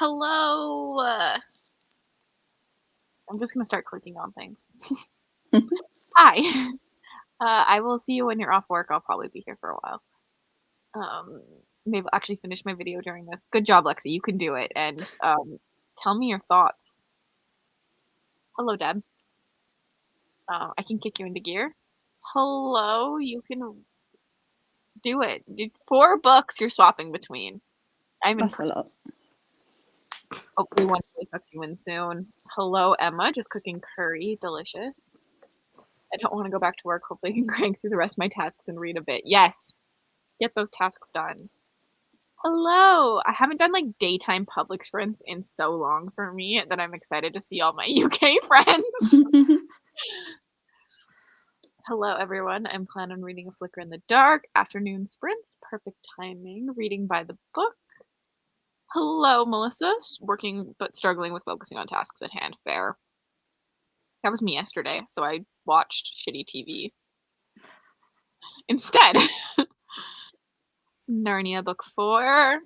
Hello. I'm just going to start clicking on things. Hi. I will see you when you're off work. I'll probably be here for a while. Maybe I'll actually finish my video during this. Good job, Lexi. You can do it. And tell me your thoughts. Hello, Deb. I can kick you into gear. Hello. You can do it. 4 books you're swapping between. That's a lot. Hopefully one lets you in soon. Hello, Emma. Just cooking curry. Delicious. I don't want to go back to work. Hopefully I can crank through the rest of my tasks and read a bit. Yes. Get those tasks done. Hello. I haven't done like daytime public sprints in so long for me that I'm excited to see all my UK friends. Hello, everyone. I'm planning on reading A Flicker in the Dark. Afternoon sprints. Perfect timing. Reading by the book. Hello, Melissa. Working but struggling with focusing on tasks at hand. Fair. That was me yesterday, so I watched shitty TV instead. Narnia book 4.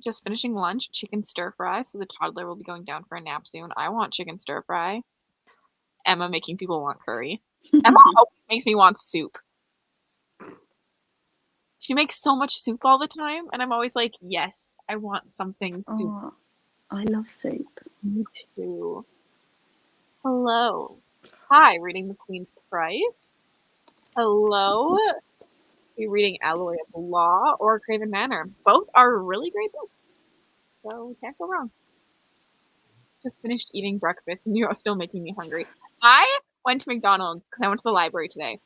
Just finishing lunch. Chicken stir fry, so the toddler will be going down for a nap soon. I want chicken stir fry. Emma making people want curry. Emma always makes me want soup. She makes so much soup all the time, and I'm always like, yes, I want something soup. Oh, I love soup. Me too. Hello. Hi, reading The Queen's Price. Hello. Be reading Alloy of Law or Craven Manor. Both are really great books, so can't go wrong. Just finished eating breakfast, and you're still making me hungry. I went to McDonald's because I went to the library today.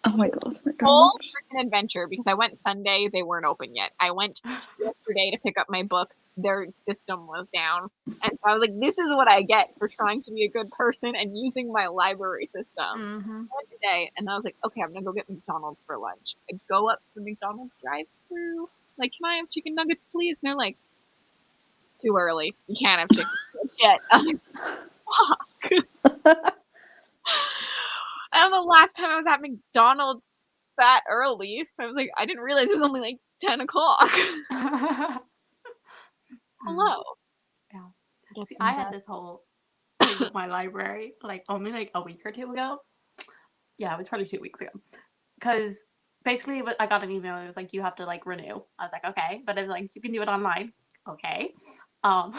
Oh my gosh. Whole freaking adventure because I went Sunday, they weren't open yet. I went yesterday to pick up my book. Their system was down. And so I was like, this is what I get for trying to be a good person and using my library system. I went today, and I was like, okay, I'm going to go get McDonald's for lunch. I go up to the McDonald's drive-thru. Like, can I have chicken nuggets, please? And they're like, it's too early. You can't have chicken nuggets yet. I was like, fuck. I don't know, last time I was at McDonald's that early, I was like, I didn't realize it was only like 10 o'clock. Hello. Yeah. See, I had this whole thing with my library, like only like a week or 2 ago. Yeah, it was probably 2 weeks ago. Because basically I got an email, it was like, you have to like renew. I was like, okay. But it was like, you can do it online. Okay. So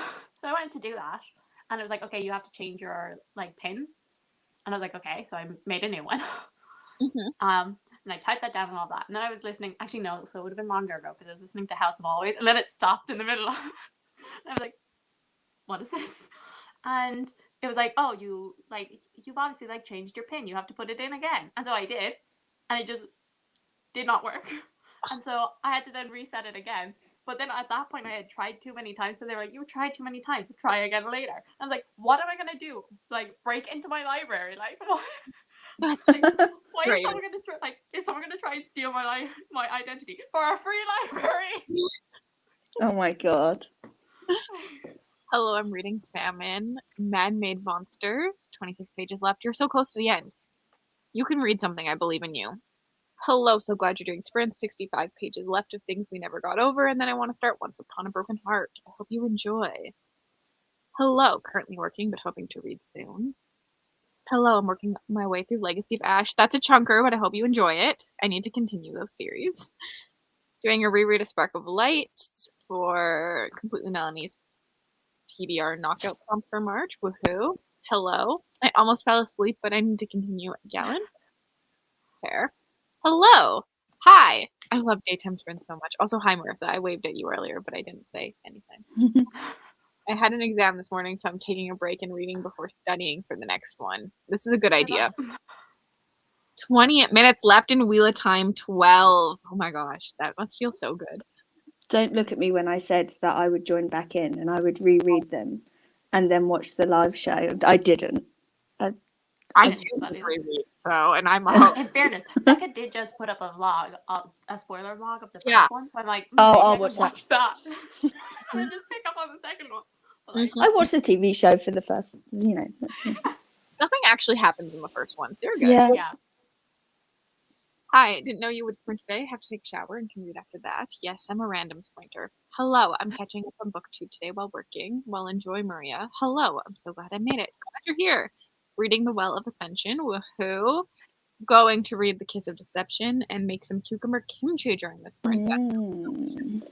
I went to do that. And it was like, okay, you have to change your like PIN. And I was like, okay, so I made a new one. And I typed that down and all that. And then I was listening. Actually, no, so it would have been longer ago because I was listening to House of Always. And then it stopped in the middle of it. And I was like, what is this? And it was like, oh, you've obviously like changed your PIN. You have to put it in again. And so I did. And it just did not work. And so I had to then reset it again. But then at that point, I had tried too many times. So they were like, you tried too many times. Try again later. I was like, what am I going to do? Like, break into my library? Like, what? Like, why is someone going to is someone going to try and steal my identity for a free library? Oh my god. Hello, I'm reading Famine. Man-Made Monsters. 26 pages left. You're so close to the end. You can read something. I believe in you. Hello, so glad you're doing sprints. 65 pages left of things we never got over, and then I want to start Once Upon a Broken Heart. I hope you enjoy. Hello, currently working, but hoping to read soon. Hello, I'm working my way through Legacy of Ash. That's a chunker, but I hope you enjoy it. I need to continue those series. Doing a reread of Spark of Light for Completely Melanie's TBR knockout pump for March. Woohoo. Hello. I almost fell asleep, but I need to continue Gallant. Fair. Hello. Hi. I love daytime sprints so much. Also, hi, Marissa. I waved at you earlier, but I didn't say anything. I had an exam this morning, so I'm taking a break and reading before studying for the next one. This is a good idea. 20 minutes left in Wheel of Time 12. Oh my gosh, that must feel so good. Don't look at me when I said that I would join back in and I would reread them and then watch the live show. I didn't. I didn't reread, so, and I'm a In fairness, Becca did just put up a vlog, a spoiler vlog of the first one, so I'm like, I'll watch that. And then just pick up on the second one. Like, I watched the TV show for the first, Nothing actually happens in the first one, so you're good. Yeah. Hi, didn't know you would sprint today. Have to take a shower and can read after that. Yes, I'm a random sprinter. Hello, I'm catching up on booktube today while working. Well, enjoy, Maria. Hello, I'm so glad I made it. Glad you're here. Reading The Well of Ascension. Woohoo. Going to read The Kiss of Deception and make some cucumber kimchi during this sprint.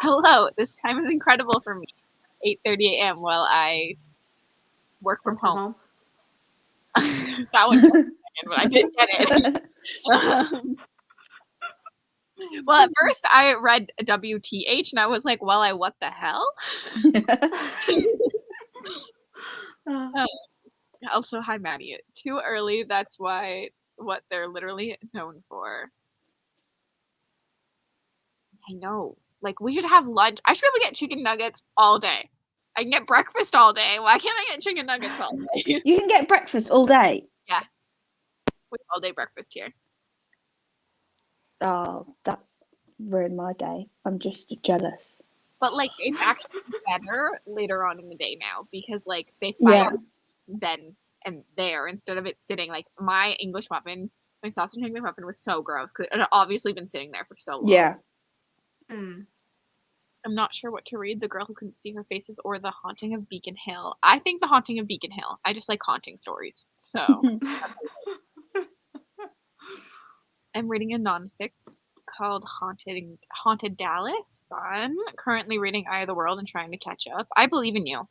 Hello, this time is incredible for me. 8:30 a.m. while I work from home. That one took a second, but I did get it. Well, at first I read WTH and I was like, well, what the hell? Also, hi, Maddie. Too early. That's why what they're literally known for. I know. Like, we should have lunch. I should be able to get chicken nuggets all day. I can get breakfast all day. Why can't I get chicken nuggets all day? You can get breakfast all day? Yeah. We have all day breakfast here. Oh, that's ruined my day. I'm just jealous. But, like, it's actually better later on in the day now because, like, they fire then and there instead of it sitting. Like, my English muffin, my sausage and English muffin was so gross because it had obviously been sitting there for so long. Yeah. I'm not sure what to read. The Girl Who Couldn't See Her Faces or The Haunting of Beacon Hill. I think The Haunting of Beacon Hill. I just like haunting stories. So that's I'm reading a nonfic called Haunted Dallas. Fun. Currently reading Eye of the World and trying to catch up. I believe in you.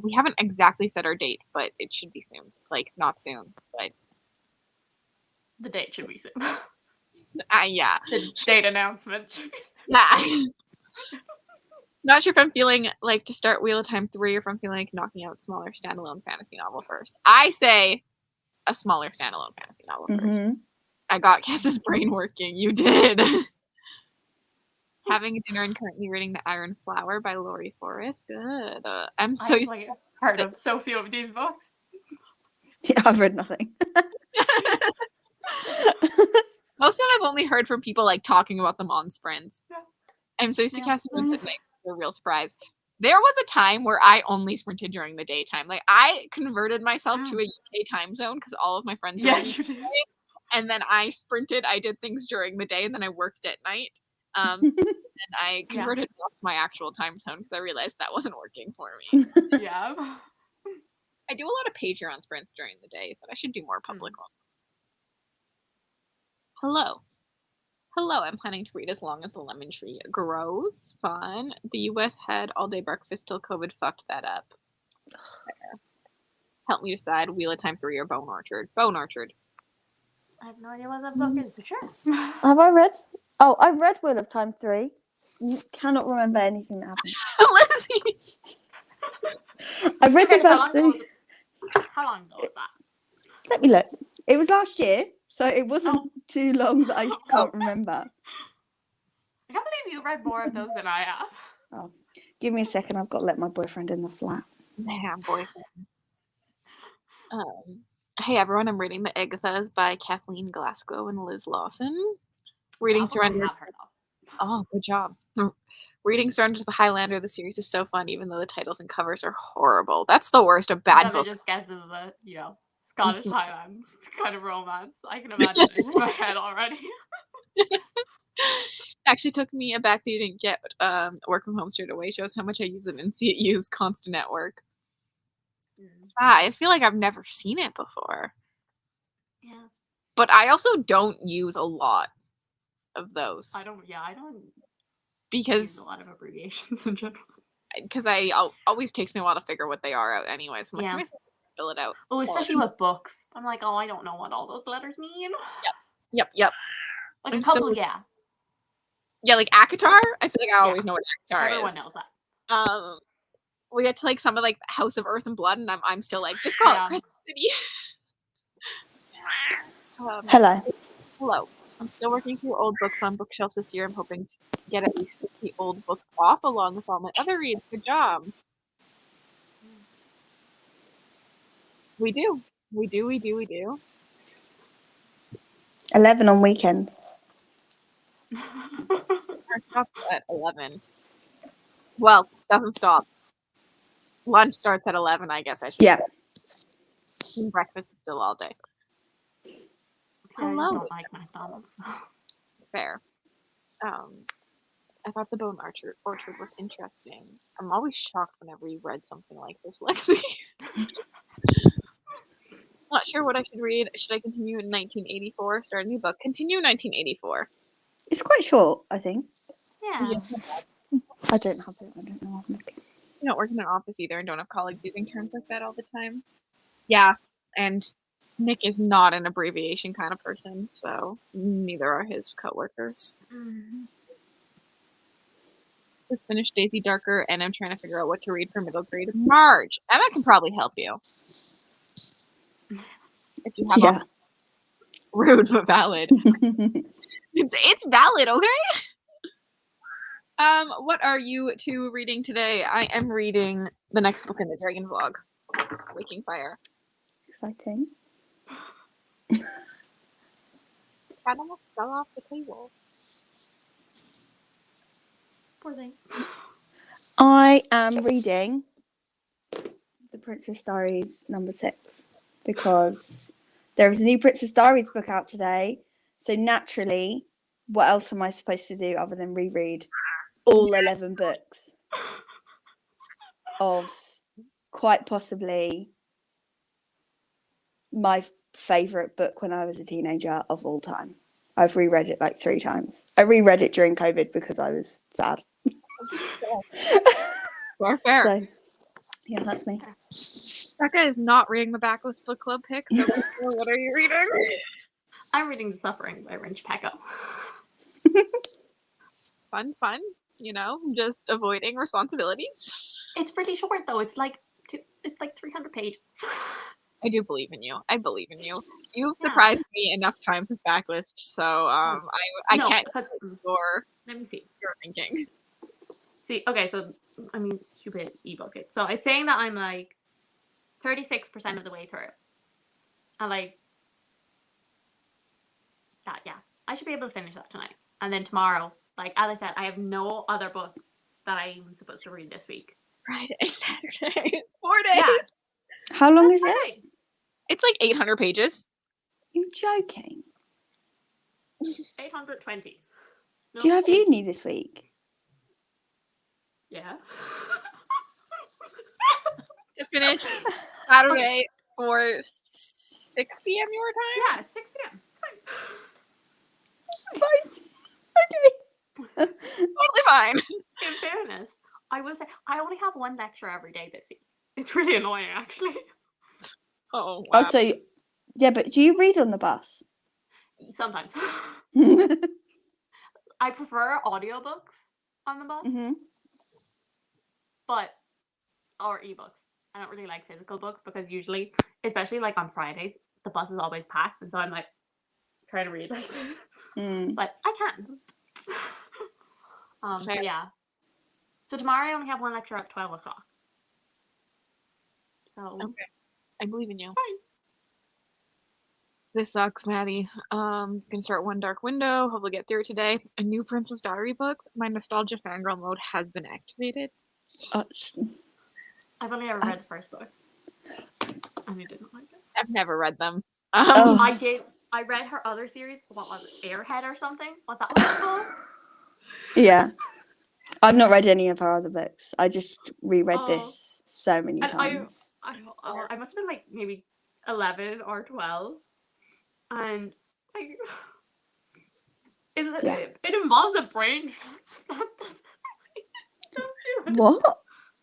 We haven't exactly set our date, but it should be soon. Like, not soon, but the date should be soon. Yeah. The date announcement should be soon. Yeah. Not sure if I'm feeling like to start Wheel of Time 3 or if I'm feeling like knocking out smaller standalone fantasy novel first. I say a smaller standalone fantasy novel first. I got Cass's brain working. You did. Having a dinner and currently reading The Iron Flower by Laurie Forrest. Good. I'm so used to heard of so few of these books. Yeah, I've read nothing. Most of them I've only heard from people like talking about them on sprints. Yeah. I'm so used to Cass sprints at night. A real surprise. There was a time where I only sprinted during the daytime. Like, I converted myself to a UK time zone because all of my friends were in the UK. And then I sprinted. I did things during the day, and then I worked at night. And I converted off my actual time zone because I realized that wasn't working for me. Yeah. I do a lot of Patreon sprints during the day, but I should do more public ones. Hello, I'm planning to read As Long as the Lemon Tree Grows. Fun. The US had all-day breakfast till COVID fucked that up. Help me decide Wheel of Time 3 or Bone Orchard. Bone Orchard. I have no idea what that book is, but sure. Have I read? Oh, I read Wheel of Time 3. You cannot remember anything that happened. Lizzie! I read the first thing. How long ago was that? Let me look. It was last year, so it wasn't too long that I can't remember. I can't believe you read more of those than I have. Oh, give me a second. I've got to let my boyfriend in the flat. Damn, boyfriend. Hey everyone, I'm reading The Agathas by Kathleen Glasgow and Liz Lawson. Reading Surrender. Oh, good job. Reading Surrender to the Highlander, the series is so fun, even though the titles and covers are horrible. That's the worst of bad books. I just guess this is a, Scottish Highlands kind of romance. I can imagine it in my head already. Actually took me aback that you didn't get Work From Home straight away. Shows how much I use it and see it use constant at work. I feel like I've never seen it before. Yeah. But I also don't use a lot of those. I don't because use a lot of abbreviations in general. Because always takes me a while to figure what they are out anyway. So I'm like, I might as well spill it out. Oh, especially with books. I'm like, I don't know what all those letters mean. Yep. Like a couple, yeah. Yeah, like ACOTAR. I feel like I always know what ACOTAR is. Everyone knows that. We get to like some of like House of Earth and Blood, and I'm still like, just call it Cassidy. Hello. I'm still working through old books on bookshelves this year. I'm hoping to get at least 50 old books off along with all my other reads. Good job. We do. 11 on weekends. Our stop at 11. Well, doesn't stop. Lunch starts at 11, I guess I should say. And breakfast is still all day. I just don't like McDonald's. Fair. I thought the Bone Orchard was interesting. I'm always shocked whenever you read something like this, Lexi. Not sure what I should read. Should I continue in 1984? Start a new book. Continue 1984. It's quite short, I think. Yeah. Yes, I don't have it. I don't know. I'm looking. you don't work in an office either and don't have colleagues using terms like that all the time. Yeah, and Nick is not an abbreviation kind of person, so neither are his coworkers. Mm-hmm. Just finished Daisy Darker, and I'm trying to figure out what to read for middle grade. Marge! Emma can probably help you. If you have Yeah. rude but valid. It's valid, okay? What are you two reading today? I am reading the next book in the Dragon Vlog, Waking Fire. Exciting. Cat almost fell off the table. Poor thing. I am reading The Princess Diaries number 6 because there is a new Princess Diaries book out today. So naturally, what else am I supposed to do other than reread all 11 books of quite possibly my favourite book when I was a teenager of all time? I've reread it like 3 times. I reread it during COVID because I was sad. Fair. So, yeah, that's me. Becca is not reading the Backlist Book Club pick, so what are you reading? I'm reading The Suffering by Rinch Pecco. Fun, you know, just avoiding responsibilities. It's pretty short though. It's like 300 pages. I do believe in you. I believe in you. You've surprised me enough times with Backlist, so I can't because let me see. You're thinking. See, okay, so I mean, stupid ebook it. So it's saying that I'm like 36% of the way through, and like that. Yeah, I should be able to finish that tonight, and then tomorrow. Like as I said, I have no other books that I'm supposed to read this week. Friday, Saturday, 4 days. Yeah. How long is it? It's like 800 pages. You're joking. 820. No, Do you have uni this week? Yeah. To finish Saturday for 6 p.m. your time? Yeah, it's 6 p.m. It's fine. Fine. Okay. Totally fine. In fairness, I will say I only have 1 lecture every day this week. It's really annoying, actually. Oh, wow. Also, yeah, but do you read on the bus? Sometimes. I prefer audiobooks on the bus, or ebooks. I don't really like physical books because usually, especially like on Fridays, the bus is always packed, and so I'm like trying to read like but I can. But yeah. So tomorrow I only have 1 lecture at 12 o'clock. So okay. I believe in you. Fine. This sucks, Maddie. Gonna start One Dark Window. Hopefully get through it today. A new Princess Diary books. My nostalgia fangirl mode has been activated. I've only ever read the first book. And I didn't like it. I've never read them. I did. I read her other series. What was it? Airhead or something? Was that what it's called? Yeah. I've not read any of her other books. I just reread this so many times. I must have been like maybe 11 or 12. And like, it involves a brain transplant. What?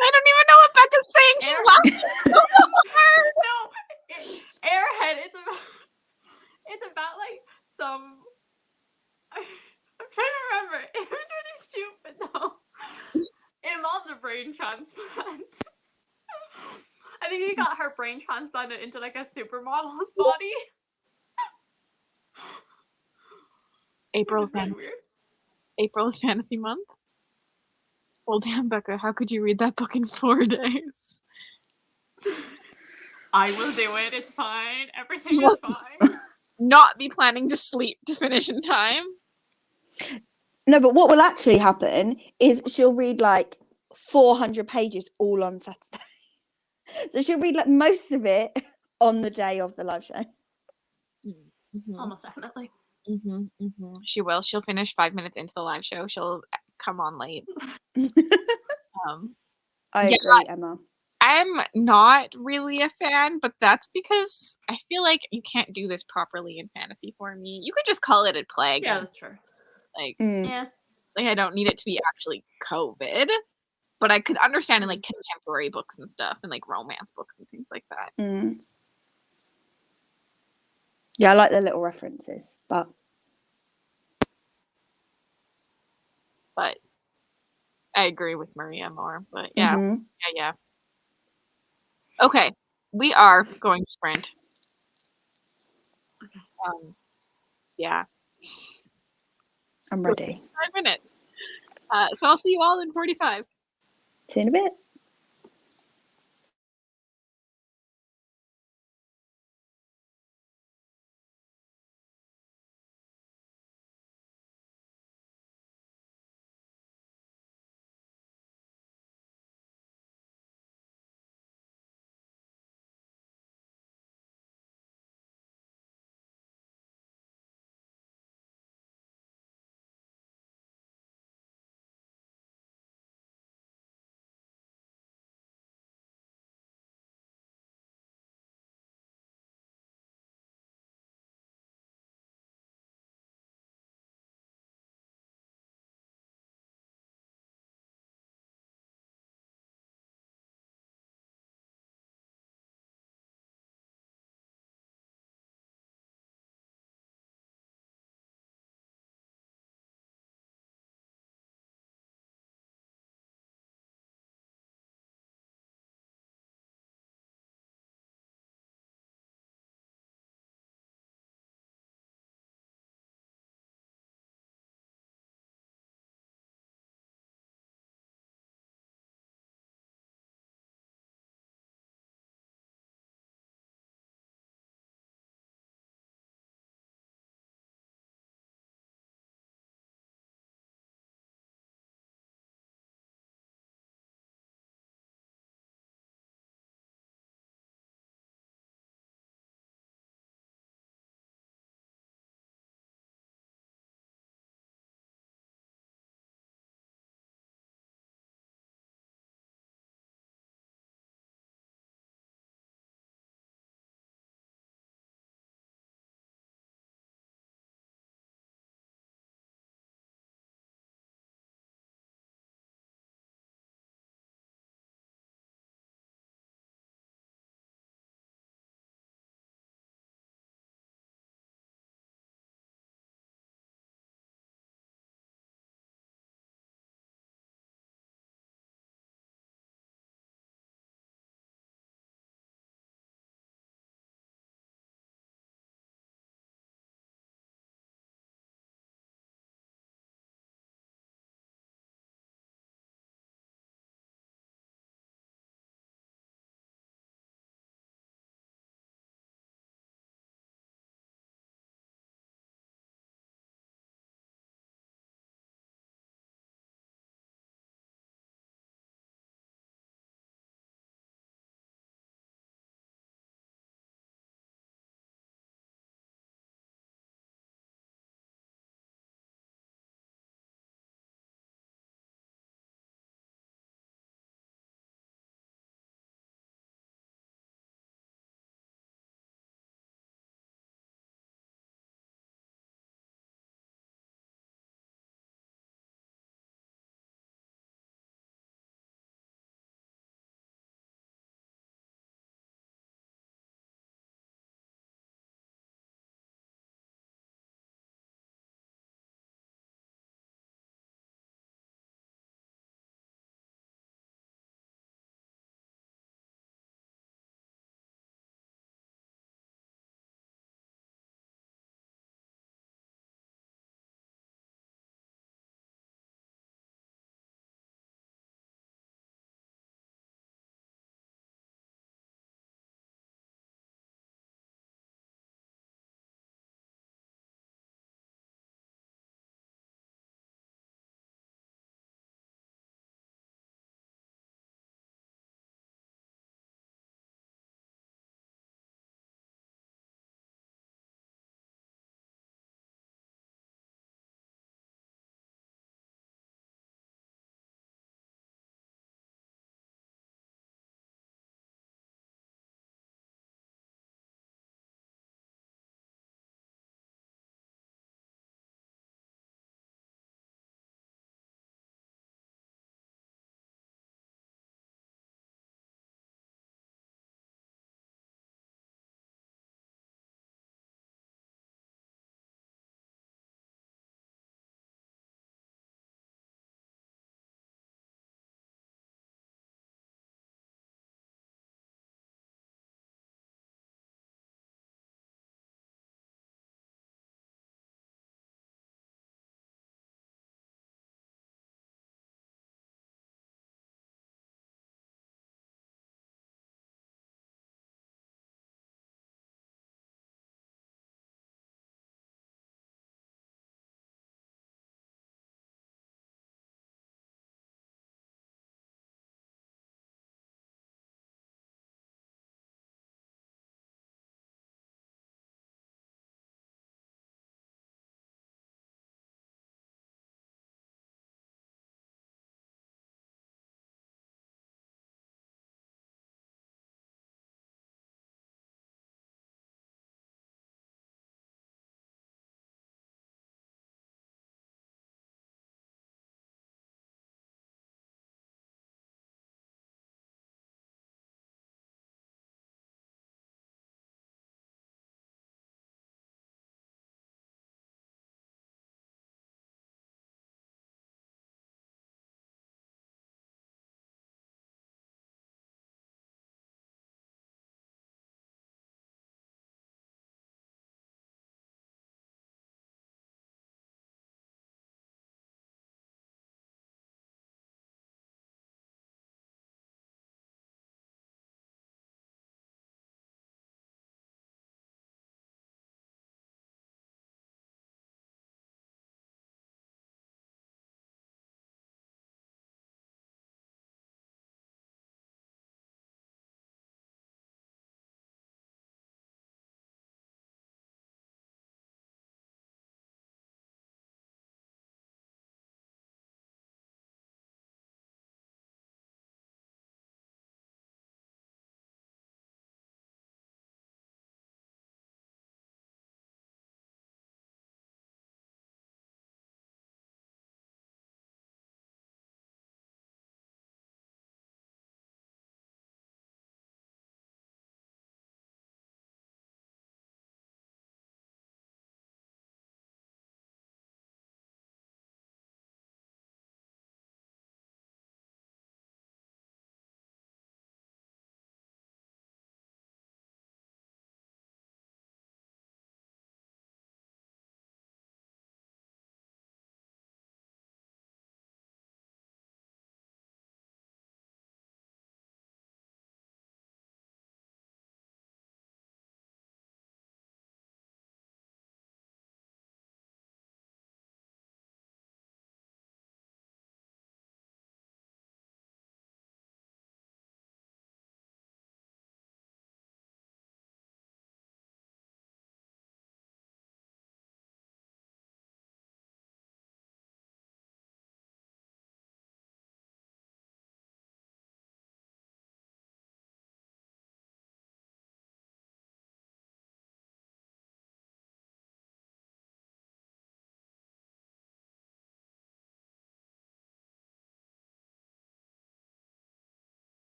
I don't even know what Becca's saying. She's laughing. No, Airhead. It's about like some. I'm trying to remember. It was really stupid though. It involves a brain transplant. I think he got her brain transplanted into like a supermodel's body. April's Fantasy Month. Well, damn, Becca, how could you read that book in 4 days? I will do it. It's fine. Everything is fine. Not be planning to sleep to finish in time. No, but what will actually happen is she'll read like 400 pages all on Saturday. So she'll read like most of it on the day of the live show. Almost definitely. She will. She'll finish 5 minutes into the live show. She'll come on late. I Yeah, agree, Emma. I'm not really a fan, but that's because I feel like you can't do this properly in fantasy for me. You could just call it a plague. Yeah, that's true. Like, Yeah. like I don't need it to be actually COVID, but I could understand in like contemporary books and stuff, and like romance books and things like that. Yeah, I like the little references, but I agree with Maria more. But yeah, yeah. Okay, we are going to sprint. Yeah, I'm ready. 5 minutes. So I'll see you all in 45. See you in a bit.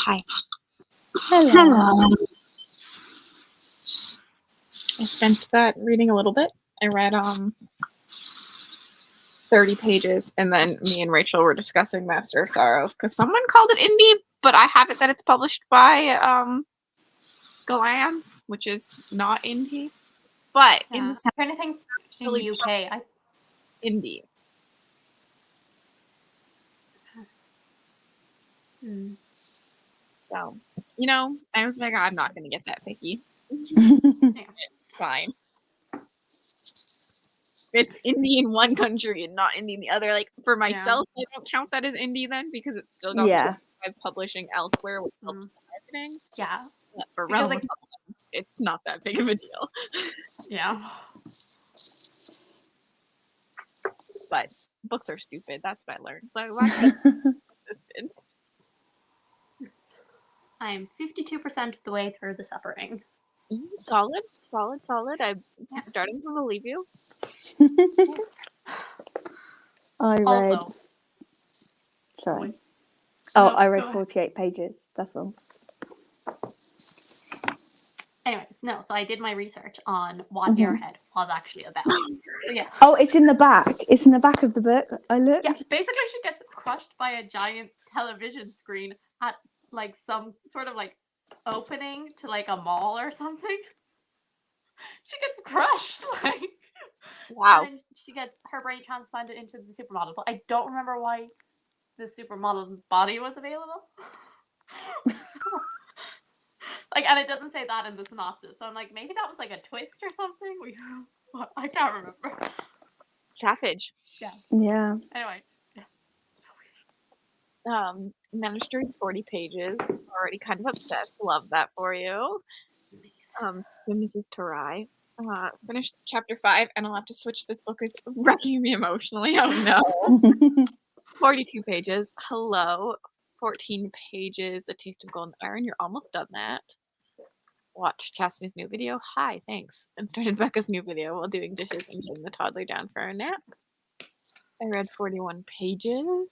Hi. Hello. I spent that reading a little bit. I read 30 pages, and then me and Rachel were discussing Master of Sorrows because someone called it indie, but I have it that it's published by Galans, which is not indie. But in the I'm trying to think in really UK. indie. So, I was like, I'm not going to get that picky. Fine. It's indie in one country and not indie in the other. Like, for myself, I don't count that as indie then because it's still got the publishing elsewhere with help marketing. Yeah. But for Realmathon, it's not that big of a deal. Yeah. But books are stupid. That's what I learned. So I'm consistent. I'm 52% of the way through The Suffering. Solid. I'm starting to believe you. I read. Sorry. I read 48 pages. That's all. Anyways, no. So I did my research on what Airhead was actually about. So yeah. Oh, it's in the back. It's in the back of the book. I looked. Yeah. Basically, she gets crushed by a giant television screen at like some sort of like opening to like a mall or something. She gets crushed, like. Wow. And then she gets her brain transplanted into the supermodel. But I don't remember why the supermodel's body was available. Like, and it doesn't say that in the synopsis. So I'm like, maybe that was like a twist or something. I can't remember. Savage. Yeah. Anyway. Managed to read 40 pages. Already kind of obsessed. Love that for you. So Mrs. Tarai. Finished chapter 5, and I'll have to switch. This book is wrecking me emotionally. Oh no. 42 pages. Hello. 14 pages. A Taste of Golden Iron. You're almost done that. Watched Cassidy's new video. Hi, thanks. And started Becca's new video while doing dishes and putting the toddler down for a nap. I read 41 pages.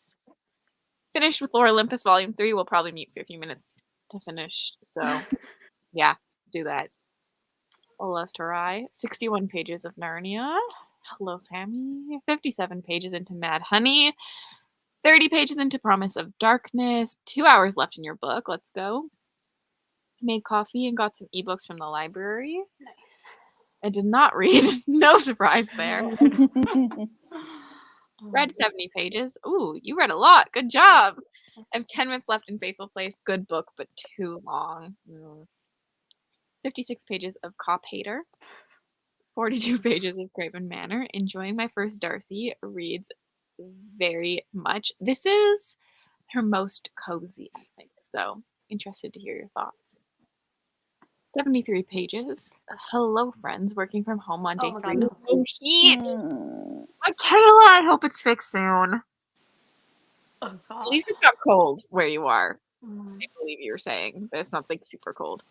Finished with Lore Olympus Volume 3. We'll probably mute for a few minutes to finish. So, yeah, do that. Olas Tarai. 61 pages of Narnia. Hello, Sammy. 57 pages into Mad Honey. 30 pages into Promise of Darkness. 2 hours left in your book. Let's go. Made coffee and got some ebooks from the library. Nice. I did not read. No surprise there. Read 70 pages. Ooh, you read a lot. Good job. I have 10 minutes left in Faithful Place. Good book, but too long. 56 pages of Cop Hater. 42 pages of Craven Manor. Enjoying my first Darcy. Reads very much. This is her most cozy, I think. So, interested to hear your thoughts. 73 pages. Hello, friends. Working from home on day 3. God, no heat. Michaela, I hope it's fixed soon. Oh, God. At least it's not cold where you are. I believe you were saying that it's not like super cold.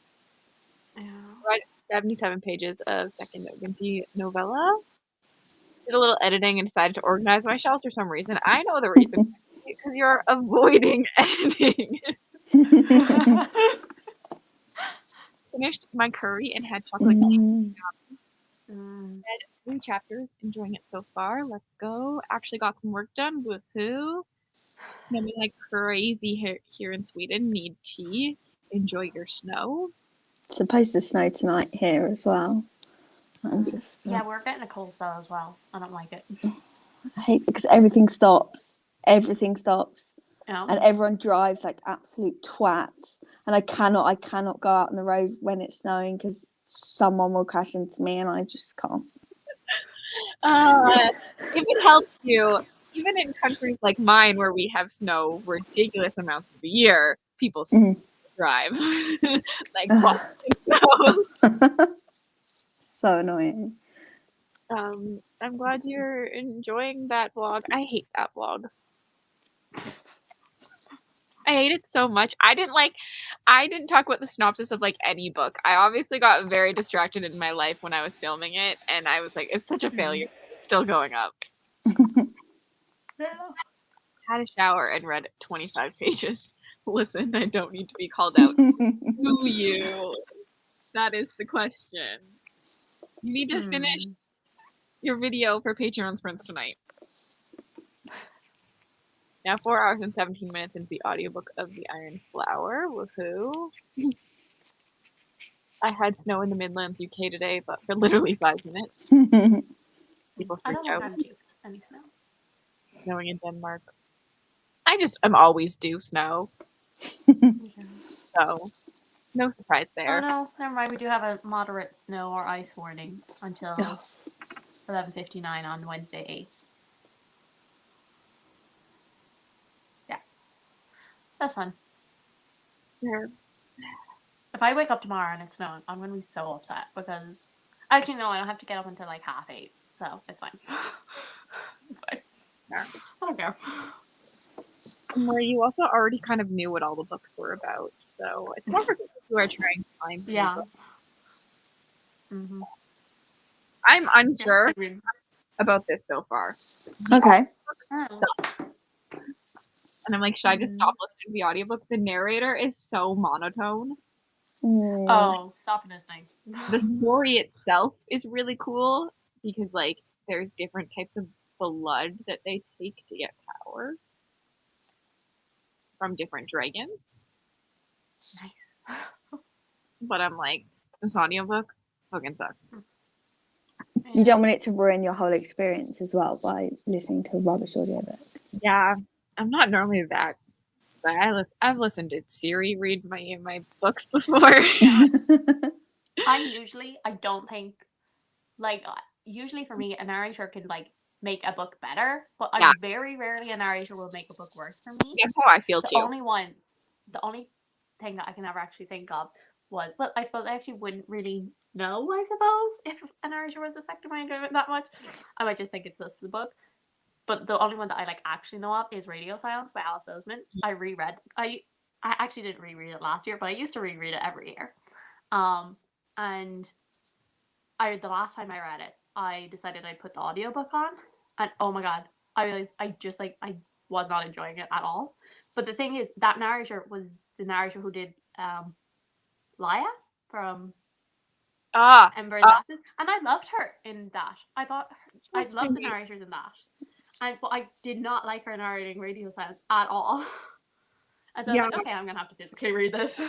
Yeah. Read 77 pages of second Wimpy novella. Did a little editing and decided to organize my shelves for some reason. I know the reason. Because you're avoiding editing. Finished my curry and had chocolate cake. Read 3 chapters. Enjoying it so far. Let's go. Actually got some work done. Woohoo. Snowing like crazy here in Sweden. Need tea. Enjoy your snow. It's supposed to snow tonight here as well. I'm just yeah, we're getting a cold spell as well. I don't like it. I hate it because everything stops. Everything stops. Yeah. And everyone drives like absolute twats. And I cannot go out on the road when it's snowing because someone will crash into me and I just can't. If it helps you, even in countries like mine where we have snow ridiculous amounts of the year, people drive like it snows. So annoying. I'm glad you're enjoying that vlog. I hate that vlog. I hate it so much. I didn't talk about the synopsis of like any book. I obviously got very distracted in my life when I was filming it, and I was like, it's such a failure. It's still going up. Had a shower and read 25 pages. Listen, I don't need to be called out. Do you? That is the question. You need to finish your video for Patreon sprints tonight. Now 4 hours and 17 minutes into the audiobook of The Iron Flower. Woohoo. I had snow in the Midlands, UK today, but for literally 5 minutes. People I freaked don't out. think I'm due any snow. Snowing in Denmark. I'm always due snow. So, no surprise there. Oh no, never mind. We do have a moderate snow or ice warning until 11:59 on Wednesday 8th. Yeah. That's fun. Yeah. If I wake up tomorrow and it's snowing, I'm going to be so upset because... Actually, no, I don't have to get up until like 8:30, so it's fine. It's fine. Yeah. I don't care. Where you also already kind of knew what all the books were about, so it's more for people who are trying to find new books. Mm-hmm. I'm unsure about this so far. Okay. And I'm like, should I just stop listening to the audiobook? The narrator is so monotone. Oh, stop listening. The story itself is really cool because, like, there's different types of blood that they take to get powers from different dragons. Nice. But I'm like, this audiobook fucking sucks. You don't want it to ruin your whole experience as well by listening to a rubbish audiobook. Yeah, I'm not normally that, but I've listened to Siri read my books before. Yeah. I don't think, like, usually for me, a narrator can, like, make a book better, but very rarely a narrator will make a book worse for me. That's how I feel the too. The only thing that I can ever actually think of was, well, I suppose I actually wouldn't really know, I suppose, if a narrator was affecting my enjoyment that much. I might just think it's just the book. But the only one that I like actually know of is Radio Silence by Alice Oseman. I reread. I actually didn't reread it last year, but I used to reread it every year. And the last time I read it, I decided I'd put the audiobook on, and oh my god, I realized I was not enjoying it at all. But the thing is, that narrator was the narrator who did Laia from Ember and Ashes, and I loved her in that. I loved the narrators in that. But I did not like her narrating Radio Silence at all. And so I was like, okay, I'm gonna have to physically read this.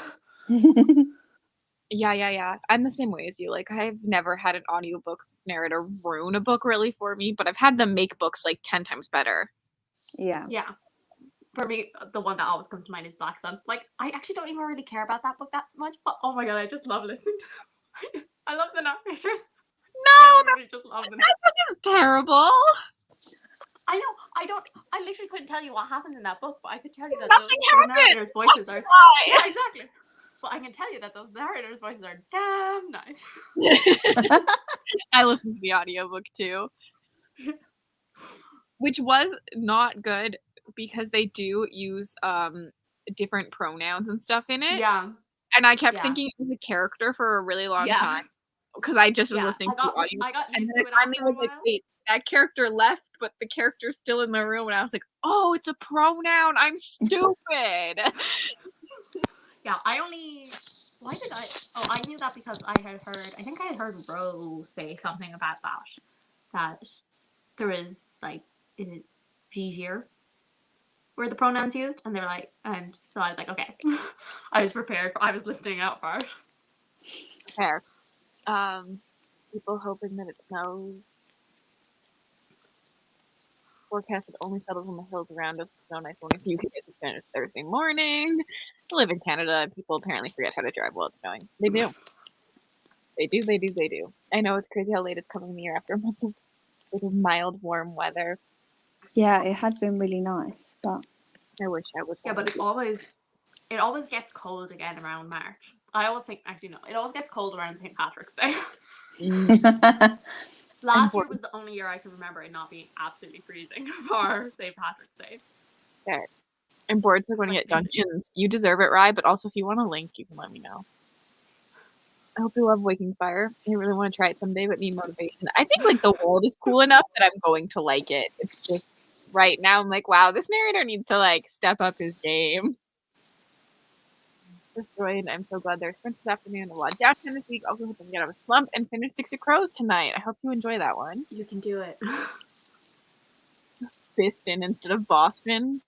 Yeah. I'm the same way as you. Like, I've never had an audiobook narrator ruin a book really for me, but I've had them make books like 10 times better. Yeah. Yeah. For me, the one that always comes to mind is Black Sun. Like, I actually don't even really care about that book that much, but oh my god, I just love listening to them. I love the narrators. No, that book is terrible. I know. I literally couldn't tell you what happens in that book, but I could tell you that those narrators' voices are... Yeah, exactly. But I can tell you that those narrators' voices are damn nice. I listened to the audiobook too. Which was not good because they do use different pronouns and stuff in it. Yeah. And I kept thinking it was a character for a really long time. Because I just was listening to the audio. I got used and then to it finally after a was like, while. wait, that character left, but the character's still in the room. And I was like, oh, it's a pronoun. I'm stupid. Yeah, why did I... Oh, I knew that because I think I had heard Rose say something about that there is, like, is it Gigier were the pronouns used? And they're like, and so I was like, okay. I was prepared. I was listening out for it. Fair. People hoping that it snows. Forecast it only settles on the hills around us. The snow nice only a few days to finish Thursday morning. I live in Canada and people apparently forget how to drive while it's snowing. They do. They do. I know it's crazy how late it's coming in the year after a month of mild, warm weather. Yeah, it had been really nice, but I wish I was. Yeah, but it always gets cold again around March. I always think, actually no, it always gets cold around St. Patrick's Day. Last year was the only year I can remember it not being absolutely freezing for St. Patrick's Day. Fair. And boards are going to get dungeons. You deserve it, Rye, but also if you want a link, you can let me know. I hope you love Waking Fire. I really want to try it someday, but need motivation. I think like the world is cool enough that I'm going to like it. It's just right now I'm like, wow, this narrator needs to like step up his game. destroyed. I'm so glad there's Sprints this afternoon. A lot of downtime this week. Also hoping to get out of a slump and finish Six of Crows tonight. I hope you enjoy that one. You can do it. Biston instead of Boston.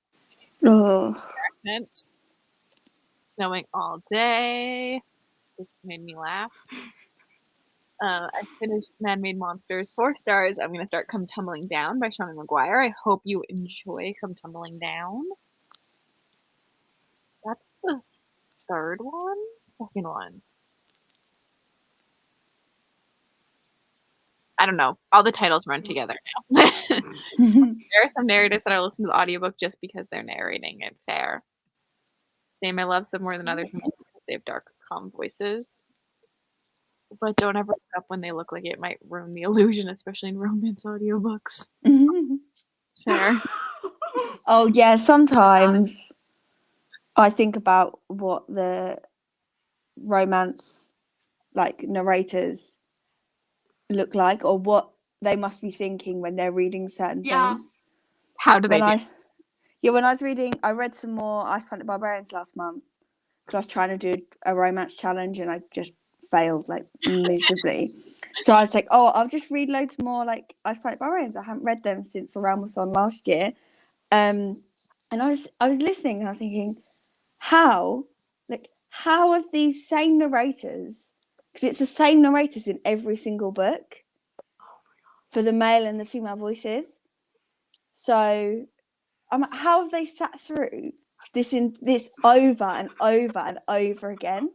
Oh. Accent. Snowing all day. This made me laugh. I finished Man-Made Monsters 4 stars. I'm going to start Come Tumbling Down by Sean McGuire. I hope you enjoy Come Tumbling Down. That's the third one? Second one. I don't know. All the titles run together now. There are some narrators that I listen to the audiobook just because they're narrating it fair. Same, I love some more than others because they have dark, calm voices. But don't ever look up when they look like it might ruin the illusion, especially in romance audiobooks. Fair. Oh, yeah, sometimes I think about what the romance, like, narrators look like, or what they must be thinking when they're reading certain things. How do they do? When I was reading, I read some more Ice Planet Barbarians last month because I was trying to do a romance challenge and I just failed, like, miserably. So I was like, oh, I'll just read loads more, like, Ice Planet Barbarians. I haven't read them since Realmathon last year. And I was listening and I was thinking, how are these same narrators, because it's the same narrators in every single book for the male and the female voices. So how have they sat through this over and over and over again?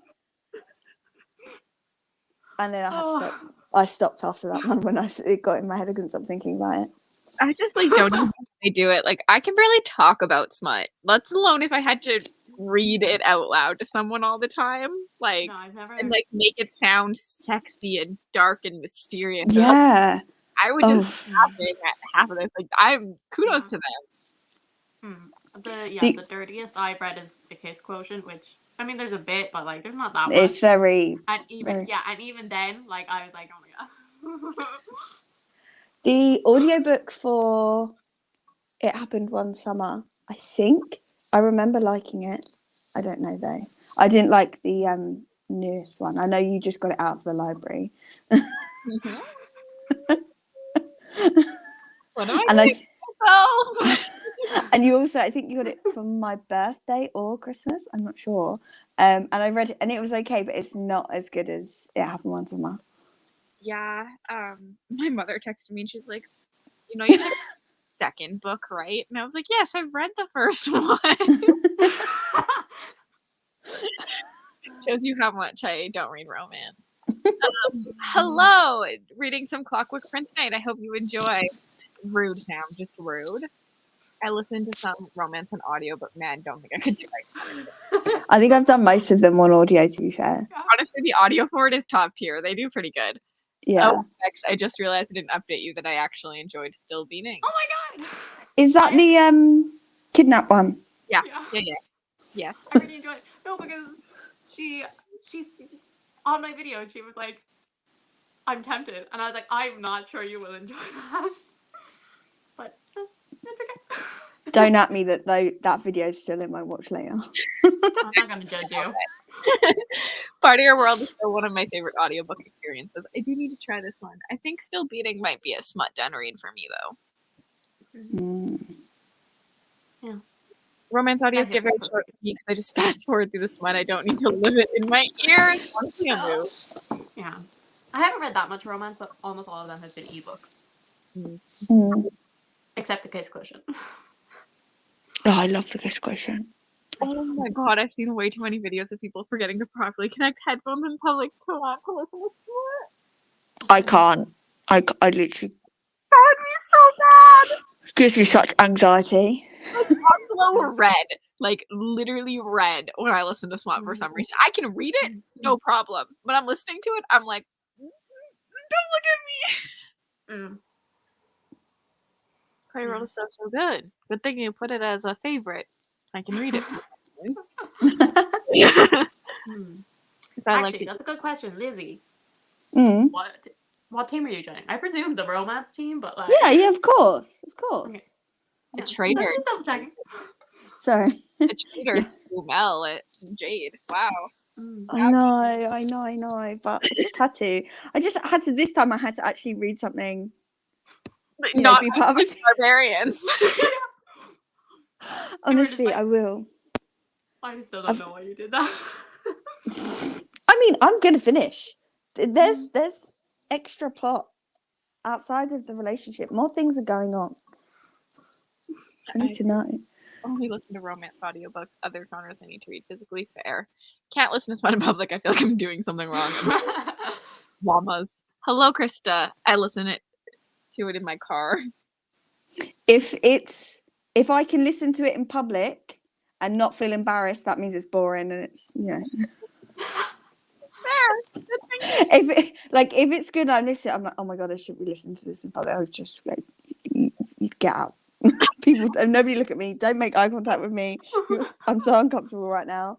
And then I had to stop. I stopped after that one when it got in my head. I couldn't stop thinking about it. I just don't even think they do it. Like, I can barely talk about smut, let alone if I had to read it out loud to someone all the time. Like, no, I've never... and like make it sound sexy and dark and mysterious. Yeah. Like, I would just laughing at half of this. Like, kudos to them. The dirtiest I've read is the Kiss Quotient, which, I mean, there's a bit, but like there's not that much. It's very... And even then, like, I was like, oh my god. The audiobook for It Happened One Summer, I think I remember liking it. I don't know though. I didn't like the newest one. I know you just got it out of the library. Mm-hmm. What am I doing myself? And you also, I think you got it for my birthday or Christmas. I'm not sure. And I read it, and it was okay, but it's not as good as It Happened One Summer. Yeah. My mother texted me and she's like, you know, you took the second book, right? And I was like, yes, I've read the first one. Shows you how much I don't read romance. Hello, reading some Clockwork Prince Night. I hope you enjoy. Rude sound, just rude. I listened to some romance on audio, but man, don't think I could do it. I think I've done most of them on audio, to be fair. Honestly, the audio for it is top tier. They do pretty good. Yeah. Oh, X, I just realized I didn't update you that I actually enjoyed Still Beating. Oh my god! Is that the kidnap one? Yeah. I really enjoyed it. No, because she's on my video and she was like, I'm tempted. And I was like, I'm not sure you will enjoy that. But it's okay. Don't at me that video is still in my watch later. I'm not going to judge you. Part of Your World is still one of my favorite audiobook experiences. I do need to try this one. I think Still Beating might be a smut den read for me, though. Yeah. Romance audios get very short for me because I just fast forward through the smut. I don't need to live it in my ears. Honestly, yeah. I haven't read that much romance, but almost all of them have been ebooks. Except the Kiss Quotient. Oh, I love the Kiss Quotient. Oh my god, I've seen way too many videos of people forgetting to properly connect headphones in public to want to listen to smut. I can't. I literally... That would be so bad! It gives me such anxiety. Like, Oslo red. Like, literally red when I listen to smut for some reason. I can read it, no problem. But I'm listening to it, I'm like, don't look at me! Cry World is so good. Good thing you put it as a favorite. I can read it. Actually, that's a good question, Lizzie. What team are you joining? I presume the romance team, but like... Yeah, of course. Okay. A traitor. Sorry. A traitor. Mel at Jade. Wow. I know, but just had to. This time I had to actually read something. Not be part of it. Barbarians. Honestly, like, I will. I still don't know why you did that. I mean, I'm gonna finish. There's extra plot outside of the relationship. More things are going on. I need to know. Only listen to romance audiobooks. Other genres I need to read. Physically fair. Can't listen to Smut in public. I feel like I'm doing something wrong. Llamas. Hello, Krista. I listen to it in my car. If I can listen to it in public and not feel embarrassed, that means it's boring and it's Fair. If it's good, I'm listening. I'm like, oh my god, I should be listening to this in public. I would just like get out. People, nobody look at me. Don't make eye contact with me. I'm so uncomfortable right now.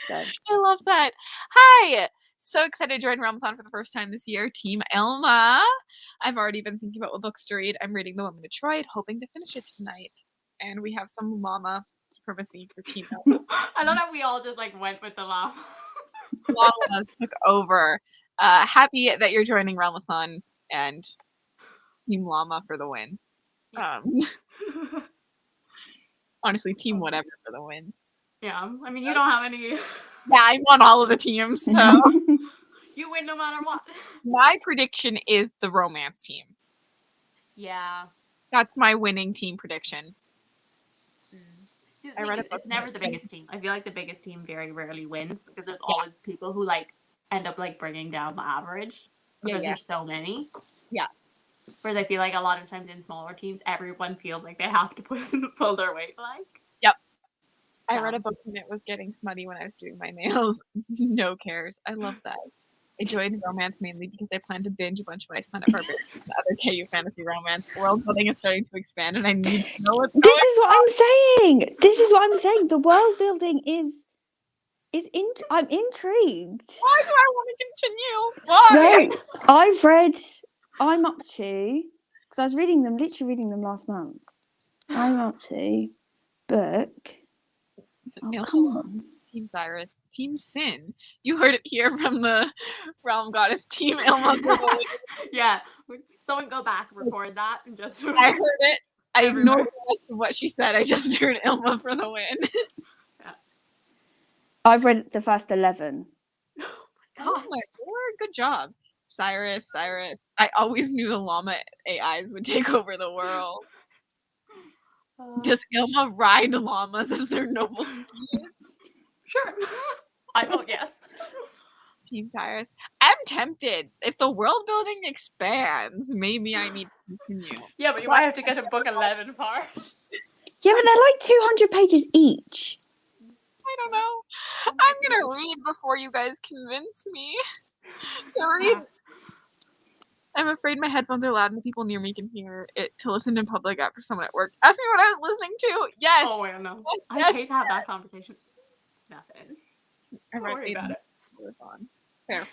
So I love that. Hi. So excited to join Realmathon for the first time this year. Team Elma. I've already been thinking about what books to read. I'm reading The Woman in Detroit, hoping to finish it tonight. And we have some llama supremacy for Team Elma. I love that we all just like went with the llama. Llamas took over. Happy that you're joining Realmathon and Team Llama for the win. Honestly, Team whatever for the win. Yeah, I mean, you don't have any. Yeah, I'm on all of the teams, so you win no matter what. My prediction is the romance team. Yeah, that's my winning team prediction. It's never the biggest team. I feel like the biggest team very rarely wins because there's always people who like end up like bringing down the average because there's so many. Yeah. Whereas I feel like a lot of times in smaller teams, everyone feels like they have to pull their weight. Like. Yep. I read a book when it was getting smutty when I was doing my nails. No cares. I love that. I joined romance mainly because I plan to binge a bunch of Ice Planet Barbarians and other KU fantasy romance. World building is starting to expand, and I need to know what's going on. This is what I'm saying. The world building is I'm intrigued. Why do I want to continue? Why? No, I'm up to, because I was literally reading them last month. I'm up to book. Oh, come on. Team Cyrus, Team Sin. You heard it here from the Realm Goddess, Team Ilma. Yeah, someone go back, record that, and just. I heard it. I ignored the rest of what she said. I just heard Ilma for the win. Yeah. I've read the first 11. Oh my lord, good job. Cyrus. I always knew the llama AIs would take over the world. Does Ilma ride llamas as their noble steed? Sure. I vote yes. Team Cyrus. I'm tempted. If the world building expands, maybe I need to continue. Yeah, but you might have to get a book 11 part. Yeah, but they're like 200 pages each. I don't know. I'm gonna read before you guys convince me to read. I'm afraid my headphones are loud and the people near me can hear it to listen in public after someone at work asked me what I was listening to. Yes. Oh, I know. I hate to have that conversation. Nothing. Don't worry about it.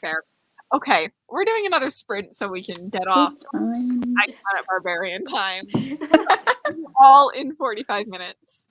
Fair. Okay, we're doing another sprint so we can get off. I got at barbarian time. All in 45 minutes.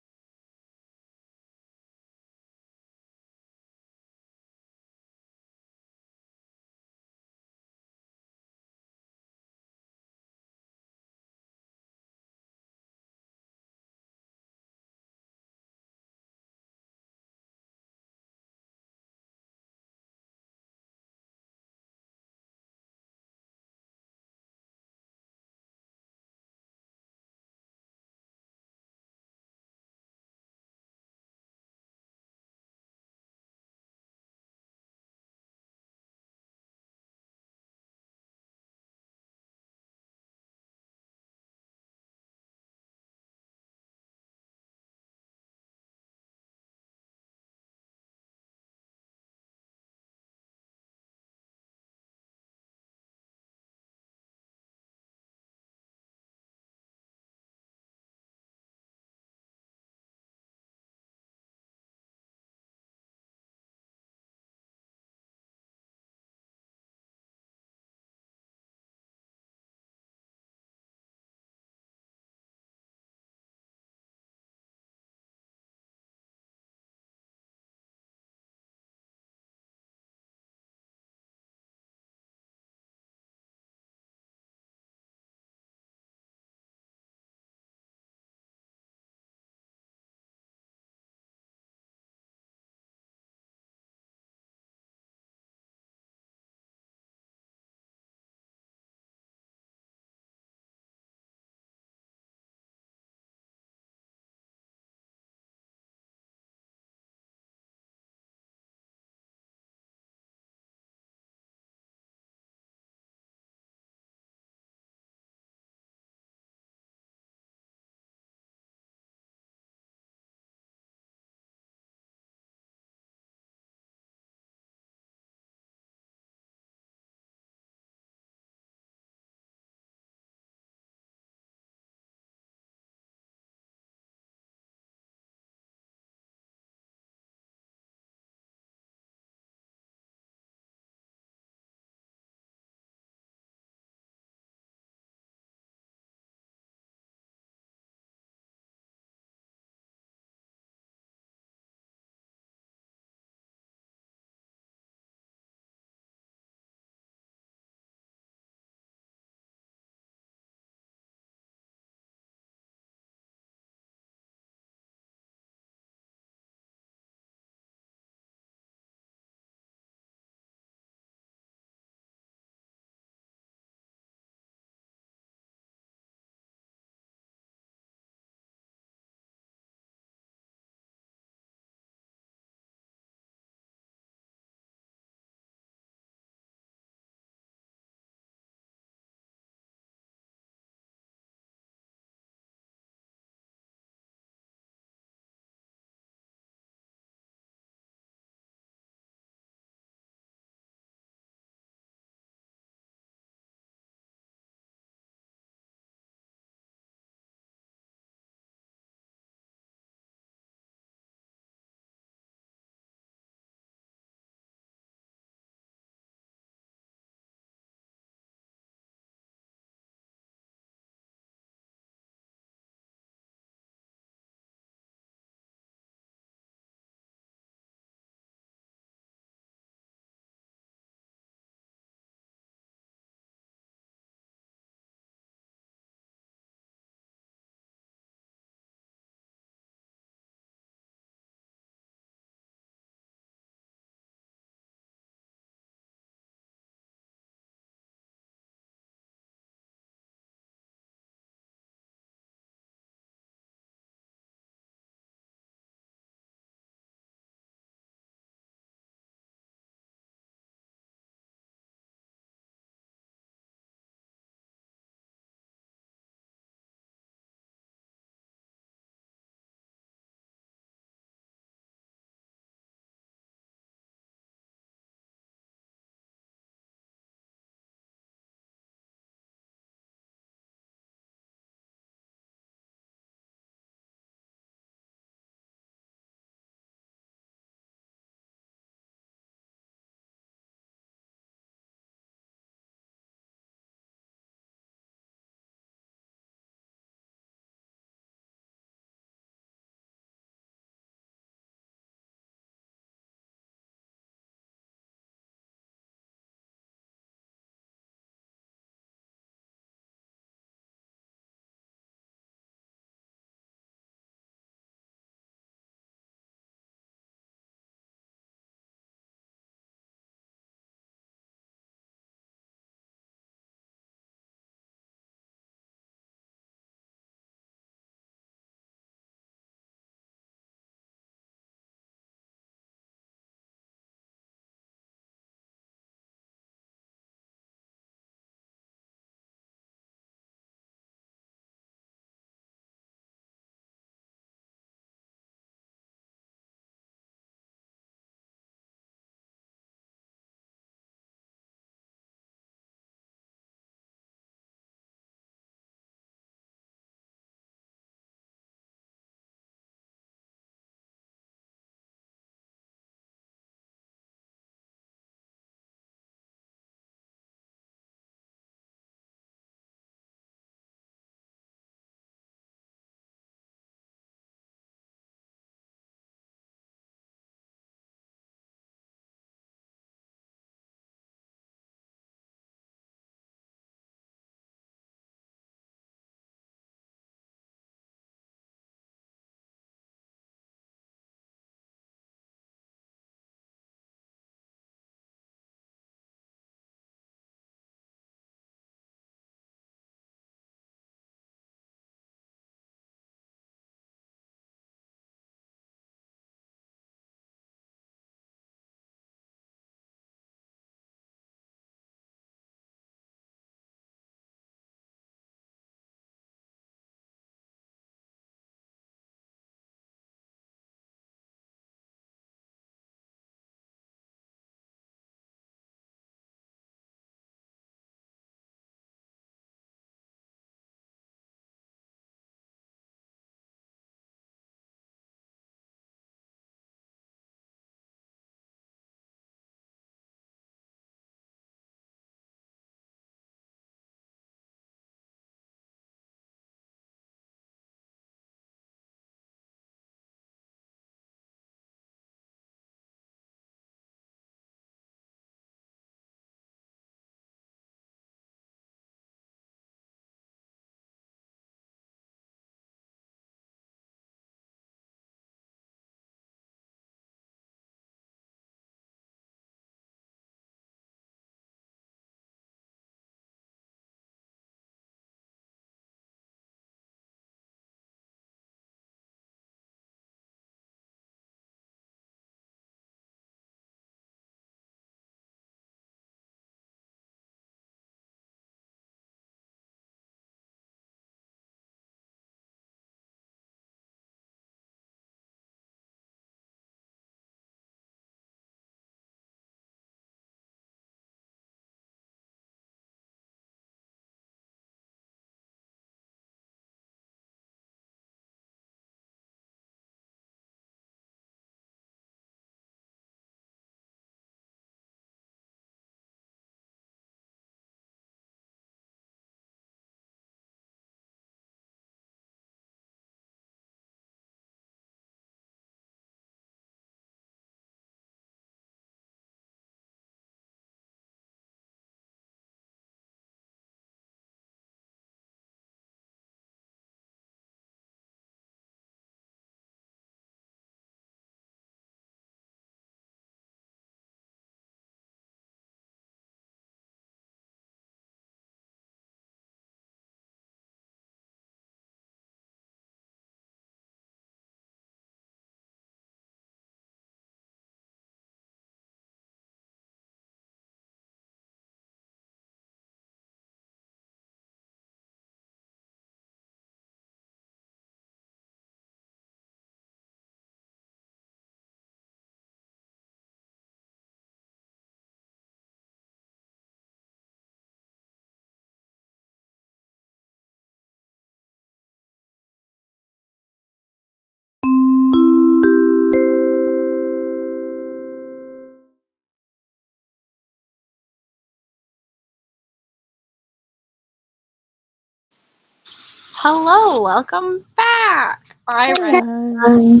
Hello, welcome back. I read Hello.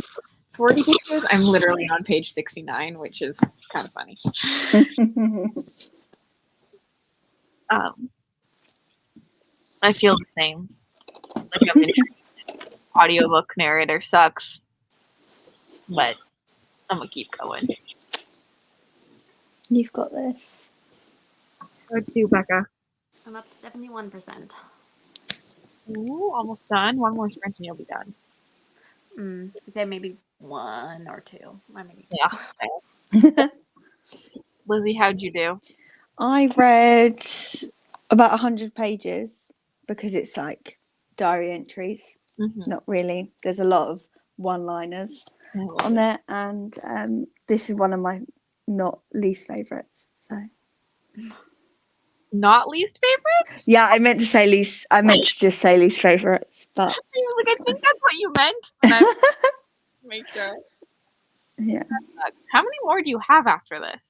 40 pages. I'm literally on page 69, which is kind of funny. I feel the same. Like I'm intrigued. Audiobook narrator sucks, but I'm gonna keep going. You've got this. Let's do, Becca. I'm up to 71%. Ooh, almost done. One more sprint and you'll be done. I'd say maybe 1 or 2. Yeah. Lizzie, how'd you do? I read about 100 pages because it's like diary entries. Mm-hmm. Not really. There's a lot of one-liners on there, and this is one of my not least favourites. So. Not least favorites? Yeah, I meant to say least. I meant to just say least favourites, but I was like, I think that's what you meant. But I make sure. Yeah. How many more do you have after this?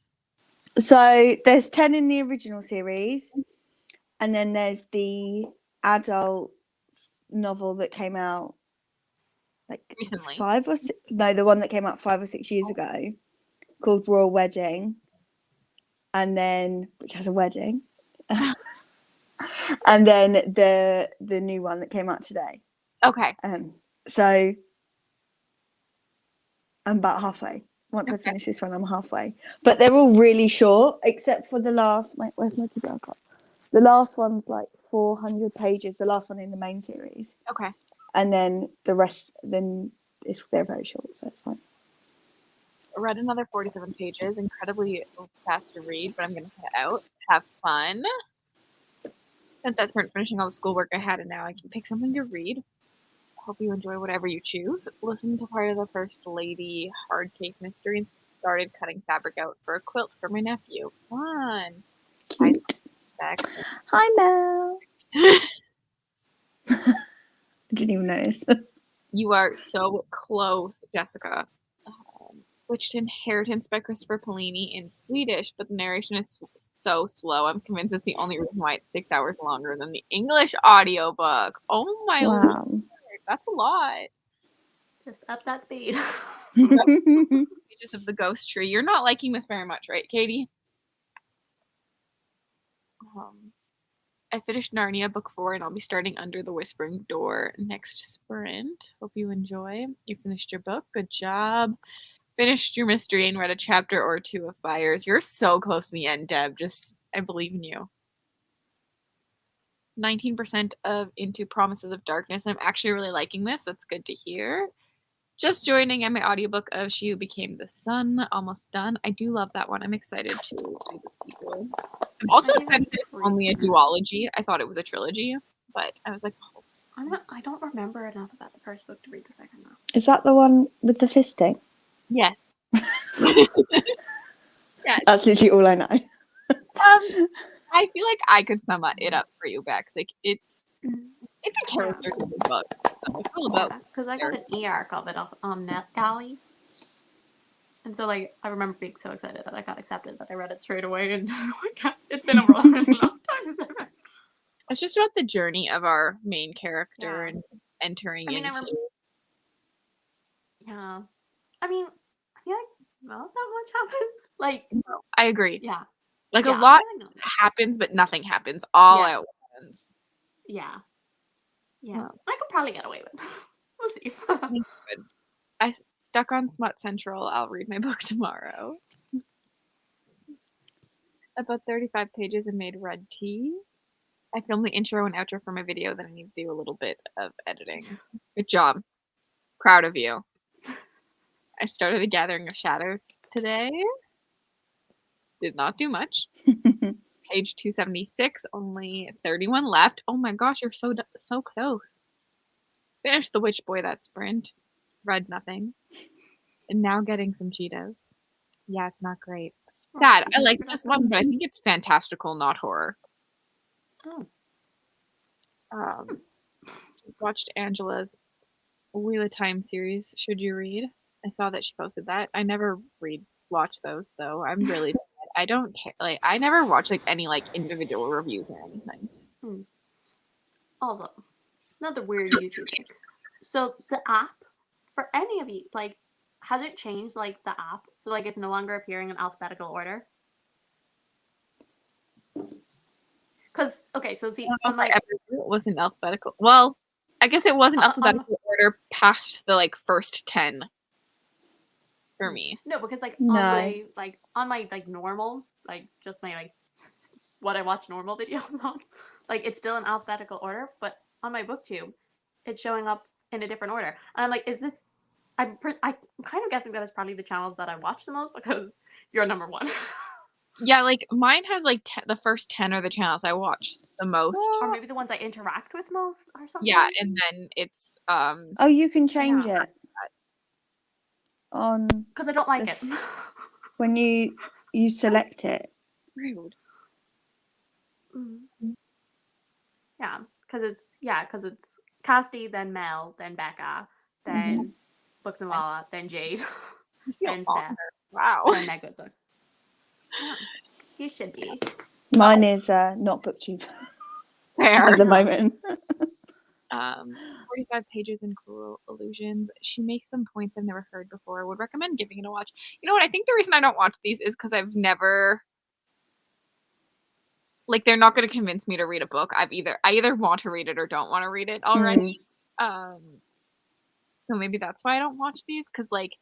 So there's 10 in the original series, and then there's the adult novel that came out like Recently. 5 or 6. No, the one that came out 5 or 6 years ago, called Royal Wedding, and then which has a wedding, and then the new one that came out today. Okay. So I'm about halfway. Once I finish this one, I'm halfway. But they're all really short, except for the last. Where's my TBR card? The last one's like 400 pages. The last one in the main series. Okay. And then the rest, they're very short, so it's fine. I read another 47 pages. Incredibly fast to read, but I'm gonna head out. Have fun. Spent that sprint finishing all the schoolwork I had, and now I can pick something to read. Hope you enjoy whatever you choose. Listen to part of the First Lady hard case mystery and started cutting fabric out for a quilt for my nephew. Fun. Cute. Hi, Mel. I didn't even notice. You are so close, Jessica. Switched to Inheritance by Christopher Polini in Swedish, but the narration is so slow. I'm convinced it's the only reason why it's 6 hours longer than the English audiobook. Oh my Lord. That's a lot. Just up that speed. Pages of the Ghost Tree. You're not liking this very much, right, Katie? I finished Narnia book 4 and I'll be starting Under the Whispering Door next sprint. Hope you enjoy. You finished your book. Good job. Finished your mystery and read a chapter or 2 of Fires. You're so close to the end, Deb. I believe in you. 19% of Into Promises of Darkness. I'm actually really liking this. That's good to hear. Just joining in my audiobook of She Who Became the Sun. Almost done. I do love that one. I'm excited to read the sequel. I'm also excited it's only a duology. I thought it was a trilogy, but I was like, oh. I don't remember enough about the first book to read the second one. Is that the one with the fisting? Yes. Yes. That's literally all I know. I feel like I could sum it up for you, Bex. Like it's a character-driven book. So it's all about because I got an e-arc of it on NetGalley. And so, like, I remember being so excited that I got accepted that I read it straight away, and it's been a long time since I read. It's just about the journey of our main character and entering into. Yeah, I mean, I feel like not that much happens. Like, no, I agree. Yeah, like a lot happens, but nothing happens all at once. Yeah. I could probably get away with it. We'll see. Good. I stuck on Smut Central. I'll read my book tomorrow. About 35 pages and made red tea. I filmed the intro and outro for my video, then I need to do a little bit of editing. Good job. Proud of you. I started a Gathering of Shadows today. Did not do much. Page 276, only 31 left. Oh my gosh, you're so close. Finished The Witch Boy that sprint. Read nothing. And now getting some Cheetos. Yeah, it's not great. Sad. I like this one, but I think it's fantastical, not horror. Just watched Angela's Wheel of Time series. Should you read? I saw that she posted that. I never watch those though. I'm really bad. I don't care. Like I never watch like any like individual reviews or anything. Also, another weird YouTube thing. So the app, for any of you, like, has it changed, like, the app? So, like, it's no longer appearing in alphabetical order? Because, okay, so see, on my... It wasn't alphabetical. Well, I guess it wasn't alphabetical order past the, like, first 10 for me. No, because, like, No. on my normal, like, just my, like, what I watch normal videos on, like, it's still in alphabetical order, but on my booktube, it's showing up in a different order. And I'm like, is this... I'm kind of guessing that it's probably the channels that I watch the most, because you're number one. Yeah, like, mine has, like, the first 10 are the channels I watch the most. Or maybe the ones I interact with most, or something. Yeah, and then it's, Oh, you can change it on... Because I don't like it. When you select it. Rude. Mm-hmm. Yeah, because it's Cassidy, then Mel, then Becca, then Books and Lala, then Jade, then Steph. Wow. Then Meg Good Books. Yeah, you should be. Mine is not booktube Fair. at the moment. 45 pages in Cruel Illusions. She makes some points I've never heard before. Would recommend giving it a watch. You know what? I think the reason I don't watch these is because I've never... Like, they're not going to convince me to read a book. I either want to read it or don't want to read it already. So maybe that's why I don't watch these, because, like,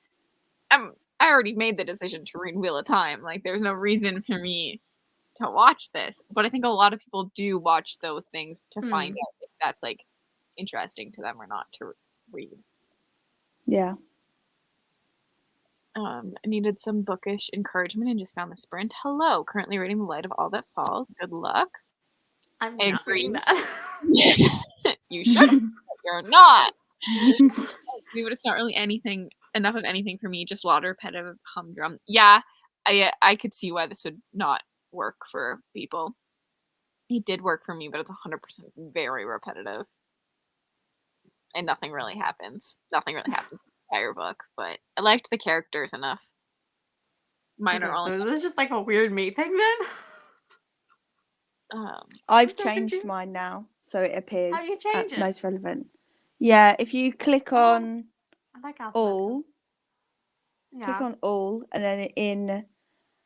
I already made the decision to read Wheel of Time. Like, there's no reason for me to watch this. But I think a lot of people do watch those things to find out if that's, like, interesting to them or not to read. Yeah. I needed some bookish encouragement and just found the Sprint. Hello, currently reading The Light of All That Falls. Good luck. I'm not reading that. You should, but you're not. But it's not really enough of anything for me. Just a lot of repetitive humdrum. Yeah, I could see why this would not work for people. It did work for me, but it's 100% very repetitive, and nothing really happens. Nothing really happens in the entire book. But I liked the characters enough. Mine are all. So is this just like a weird me thing then? I've changed mine now, so it appears How do you change it? most relevant. Yeah, if you click on all, click on all, and then in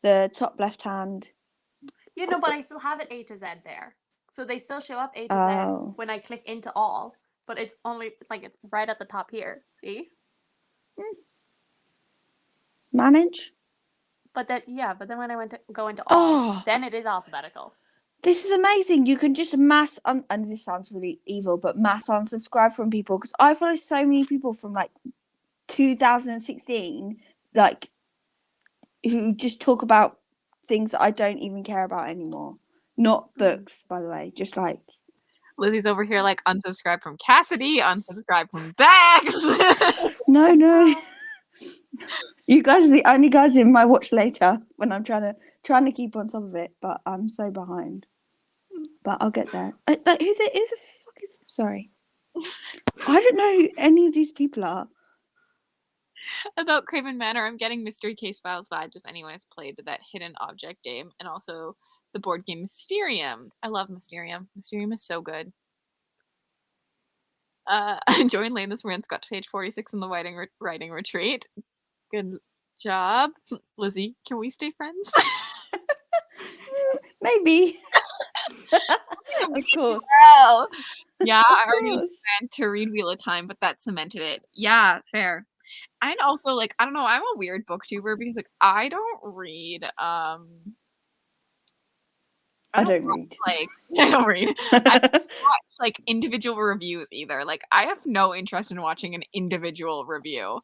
the top left hand. Yeah, no, but I still have it A to Z there, so they still show up A to Z when I click into all, but it's only like it's right at the top here. See? Manage. But then when I go into all, then it is alphabetical. This is amazing. You can just mass, and this sounds really evil, but mass unsubscribe from people, because I follow so many people from like 2016, like, who just talk about things that I don't even care about anymore. Not books, by the way, just like. Lizzie's over here like, unsubscribe from Cassidy, unsubscribe from Bags. No. You guys are the only guys in my watch later when I'm trying to keep on top of it, but I'm so behind. But I'll get there. Who the fuck is... Sorry. I don't know who any of these people are. About Craven Manor, I'm getting Mystery Case Files vibes if anyone has played that hidden object game, and also the board game Mysterium. I love Mysterium. Mysterium is so good. Join Lane this Marantz got to page 46 in the writing retreat. Good job. Lizzie, can we stay friends? Maybe. Of course. Well, yeah, I already planned to read Wheel of Time, but that cemented it. Yeah, fair. And also, like, I don't know, I'm a weird booktuber because, like, I don't read. I don't read. I don't watch, like, individual reviews either. Like, I have no interest in watching an individual review.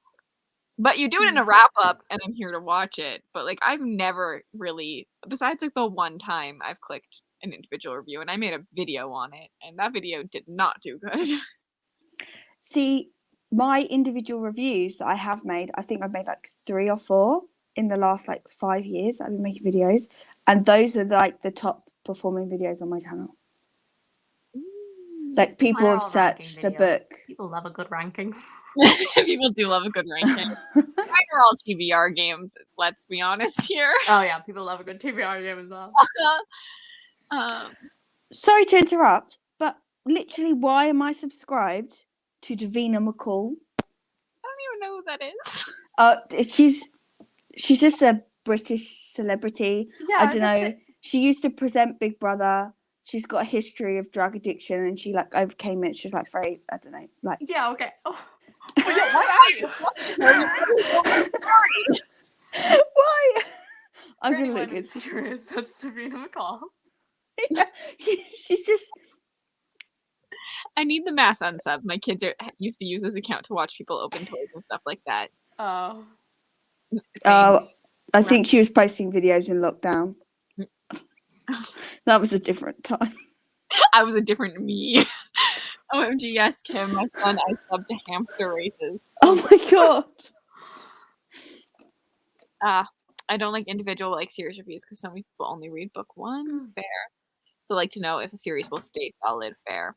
But you do it in a wrap-up, and I'm here to watch it. But, like, I've never really, besides, like, the one time I've clicked an individual review, and I made a video on it, and that video did not do good. See, my individual reviews that I have made, I think I've made, like, 3 or 4 in the last, like, 5 years that I've been making videos. And those are, like, the top performing videos on my channel. Like, people have searched the book. People love a good ranking. People do love a good ranking. Mine are all TBR games, let's be honest here. Oh yeah, people love a good TBR game as well. Sorry to interrupt, but literally, why am I subscribed to Davina McCall? I don't even know who that is. She's just a British celebrity. Yeah, I don't know. She used to present Big Brother. She's got a history of drug addiction, and she like overcame it. She was like very, I don't know, like. Yeah. Okay. Oh. But yeah, why are you? Why? I'm For gonna anyone look who's good. curious, that's Sabrina McCall. Yeah, she's just. I need the mass unsub. My kids used to use this account to watch people open toys and stuff like that. Oh. Same. I think she was posting videos in lockdown. That was a different time. I was a different me. OMG, yes, Kim. My son, I subbed to hamster races. Oh my god. I don't like individual like series reviews because some people only read book one. Fair. So like to know if a series will stay solid. Fair.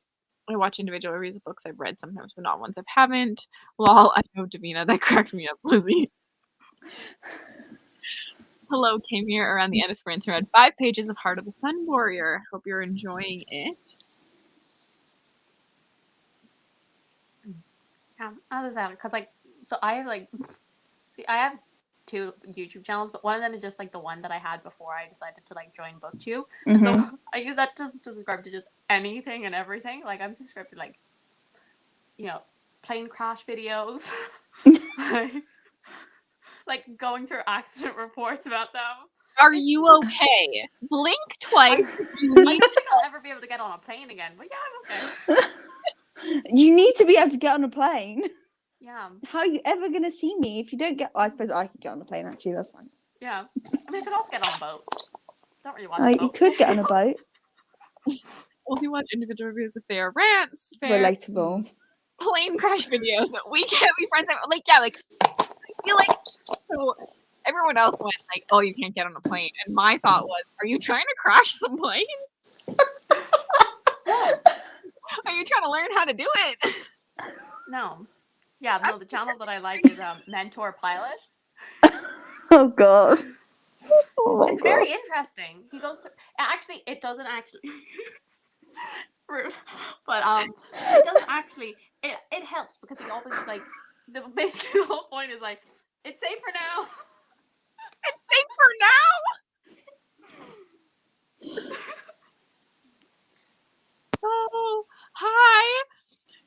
I watch individual reviews of books I've read sometimes, but not ones I haven't. Lol, I know Davina. That cracked me up, Lizzie. Hello, came here around the end of sprints and read 5 pages of Heart of the Sun Warrior. Hope you're enjoying it. Yeah, I was out because so I have I have 2 YouTube channels, but one of them is just like the one that I had before I decided to like join BookTube, and so I use that to subscribe to just anything and everything. Like I'm subscribed to like, plane crash videos, like going through accident reports about them. Are you okay? Blink twice. I don't think I'll ever be able to get on a plane again, but yeah, I'm okay. You need to be able to get on a plane. Yeah. How are you ever going to see me if you don't get... I suppose I could get on a plane, actually. That's fine. Yeah. I mean, I could also get on a boat. Don't really watch You could get on a boat. Only watch individual reviews if they are rants. Fair. Relatable. Plane crash videos. We can't be friends. Like, yeah, like, I feel like, so everyone else went like, oh, you can't get on a plane. And my thought was, are you trying to crash some planes? No. Are you trying to learn how to do it? No. Yeah, no, the channel that I like is Mentor Pilot. Oh, God. Oh, it's very interesting. He goes to... Actually, it doesn't actually... Rude. But, it doesn't actually... It helps because he always, like... Basically, the whole point is, like, it's safe for now. It's safe for now. Oh, hi.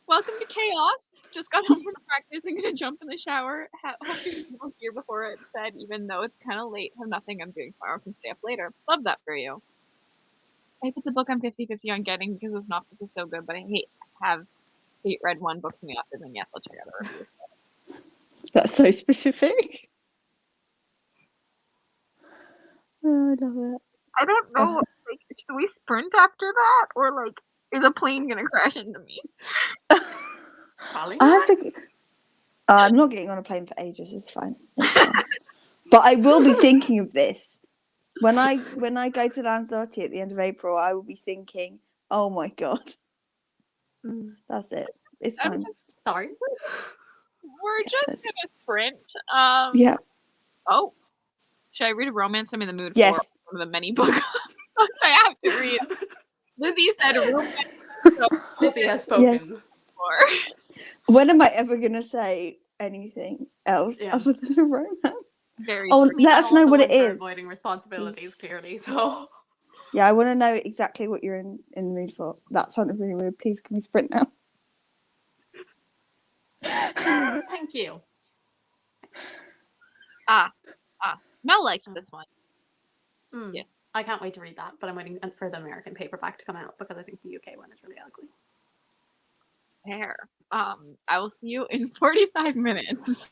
Welcome to Chaos. Just got home from practice and gonna jump in the shower. Hope you're here before it's bed, even though it's kind of late. Have nothing I'm doing tomorrow. Can stay up later. Love that for you. If it's a book I'm 50-50 on getting because the synopsis is so good, but I hate read one book from the author, then yes, I'll check out a review. That's so specific. Oh, I love it. I don't know. Like, should we sprint after that, or like, is a plane gonna crash into me? Probably I not. have to. I'm not getting on a plane for ages. It's fine. But I will be thinking of this when I go to Lanzarote at the end of April. I will be thinking, oh my god, that's it. It's fine. Sorry. We're just gonna sprint. Yeah. Oh, should I read a romance I'm in the mood for? Yes. One of the many books I have to read. Lizzie said romance. So Lizzie has spoken. Yes. When am I ever gonna say anything else other than a romance? Very let us know what it is. Avoiding responsibilities, clearly. So yeah, I want to know exactly what you're in the mood for. That sounded really weird. Please, can we sprint now? Thank you. Mel liked this one. Yes. I can't wait to read that, but I'm waiting for the American paperback to come out because I think the UK one is really ugly. Fair. I will see you in 45 minutes.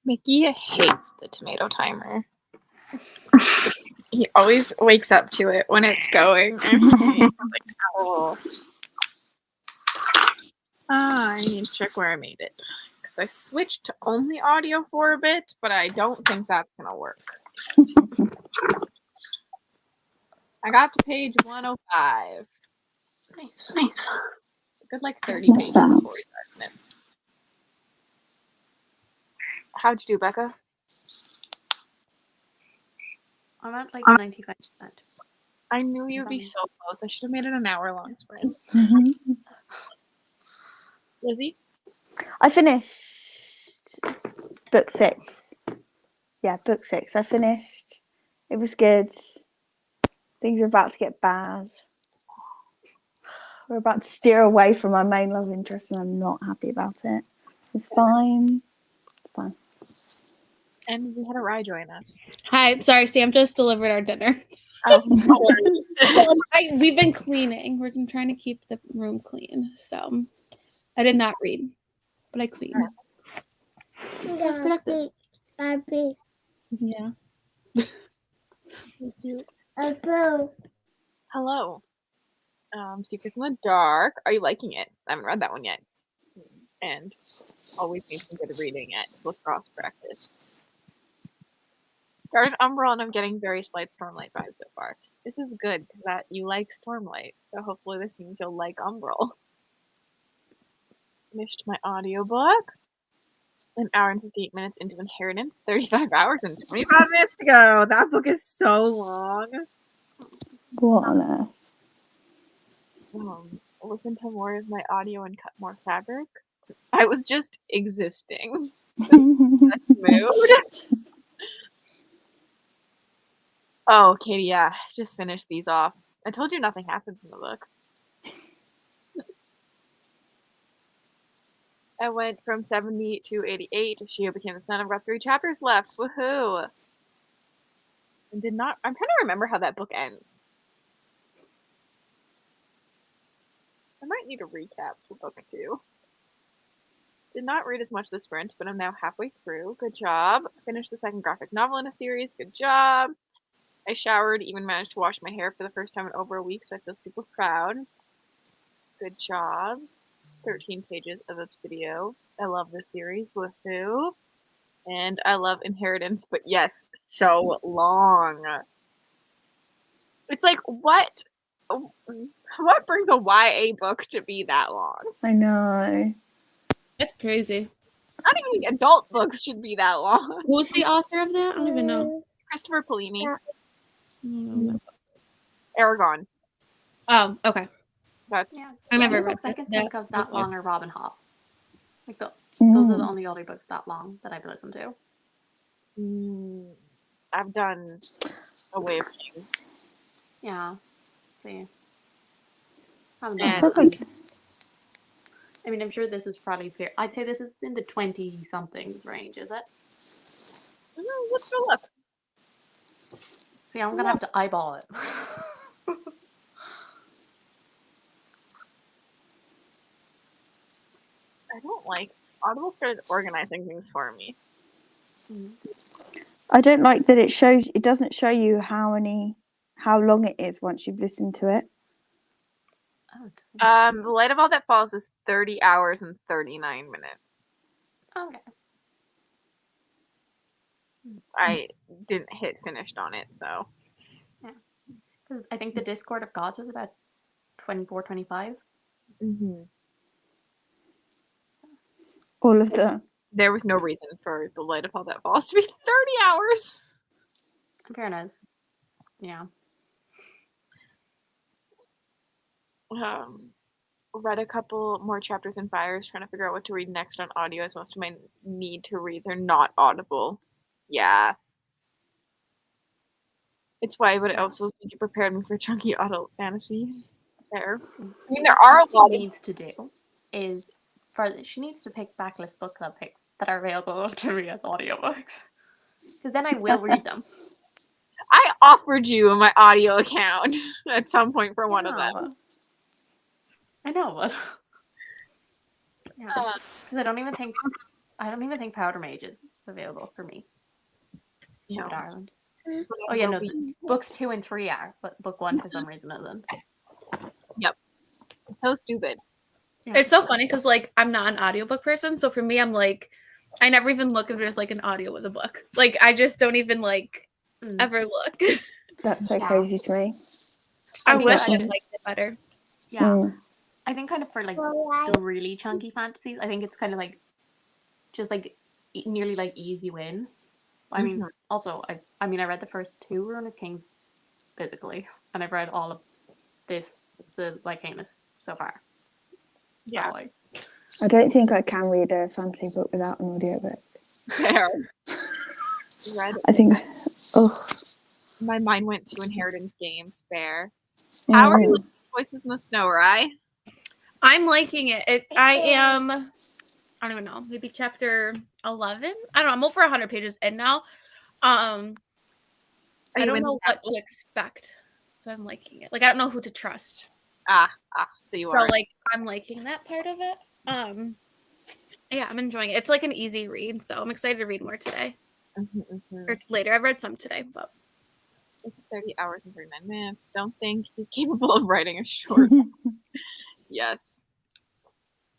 Mickey hates the tomato timer. He always wakes up to it when it's going. And he's like, oh. I need to check where I made it. Because I switched to only audio for a bit, but I don't think that's going to work. I got to page 105. Nice. It's a good 30 pages in 45 minutes. How'd you do, Becca? I'm at 95%. I knew you'd be so close. I should have made it an hour-long sprint. Lizzie? I finished book 6. Yeah, book 6. I finished. It was good. Things are about to get bad. We're about to steer away from our main love interest, and I'm not happy about it. It's fine. It's fine. And we had a Rye join us. Hi, sorry, Sam just delivered our dinner. Oh, no worries. We've been cleaning. We've been trying to keep the room clean. So I did not read, but I cleaned. It was productive. Yeah. So cute. Hello. Secrets in the Dark. Are you liking it? I haven't read that one yet. And always need some good reading at lacrosse practice. Started Umbral and I'm getting very slight Stormlight vibes so far. This is good because that you like Stormlight, so hopefully this means you'll like Umbral. Finished my audiobook. An hour and 58 minutes into Inheritance. 35 hours and 25 minutes to go. That book is so long. What on earth? Listen to more of my audio and cut more fabric. I was just existing. Mood. Oh, Katie, yeah. Just finished these off. I told you nothing happens in the book. I went from 70 to 88. Shio became the son. I've got 3 chapters left. Woohoo! And I'm trying to remember how that book ends. I might need a recap for book 2. Did not read as much this sprint, but I'm now halfway through. Good job. Finished the second graphic novel in a series. Good job. I showered, even managed to wash my hair for the first time in over a week, so I feel super proud. Good job. 13 pages of Obsidio. I love this series. Woohoo. And I love Inheritance, but yes, so long. It's like, what brings a YA book to be that long? I know. That's crazy. I don't even think adult books should be that long. Who's the author of that? I don't even know. Christopher Polini. Mm. Aragon. Oh, okay. That's I never read books I can think of that long are Robin Hobb. Like those are the only audiobooks that long that I've listened to. I've done A Way of Kings. Yeah. See. I mean, I'm sure this is probably fair. I'd say this is in the 20-somethings range, is it? Let's go look. See, I'm going to have to eyeball it. I don't like Audible started organizing things for me. I don't like that it doesn't show you how long it is once you've listened to it. The Light of All That Falls is 30 hours and 39 minutes. Okay. I didn't hit finished on it, so. Yeah. Because I think the Discord of Gods was about 24, 25. All of them. There was no reason for The Light of All That Falls to be 30 hours. In fairness. Yeah. Read a couple more chapters in Fires, trying to figure out what to read next on audio, as most of my need to reads are not audible. Yeah. It's why, but I also think you prepared me for chunky adult fantasy. There. I mean, there are a lot she needs to do is she needs to pick backlist book club picks that are available to me as audiobooks. Because then I will read them. I offered you my audio account at some point for one of them. I know, but yeah, because I don't even think I don't even think Powder Mage is available for me. No. Shoot, Ireland. Oh yeah, no. Books 2 and 3 are, but book 1 for some reason isn't. Yep. It's so stupid. Yeah. It's so funny because like I'm not an audiobook person, so for me I'm like I never even look if there's like an audio with a book. Like I just don't even like ever look. That's so crazy to me. I wish I I- liked it better. Yeah. I think kind of for like the really chunky fantasies, I think it's kind of like just like nearly like ease you in. I mean, also I read the first 2 Rune of Kings physically, and I've read all of the Lycanus so far. Yeah. So, like, I don't think I can read a fantasy book without an audiobook. Fair. Read I think, my mind went to Inheritance Games. Fair. How are you liking Voices in the Snow, right? I'm liking it. I am, I don't even know, maybe chapter 11. I don't know. I'm over 100 pages in now. I don't know what to expect, so I'm liking it. Like I don't know who to trust. So you are. Like I'm liking that part of it. Yeah, I'm enjoying it. It's like an easy read, so I'm excited to read more today or later. I've read some today, but it's 30 hours and 39 minutes. Don't think he's capable of writing a short. Yes.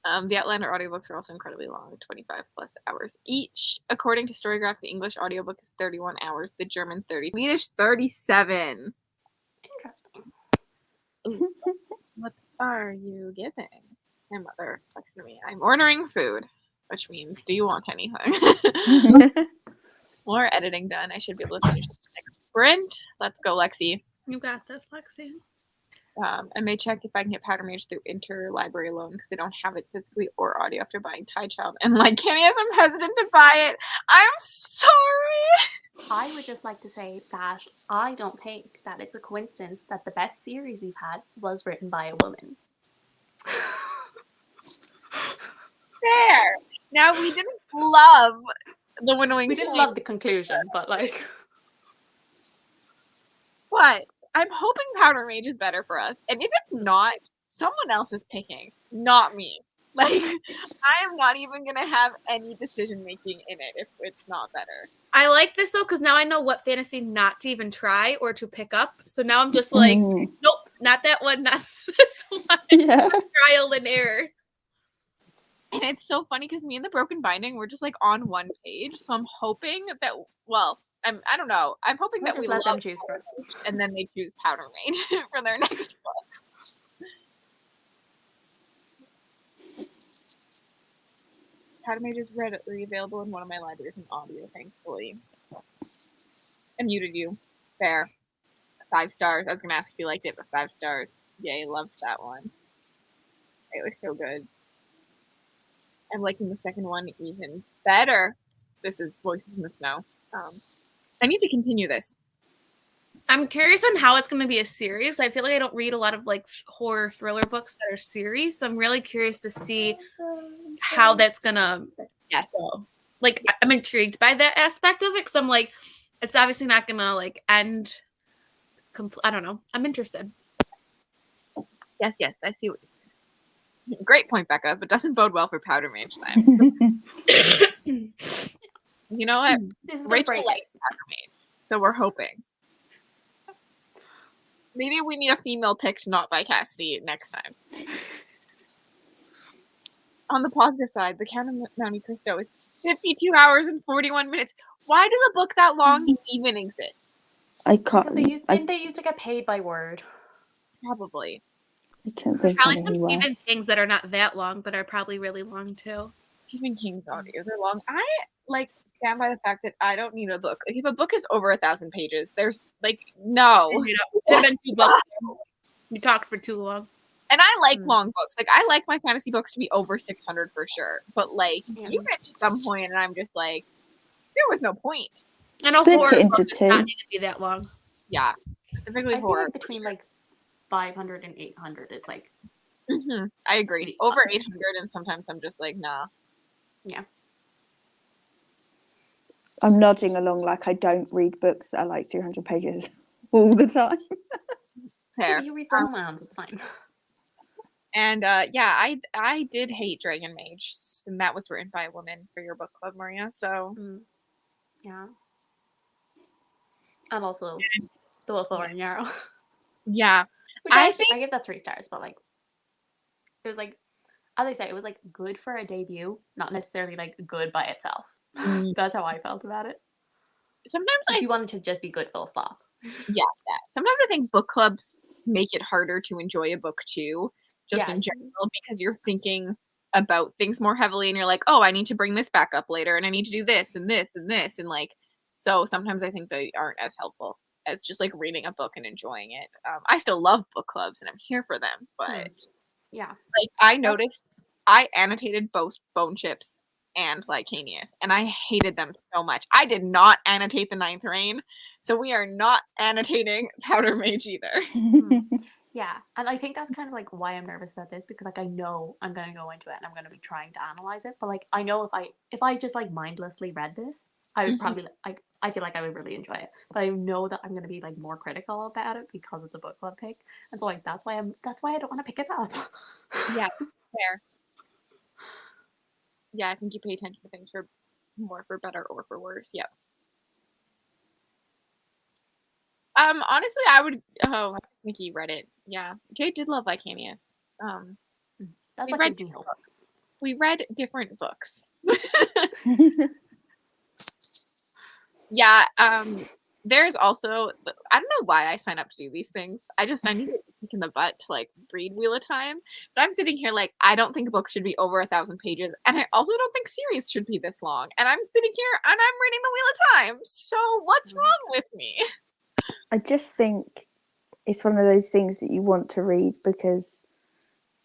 The Outlander audiobooks are also incredibly long, 25 plus hours each. According to Storygraph, the English audiobook is 31 hours, the German 30, Swedish 37. interesting. What are you getting? My mother texted me. I'm ordering food, which means, do you want anything? More editing done. I should be able to finish the next sprint. Let's go, Lexi. you got this, Lexi. I may check if I can get Powder Mage through interlibrary loan because I don't have it physically or audio after buying Tie Child. And like Kenny, as I'm hesitant to buy it. I'm sorry. I would just like to say that I don't think that it's a coincidence that the best series we've had was written by a woman. Fair. Now we didn't love the Winnowing. We didn't love the conclusion, but like. But I'm hoping Powder Mage is better for us. And if it's not, someone else is picking, not me. Like, I am not even going to have any decision making in it if it's not better. I like this though, because now I know what fantasy not to even try or to pick up. So now I'm just like, nope, not that one, not this one. Yeah. Trial and error. And it's so funny because me and the Broken Binding, we're just like on one page. So I'm hoping that, well, I don't know. I'm hoping that we let them choose first, and then they choose Powder Mage for their next book. Powder Mage is readily available in one of my libraries in audio, thankfully. I muted you. Fair. 5 stars. I was gonna ask if you liked it, but 5 stars. Yay, loved that one. It was so good. I'm liking the second one even better. This is Voices in the Snow. I need to continue this. I'm curious on how it's going to be a series. I feel like I don't read a lot of like horror thriller books that are series, so I'm really curious to see how that's going to go. Like, I'm intrigued by that aspect of it because I'm like, it's obviously not going to like end. I don't know. I'm interested. Yes, I see. Great point, Becca, but doesn't bode well for Powder Mage time. You know what? Rachel likes Powder Mage, so we're hoping. Maybe we need a female picked not by Cassidy next time. On the positive side, the Count of Monte Cristo is 52 hours and 41 minutes. Why does a book that long even exist? I can't. Didn't they used to get paid by word? Probably. I can't think probably some Stephen Kings that are not that long, but are probably really long too. Stephen King's audios are long. I stand by the fact that I don't need a book. Like if a book is over 1,000 pages, there's like no. You talked for too long. And I like long books. Like I like my fantasy books to be over 600 for sure. But like you get to some point, and I'm just like, there was no point. And a horror book does not need to be that long. Yeah, specifically horror. Like between like 500 and 800 is like. I agree. Over 800, and sometimes I'm just like, nah. Yeah. I'm nodding along like I don't read books that are like 300 pages all the time. Fair. You read romance, it's fine. And yeah, I did hate Dragon Mage, and that was written by a woman for your book club, Maria. So yeah, and also The Wolf Over Yarrow. Yeah, Which I give that 3 stars, but like it was like, as I said, it was like good for a debut, not necessarily like good by itself. That's how I felt about it. Sometimes if you wanted to just be good, full stop. Yeah. Sometimes I think book clubs make it harder to enjoy a book too, just in general, because you're thinking about things more heavily, and you're like, oh, I need to bring this back up later, and I need to do this and this and this, and like, so sometimes I think they aren't as helpful as just like reading a book and enjoying it. I still love book clubs, and I'm here for them, but yeah, like I noticed, I annotated both Bone Chips and Lycanius, and I hated them so much. I did not annotate the Ninth Reign, so we are not annotating Powder Mage either. Yeah, and I think that's kind of like why I'm nervous about this, because like I know I'm gonna go into it and I'm gonna be trying to analyze it, but like I know if I just like mindlessly read this, I would probably like, I feel like I would really enjoy it, but I know that I'm gonna be like more critical about it because it's a book club pick, and so like that's why I don't want to pick it up. Yeah, fair. Yeah, I think you pay attention to things for more for better or for worse. Yep. Honestly, I would. Oh, Nikki read it. Yeah, Jade did love Lycanius. That's we what read gives me hope. books. We read different books. Yeah. There's also, I don't know why I sign up to do these things. I need to kick in the butt to like read Wheel of Time. But I'm sitting here like, I don't think books should be over 1,000 pages, and I also don't think series should be this long. And I'm sitting here and I'm reading the Wheel of Time. So what's wrong with me? I just think it's one of those things that you want to read because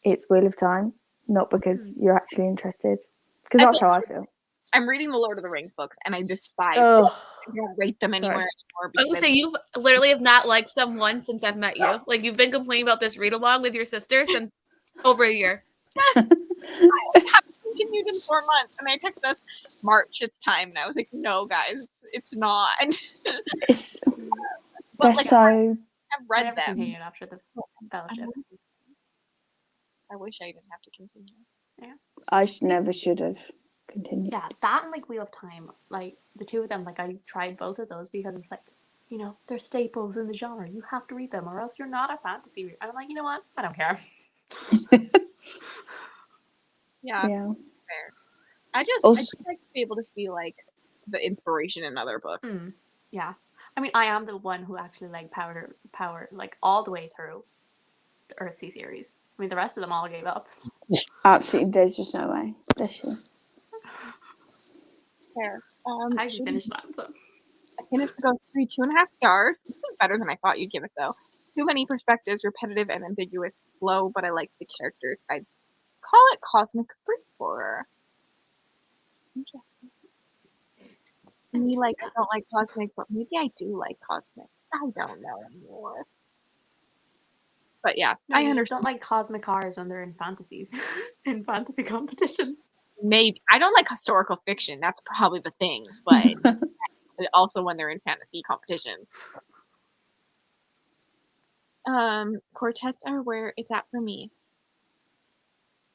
it's Wheel of Time, not because you're actually interested. Because that's how I feel. I'm reading the Lord of the Rings books, and I despise them. I don't rate them anywhere anymore. I was gonna say, you've literally have not liked someone since I've met you. Like, you've been complaining about this read along with your sister since over a year. Yes. I haven't continued in 4 months, and they texted us, March, it's time. And I was like, no, guys, it's not. But like, I've read them. Continued after the fellowship. I wish I didn't have to continue. Yeah. I never should have continued. Yeah, that and like Wheel of Time, like the two of them, like I tried both of those because it's like, you know, they're staples in the genre. You have to read them or else you're not a fantasy reader. And I'm like, you know what? I don't care. Yeah. Fair. I just like to be able to see like the inspiration in other books. Yeah. I mean, I am the one who actually like power like all the way through the Earthsea series. I mean, the rest of them all gave up. Absolutely, there's just no way. Bless you. Fair. I actually finished that. So I finished the Ghost 3, 2.5 stars. This is better than I thought you'd give it, though. Too many perspectives, repetitive and ambiguous, slow, but I liked the characters. I'd call it cosmic Greek horror. Interesting. Me, like, I don't like cosmic, but maybe I do like cosmic. I don't know anymore. But yeah, I understand. Just don't like cosmic horrors when they're in fantasies, in fantasy competitions. Maybe I don't like historical fiction. That's probably the thing, but also when they're in fantasy competitions. Quartets are where it's at for me.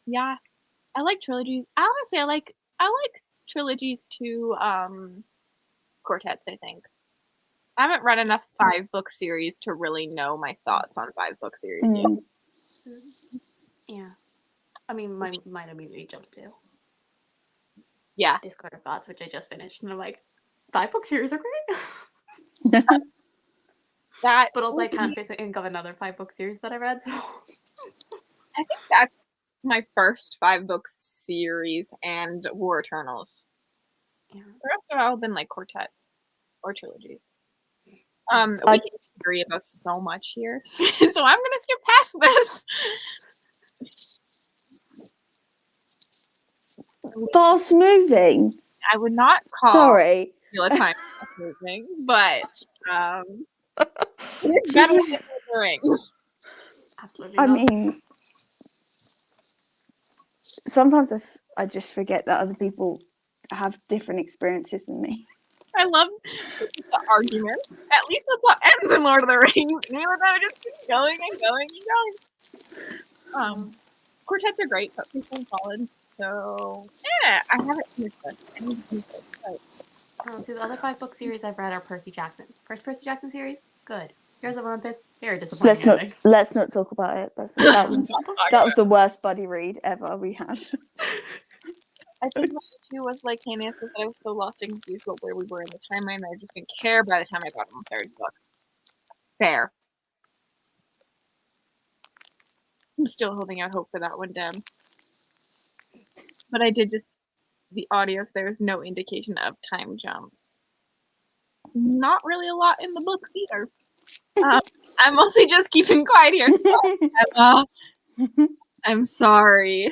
Yeah, I like trilogies. Honestly, I like trilogies to quartets. I think I haven't read enough 5-book series to really know my thoughts on 5-book series yet. Yeah, I mean, mine immediately jumps to Discord of Gods, which I just finished, and I'm like, 5-book series are great. But also I can't think of another 5-book series that I read. So I think that's my first 5-book series and War Eternals. Yeah. The rest have all been like quartets or trilogies. We can agree about so much here, so I'm gonna skip past this. Fast moving. I would not call Wheel of Time fast moving, but it's better than the Rings. Absolutely. I mean, sometimes I just forget that other people have different experiences than me. I love the arguments. At least that's what ends in Lord of the Rings. And Wheel of Time just keeps going and going and going. Quartets are great, but Preschool and Fallen, so yeah, I haven't finished this. I need to finish it. But... See, the other 5 book series I've read are Percy Jackson. First Percy Jackson series, good. Here's of Olympus, very disappointing. Let's not talk about it. That was the worst buddy read ever we had. I think my issue was like Hanius was that I was so lost and confused about where we were in the timeline that I just didn't care by the time I got on the 3rd book. Fair. I'm still holding out hope for that one, Deb. But I did just the audios. There is no indication of time jumps. Not really a lot in the books either. I'm mostly just keeping quiet here. Sorry, Emma. I'm sorry.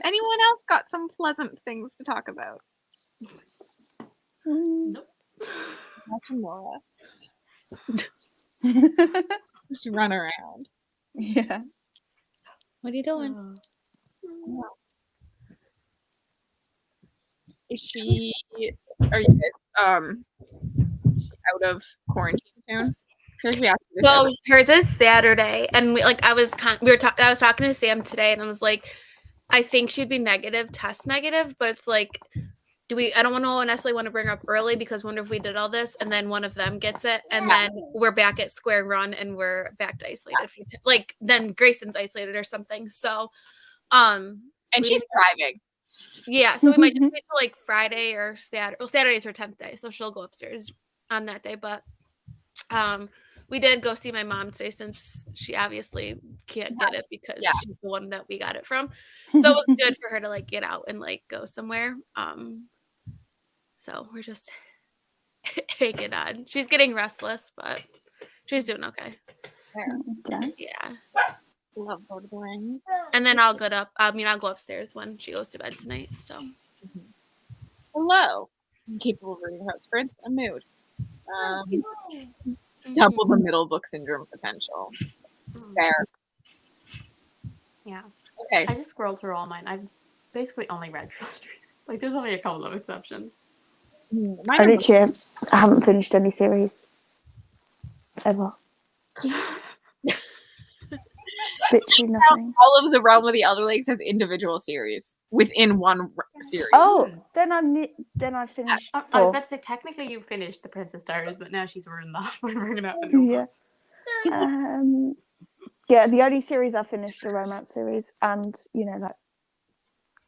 Anyone else got some pleasant things to talk about? Nope. Watching Laura. Just run around. Yeah. What are you doing? Is she? Are you guys out of quarantine soon? I feel like we asked you this. So hers is Saturday, and I was talking to Sam today, and I was like, I think she'd be test negative, but it's like, I don't necessarily want to bring her up early because wonder if we did all this and then one of them gets it and then we're back at square one and we're back to isolated. Then Grayson's isolated or something. So, and she's thriving. Yeah. So we might just wait till Friday or Saturday. Well, Saturday's her 10th day. So she'll go upstairs on that day. But, we did go see my mom today since she obviously can't get it because she's the one that we got it from. So it was good for her to get out and go somewhere. So we're just hanging on. She's getting restless, but she's doing okay. Yeah. Love Lord of the Rings. And then I'll go upstairs when she goes to bed tonight. So. Hello. I'm capable of reading house sprints. A mood. Double the middle book syndrome potential. Fair. Yeah. Okay. I just scrolled through all mine. I've basically only read trilogies. There's only a couple of exceptions. I haven't finished any series ever. Literally nothing. All of the Realm of the Elder Lakes has individual series within one series. Oh, then I finished. I was about to say technically you finished the Princess Diaries, but now she's ruined that. We're bringing up a new one. Yeah, the only series I finished a romance series, and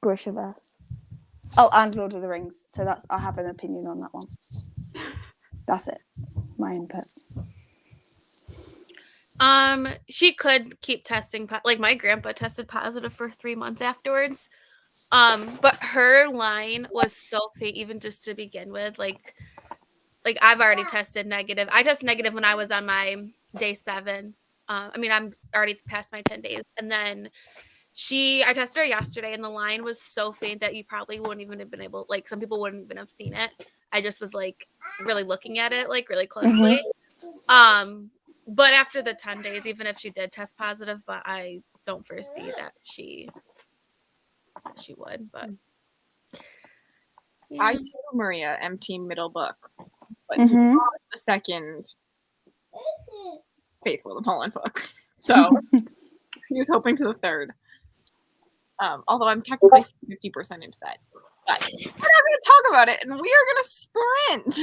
Grishaverse. Oh, and Lord of the Rings. So I have an opinion on that one. That's it. My input. She could keep testing. My grandpa tested positive for 3 months afterwards. But her line was so faint, even just to begin with. I've already tested negative. I tested negative when I was on my day 7. I'm already past my 10 days, and then I tested her yesterday, and the line was so faint that you probably wouldn't even have been able. Some people wouldn't even have seen it. I just was really looking at it really closely. Mm-hmm. But after the 10 days, even if she did test positive, but I don't foresee that she would. But yeah. I too, Maria, am team middle book, but not the second Faithful the Fallen book. So he was hoping to the 3rd. Although I'm technically 50% into that. But we're not going to talk about it, and we are going to sprint.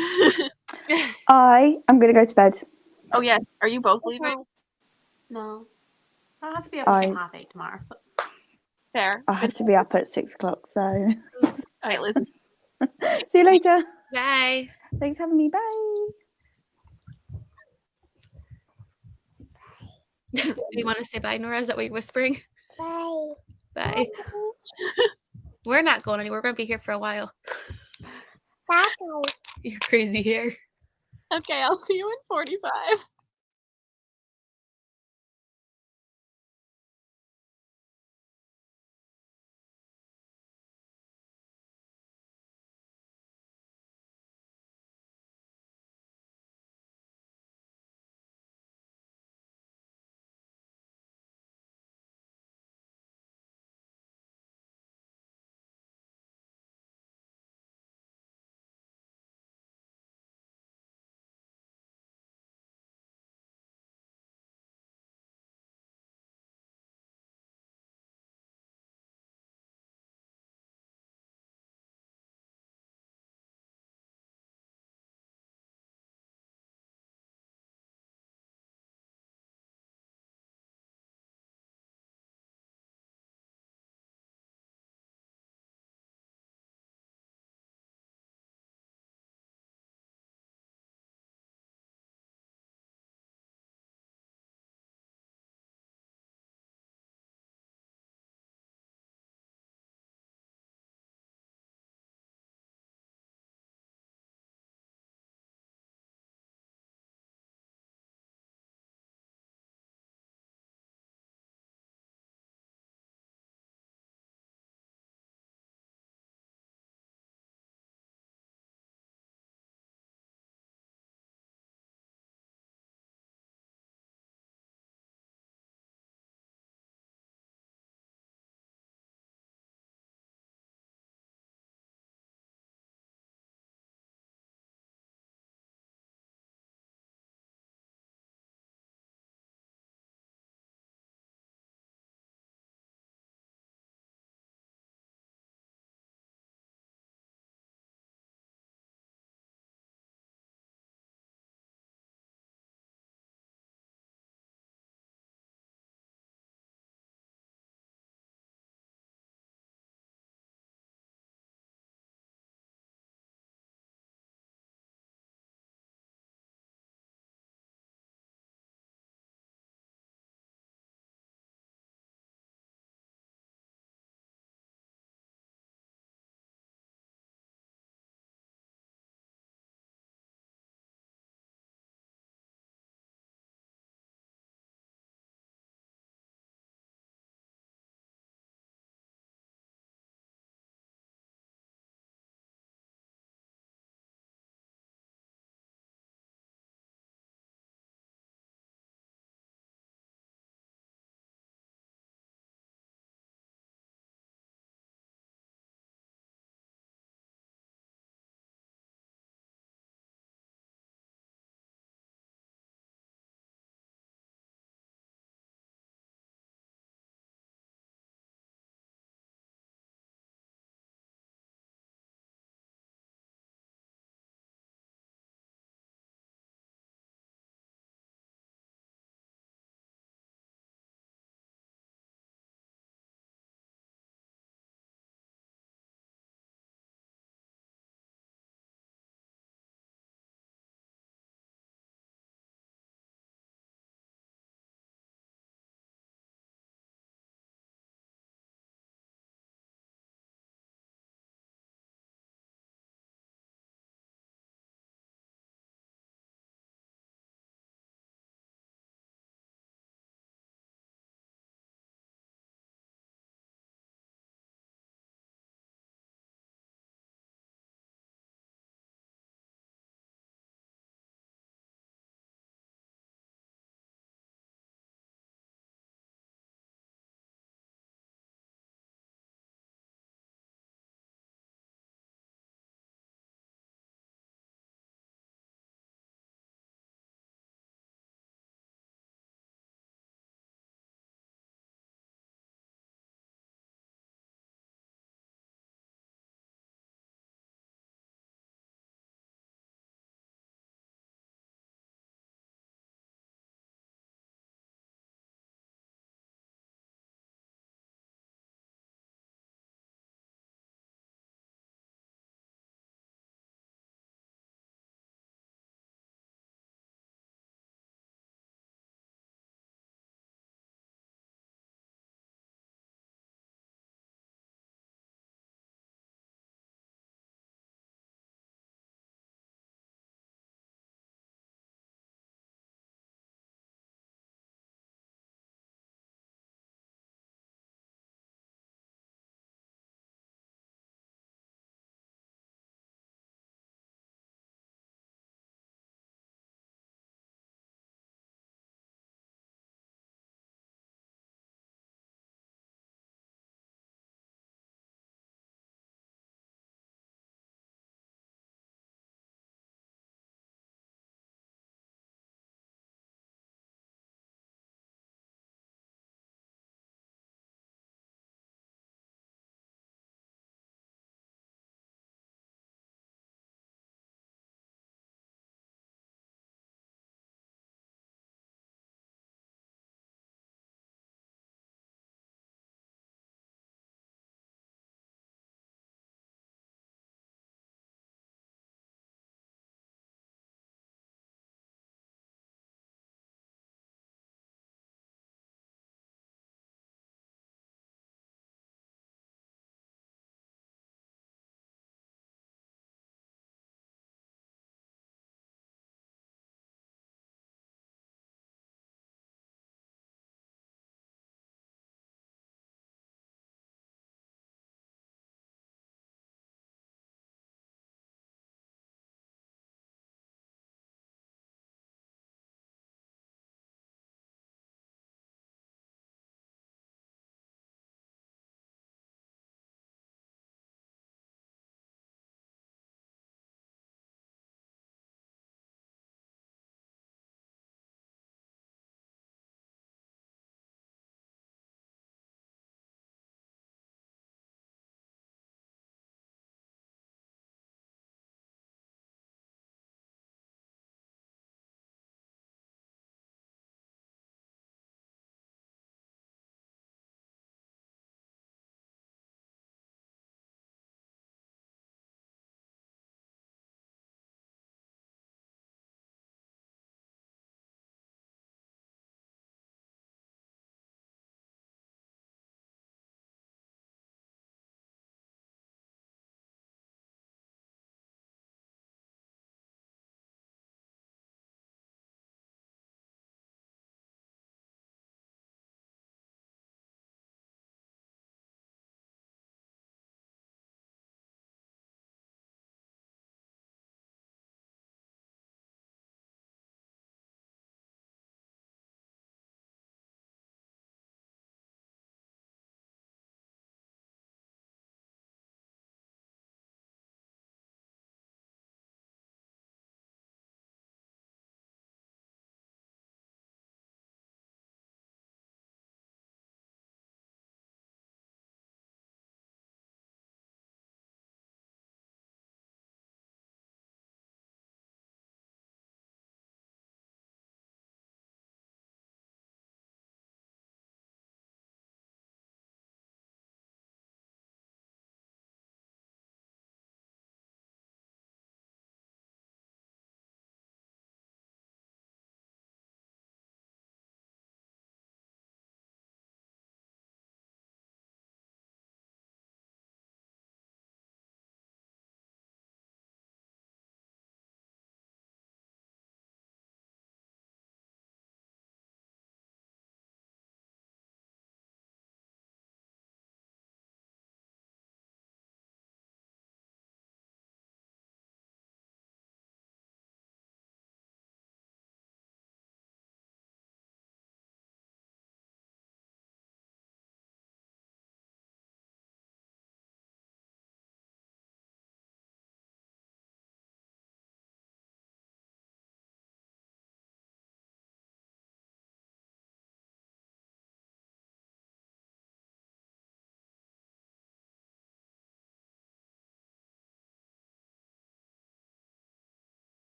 I am going to go to bed. Oh, yes. Are you both leaving? No. I'll have to be up at 8:30 tomorrow. So. Fair. I have to be up at 6 o'clock, so. All right, Liz. See you later. Bye. Thanks for having me. Bye. You want to say bye, Nora? Is that what you're whispering? Bye. Bye. We're not going anywhere. We're going to be here for a while. Bye. Your crazy hair. Okay, I'll see you in 45.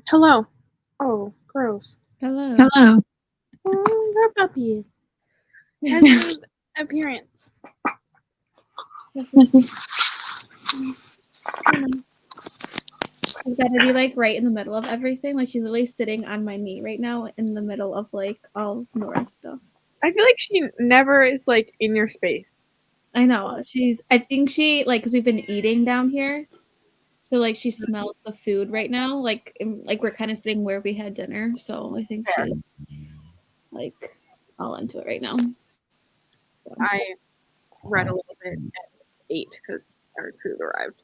Hello. Oh, gross. Hello. Hello. Oh, your puppy has made appearance. She's got to be like right in the middle of everything. Like she's literally sitting on my knee right now in the middle of like all of Nora's stuff. I feel like she never is like in your space. I know. I think she like because we've been eating down here. So like she smells the food right now. Like we're kind of sitting where we had dinner. So I think she's like all into it right now. So. I read a little bit at 8 because our food arrived.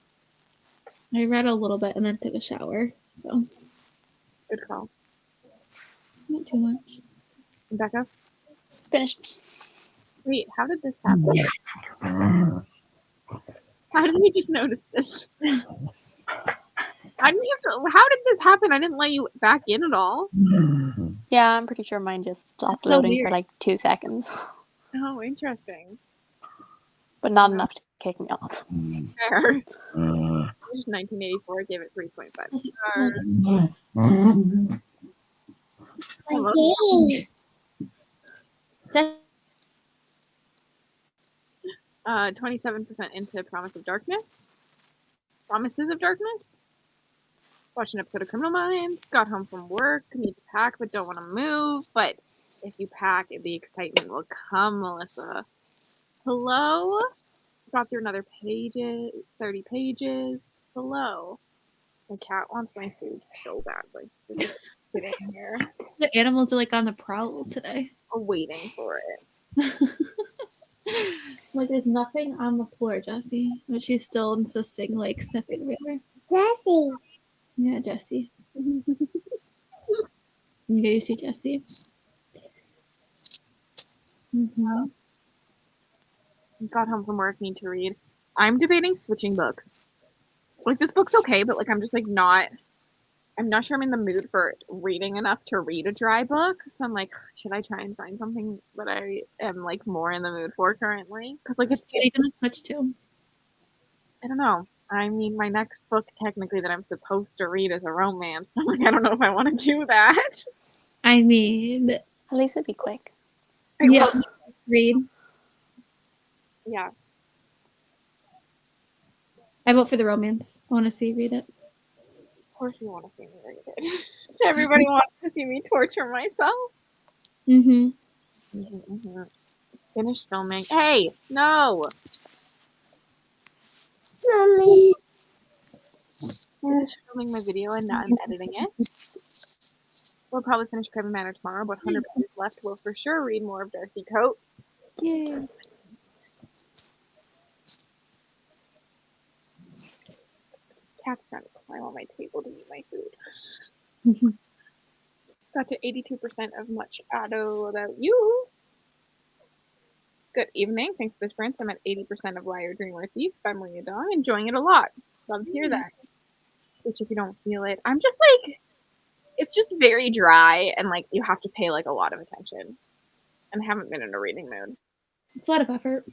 I read a little bit and then took a shower. So good call. Not too much. Becca? Finished. Wait, how did this happen? How did you just notice this? How did this happen? I didn't let you back in at all. Yeah, I'm pretty sure mine just stopped so loading weird. for like 2 seconds. Oh, interesting. But not enough to kick me off. Fair. It was 1984. I gave it 3.5 stars. Okay. 27% into Promises of Darkness. Watched an episode of Criminal Minds. Got home from work. Need to pack, but don't want to move. But if you pack, the excitement will come, Melissa. Hello? Got through another 30 pages. Hello. My cat wants my food so badly. So just sitting here. The animals are like on the prowl today. Waiting for it. Like there's nothing on the floor, Jessie. But she's still insisting, like sniffing everywhere. Jessie. Yeah, Jessie. Yeah, you see Jessie. Mm-hmm. Got home from work, need to read. I'm debating switching books. Like this book's okay, but like I'm just like I'm not sure I'm in the mood for reading enough to read a dry book. So I'm like, should I try and find something that I am like more in the mood for currently? Because like What are you gonna switch to? I don't know. I mean, my next book technically that I'm supposed to read is a romance, but like I don't know if I want to do that. I mean, At least it'd be quick. yeah, read. Yeah. I vote for the romance. I want to see read it. Of course you want to see me read it. Everybody wants to see me torture myself. Mm-hmm. Finished filming. Hey, no. Mommy. Finished filming my video and now I'm editing it. We'll probably finish Craven Manor tomorrow, but 100 pages left. We'll for sure read more of Darcy Coates. Yay. Cat's trying to climb on my table to eat my food. Got to 82% of much ado about you. Good evening. Thanks for the sprints. I'm at 80% of Liar, Dreamer, Thief by Maria Dong. Enjoying it a lot. Love to hear that. Which if you don't feel it, I'm just like, it's just very dry and like you have to pay like a lot of attention. And I haven't been in a reading mood. It's a lot of effort.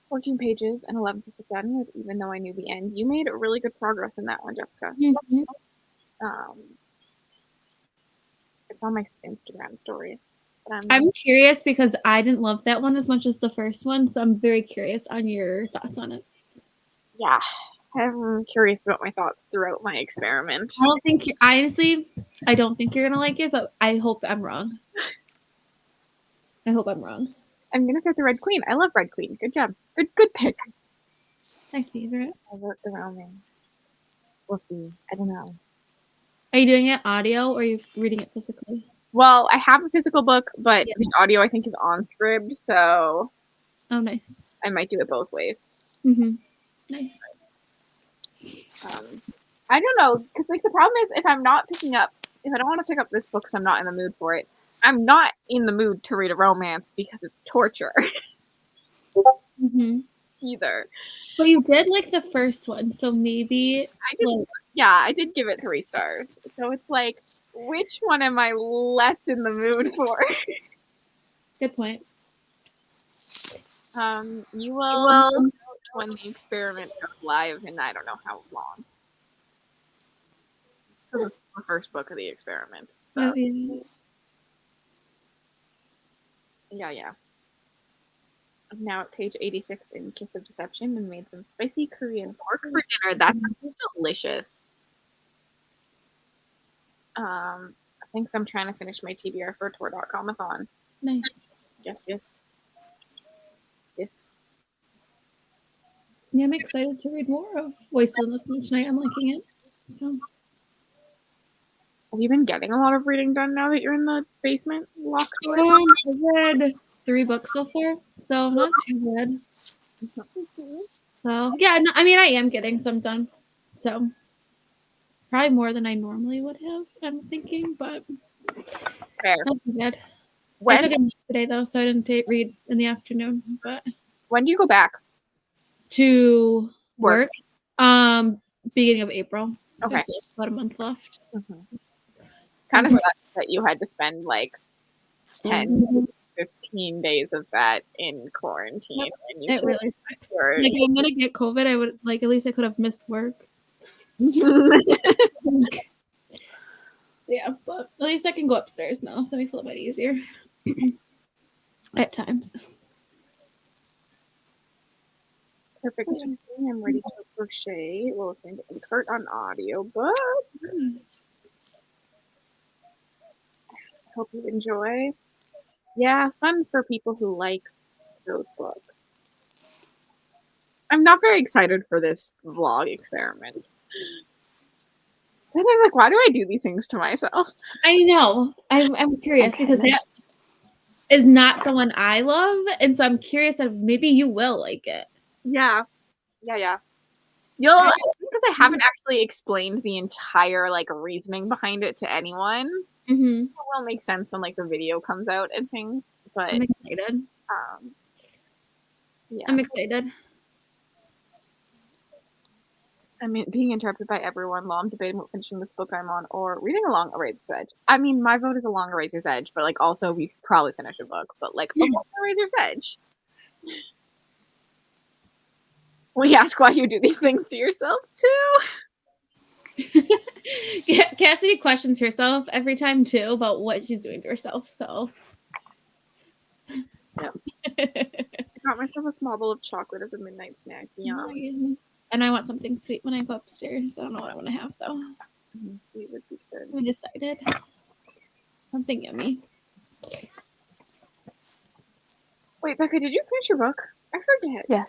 14 pages and 11% done with Even Though I Knew the End. You made really good progress in that one, Jessica. Mm-hmm. It's on my Instagram story. But I'm curious because I didn't love that one as much as the first one, so I'm very curious on your thoughts on it. Yeah, I'm curious about my thoughts throughout my experiment. I don't think you're gonna like it, but I hope I'm wrong. I hope I'm wrong. I'm gonna start the Red Queen. I love Red Queen. Good job. Good pick. My favorite. I wrote the romance. We'll see. I don't know. Are you doing it audio or are you reading it physically? Well, I have a physical book, but the audio I think is on Scribd, so oh nice. I might do it both ways. Mm-hmm. Nice. I don't know, because like the problem is if I don't want to pick up this book because I'm not in the mood for it, I'm not in the mood to read a romance because it's torture. Mm-hmm. Either. But you did like the first one, so maybe I did. Yeah, I did give it 3 stars. So it's like, which one am I less in the mood for? Good point. You will when the experiment goes live in I don't know how long. Because it's the first book of the experiment. So yeah. I'm now at page 86 in Kiss of Deception and made some spicy Korean pork for dinner. That sounds delicious. I think I'm trying to finish my TBR for tour.com-a-thon. Nice. Yes. Yeah, I'm excited to read more of Voices in the Snow tonight. I'm liking it. So. Have you been getting a lot of reading done now that you're in the basement locked away? I've read 3 books so far, so not too bad. So yeah, no, I mean I am getting some done. So probably more than I normally would have, I'm thinking, but Fair. not too bad. I took a nap today though, so I didn't read in the afternoon. But when do you go back to work? Beginning of April. So okay, about a month left. Kind of that you had to spend like 10, 15 days of that in quarantine. Yep. And you It really sucks. Like if I'm gonna get COVID, I would like at least I could have missed work. Yeah, but at least I can go upstairs now, so it makes it a little bit easier at times. Perfect. I'm ready to crochet. We're listening to Kurt on audiobook. Hope you enjoy. Yeah, fun for people who like those books. I'm not very excited for this vlog experiment. I'm like, why do I do these things to myself? I know. I'm curious because that is not someone I love, and so I'm curious if maybe you will like it. Yeah. You'll because I haven't actually explained the entire like reasoning behind it to anyone. Mm-hmm. It will make sense when like the video comes out and things. But I'm excited. Yeah. I'm excited. I mean, being interrupted by everyone while I'm debating about finishing this book I'm on or reading along a Razor's Edge. I mean, my vote is along a Razor's Edge, but like also we probably finish a book, but like along a Razor's Edge. We ask why you do these things to yourself too. Cassidy questions herself every time too about what she's doing to herself. So, yep. I got myself a small bowl of chocolate as a midnight snack. Yum. And I want something sweet when I go upstairs. I don't know what I want to have though. Sweet would be good. I decided something yummy. Wait, Becca, did you finish your book? I forget. Yeah.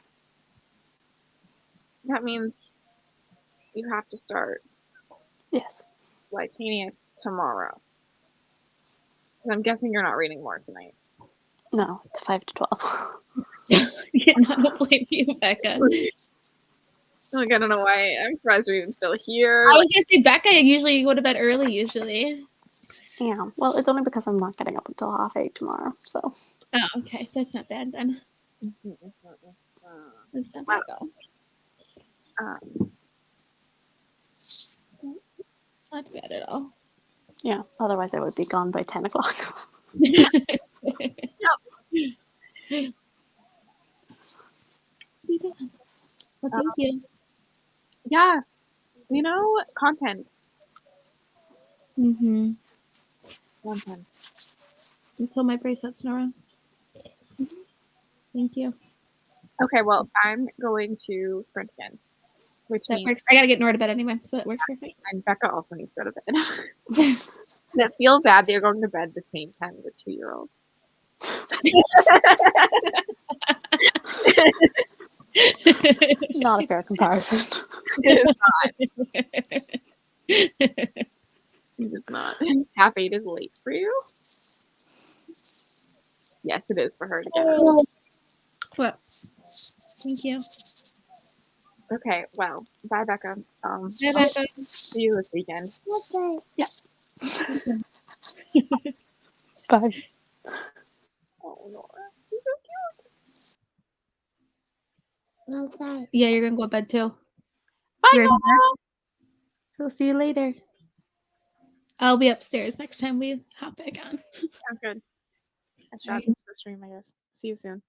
That means you have to start. Yes. Lycanius tomorrow. I'm guessing you're not reading more tonight. No, it's 5 to 12. Yeah, I don't blame you, Becca. Like, I don't know why. I'm surprised you're even still here. I was gonna say, Becca usually go to bed early, usually. Yeah, well, it's only because I'm not getting up until 8:30 tomorrow, so. Oh, okay. That's not bad then. That's not bad at all. Not bad at all. Yeah, otherwise I would be gone by 10 o'clock. Well, thank you. Yeah. You know, content. Mm-hmm. Content. Until my bracelet's Nora. Thank you. Okay, well, I'm going to sprint again. Which that means works. I gotta get Nora to bed anyway, so that works perfect. And Becca also needs to go to bed. I feel bad they're going to bed at the same time as a 2-year-old. Not a fair comparison. It is not. 8:30 is late for you? Yes, it is for her to get up. Well, thank you. Okay, well, bye, Becca. Bye, Becca. See you this weekend. Okay. Yeah. Bye. Oh, Nora. You're so cute. Okay. Yeah, you're gonna go to bed too. Bye, You're Nora. So see you later. I'll be upstairs next time we hop back on. Sounds good. I shot Right. this stream, I guess. See you soon.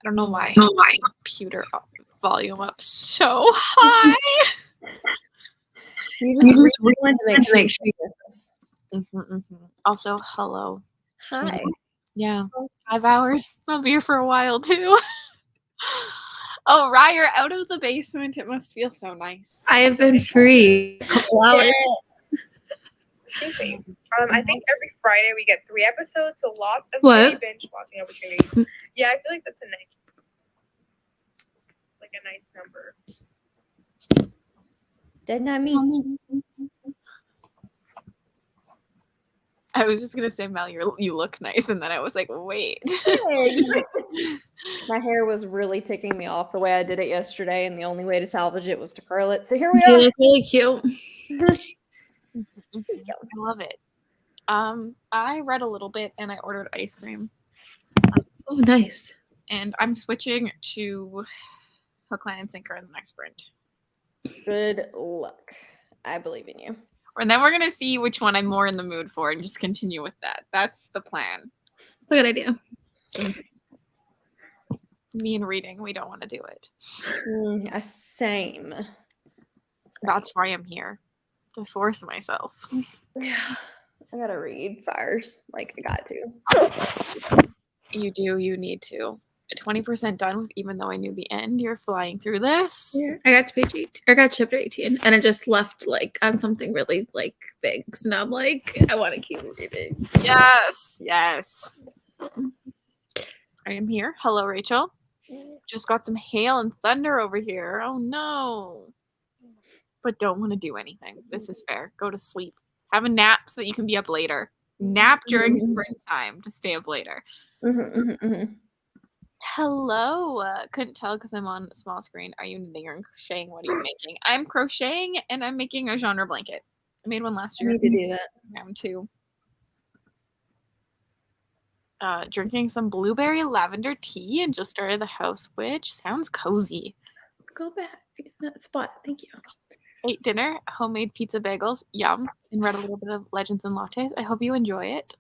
I don't know why. My computer volume up so high. You just really wanted to make sure this is. Also, hello. Hi. Yeah, 5 hours. I'll be here for a while too. Oh, Rye, you're out of the basement. It must feel so nice. I have been free a couple hours. Excuse me. I think every Friday we get 3 episodes, so lots of What? binge watching opportunities. Yeah, I feel like that's a nice number. Didn't I mean? I was just gonna say, Mel, you look nice, and then I was like, wait. My hair was really picking me off the way I did it yesterday, and the only way to salvage it was to curl it. So here we You are. look really cute. I love it. I read a little bit, and I ordered ice cream. Oh, nice. And I'm switching to Hook, Line, and Sinker in the next sprint. Good luck. I believe in you. And then we're going to see which one I'm more in the mood for and just continue with that. That's the plan. It's a good idea. Since me and reading, we don't want to do it. Same. That's why I'm here. To force myself. Yeah. I gotta read Fires. Like, I got to. You do. You need to. 20% done with, even though I knew the end. You're flying through this. Yeah. I got to page 8. I got chapter 18, and it just left like on something really like big. So now I'm like, I want to keep reading. Yes. Yes. I am here. Hello, Rachel. Just got some hail and thunder over here. Oh no. But don't want to do anything. This is fair. Go to sleep. Have a nap so that you can be up later. Nap during springtime to stay up later. Hello. Couldn't tell because I'm on a small screen. Are you knitting or crocheting? What are you making? I'm crocheting and I'm making a genre blanket. I made one last year. I need to do that. Round 2. Drinking some blueberry lavender tea and just started the house, which sounds cozy. Go back in that spot. Thank you. Ate dinner, homemade pizza bagels, yum, and read a little bit of Legends and Lattes. I hope you enjoy it.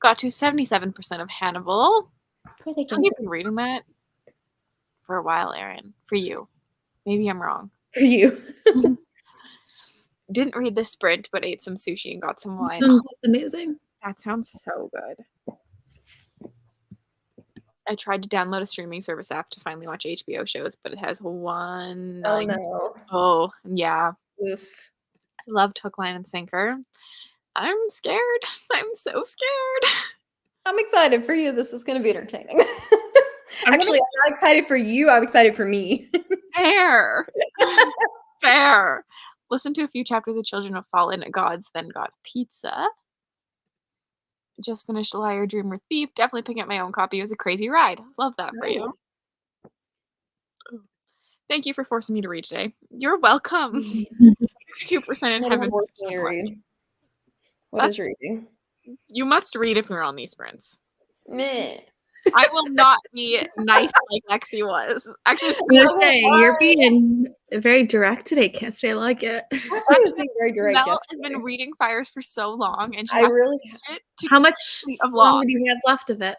Got to 77% of Hannibal. Have you been reading that? For a while, Erin. For you. Maybe I'm wrong. For you. Didn't read the sprint, but ate some sushi and got some wine. Sounds amazing. That sounds so good. I tried to download a streaming service app to finally watch HBO shows, but it has one. Oh no. Oh, yeah. Oof. I loved Hook, Line, and Sinker. I'm scared. I'm so scared. I'm excited for you. This is going to be entertaining. Actually, I'm not excited for you. I'm excited for me. Fair. Fair. Listen to a few chapters of Children of Fallen Gods, then got pizza. Just finished Liar, Dreamer, Thief. Definitely picking up my own copy. It was a crazy ride. Love that for you. Thank you for forcing me to read today. You're welcome. 62% in heaven. What is reading? You must read if you're on these sprints. Meh. I will not be nice like Lexi was. Actually, I'm gonna say you're being very direct today, Cassidy. I like it. I was being very direct. Mel has been reading Fires for so long, and she I really. How much longer do you have left of it?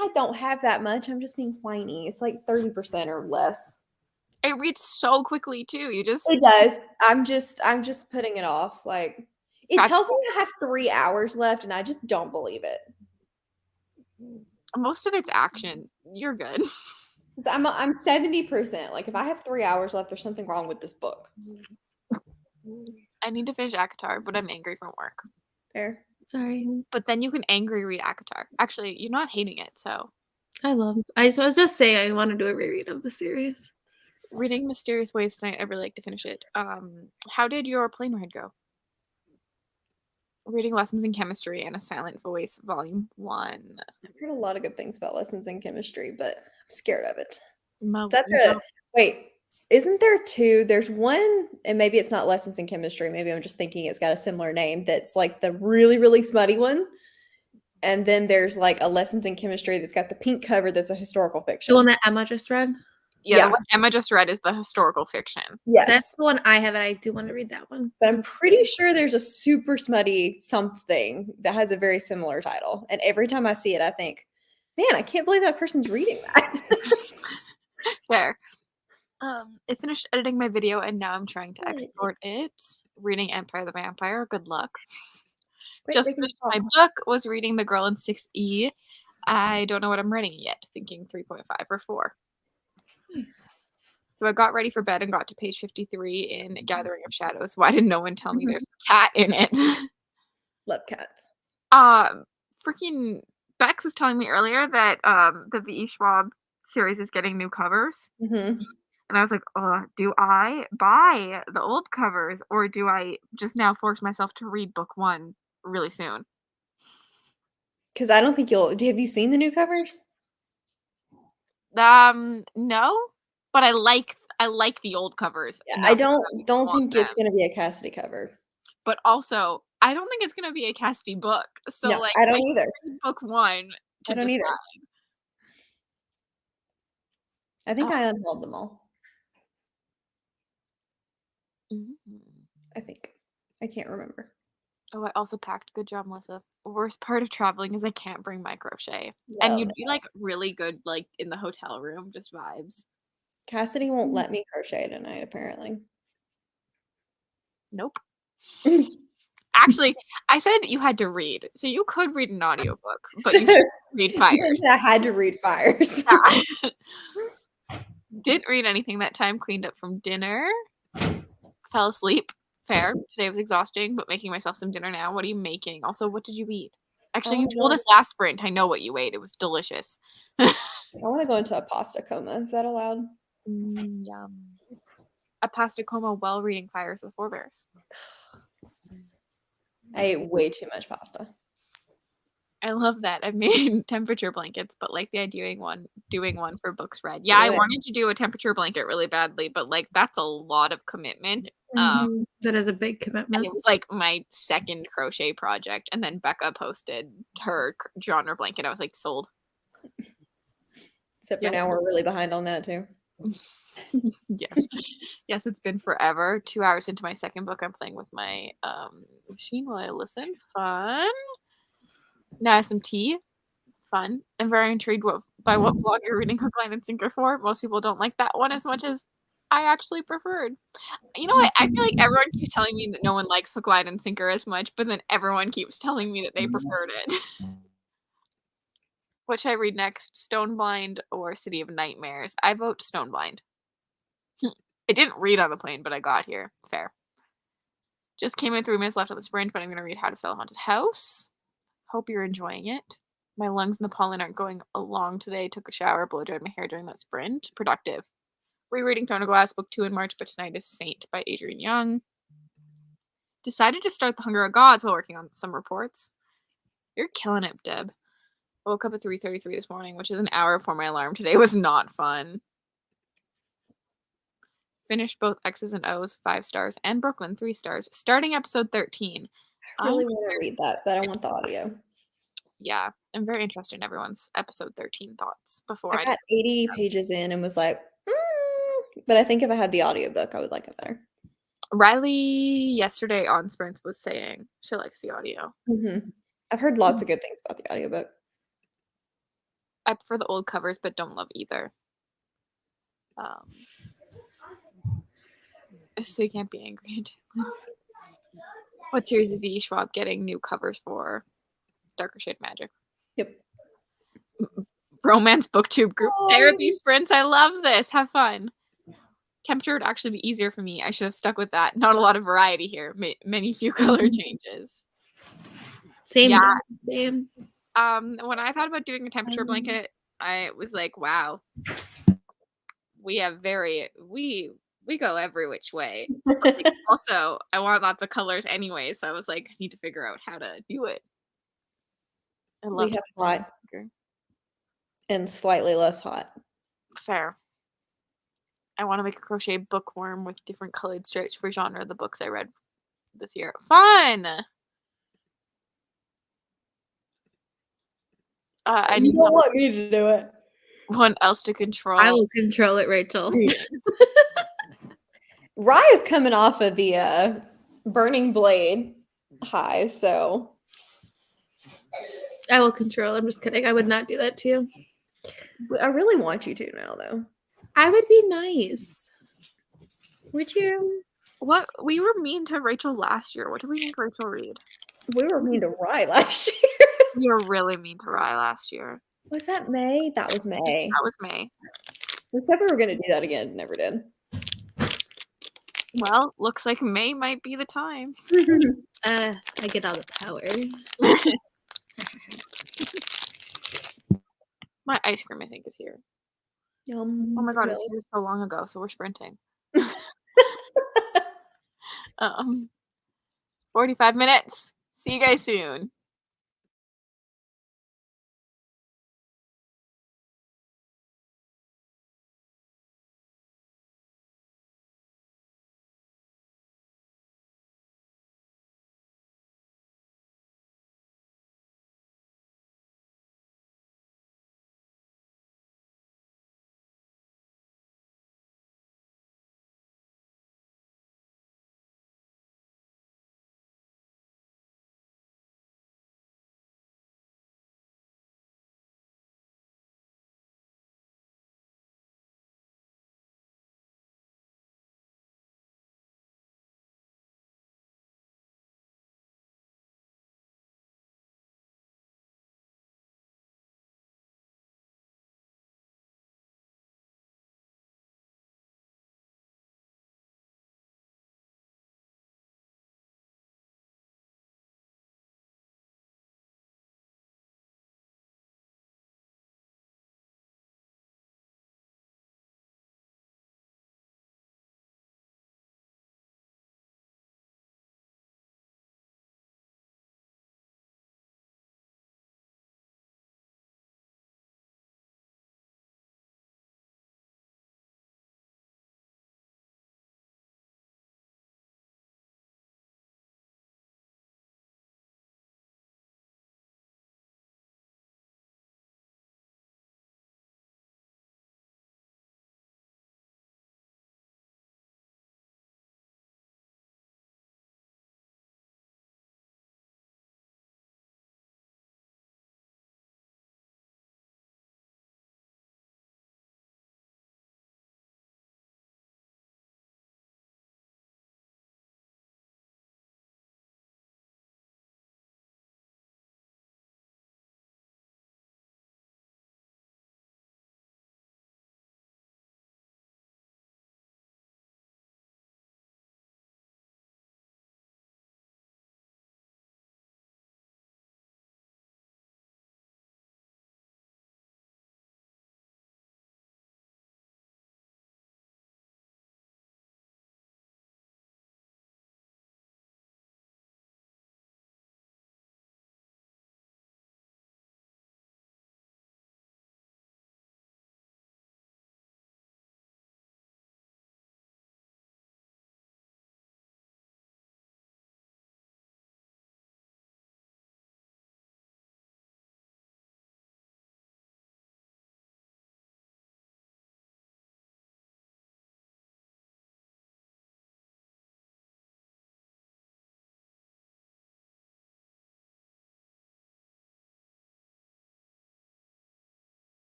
I don't have that much. I'm just being whiny. It's like 30% or less. It reads so quickly too. You just It does. I'm just putting it off. Like it tells me I have 3 hours left, and I just don't believe it. Most of it's action. You're good. I'm 70%. Like if I have 3 hours left, there's something wrong with this book. I need to finish ACOTAR, but I'm angry from work. Fair. Sorry. But then you can angry read ACOTAR. Actually, you're not hating it, so. I was just saying I want to do a reread of the series. Reading Mysterious Ways tonight. I'd really like to finish it. How did your plane ride go? Reading Lessons in Chemistry and a Silent Voice, Volume 1. I've heard a lot of good things about Lessons in Chemistry, but I'm scared of it. Wait, isn't there 2? There's one, and maybe it's not Lessons in Chemistry. Maybe I'm just thinking it's got a similar name. That's like the really, really smutty one. And then there's like a Lessons in Chemistry that's got the pink cover that's a historical fiction. The one that Emma just read? Yeah, the one Emma just read is the historical fiction. Yes. That's the one I have, and I do want to read that one. But I'm pretty sure there's a super smutty something that has a very similar title. And every time I see it, I think, Man, I can't believe that person's reading that. Fair. I finished editing my video and now I'm trying to export it. Reading Empire the Vampire. Good luck. Just finished my book. Was reading The Girl in 6E. I don't know what I'm writing yet. Thinking 3.5 or 4. Nice. So I got ready for bed and got to page 53 in Gathering of Shadows. Why didn't no one tell me there's a cat in it? Love cats. Freaking Bex was telling me earlier that the V.E. Schwab series is getting new covers. Mm-hmm. And I was like, do I buy the old covers or do I just now force myself to read book 1 really soon? Because I don't think have you seen the new covers? No, but I like the old covers. Yeah, I don't think it's gonna be a Cassidy cover. But also, I don't think it's gonna be a Cassidy book. So no, I don't either. Book 1 to I don't decide. either. I think I unhauled them all. Mm-hmm. I think. I can't remember. Oh, I also packed. Good job, Melissa. Worst part of traveling is I can't bring my crochet. And you'd be like really good like in the hotel room, just vibes. Cassidy won't let me crochet tonight, apparently. Nope. Actually, I said you had to read. So you could read an audiobook, but you didn't read Fires. I had to read Fires. Yeah. Didn't read anything that time, cleaned up from dinner. Fell asleep. Fair. Today was exhausting, but making myself some dinner now. What are you making? Also, what did you eat? Actually, you told us last sprint. I know what you ate. It was delicious. I want to go into a pasta coma. Is that allowed? Yum. A pasta coma while reading Fires of the Forebears. I ate way too much pasta. I love that. I made temperature blankets, but like the idea doing one for books read. Yeah, I wanted to do a temperature blanket really badly, but like that's a lot of commitment. That is a big commitment. And it was like my second crochet project, and then Becca posted her genre blanket. I was like, sold. Except for now we're really behind on that too. Yes, it's been forever. 2 hours into my second book, I'm playing with my machine while I listen. Fun. Now I have some tea. Fun. I'm very intrigued by what vlog you're reading Hook, Line, and Sinker for. Most people don't like that one as much as I actually preferred. You know what? I feel like everyone keeps telling me that no one likes Hook, Line, and Sinker as much, but then everyone keeps telling me that they preferred it. What should I read next? Stoneblind or City of Nightmares? I vote Stoneblind. I didn't read on the plane, but I got here. Fair. Just came in 3 minutes left on the sprint, but I'm going to read How to Sell a Haunted House. Hope you're enjoying it. My lungs and the pollen aren't going along today. Took a shower, blow dried my hair during that sprint. Productive. Rereading Throne of Glass, book 2 in March, but tonight is Saint by Adrienne Young. Decided to start The Hunger of Gods while working on some reports. You're killing it, Deb. I woke up at 3:33 this morning, which is an hour before my alarm. Today was not fun. Finished both X's and O's, 5 stars, and Brooklyn, 3 stars. Starting episode 13. I really want to read that, but I want the audio. Yeah, I'm very interested in everyone's episode 13 thoughts before I got 80 pages in and was like, but I think if I had the audiobook, I would like it better. Riley yesterday on Sprints was saying she likes the audio. I've heard lots of good things about the audiobook. I prefer the old covers, but don't love either. So you can't be angry. What series is V.E. Schwab getting new covers for? Darker Shade Magic. Yep. Romance booktube group therapy sprints. I love this. Have fun. Temperature would actually be easier for me. I should have stuck with that. Not a lot of variety here. Many few color changes. Same. Yeah. Same. When I thought about doing a temperature blanket, I was like, wow. We have we go every which way. Like, also, I want lots of colors anyway, so I was like, I need to figure out how to do it. I love we have hot and slightly less hot. Fair. I want to make a crochet bookworm with different colored stripes for genre of the books I read this year. Fun! I You don't want me to do it. One else to control. I will control it, Rachel. Rye is coming off of the Burning Blade high, so I will control. I'm just kidding. I would not do that to you. I really want you to now, though. I would be nice. Would you? What? We were mean to Rachel last year. What did we make Rachel read? We were mean to Rye last year. We were really mean to Rye last year. Was that May? That was May. That was May. We said we were going to do that again. Never did. Well, looks like May might be the time. I get all the power. My ice cream, I think, is here. Yum. Oh my god, Yes. it's here so long ago, so we're sprinting. 45 minutes. See you guys soon.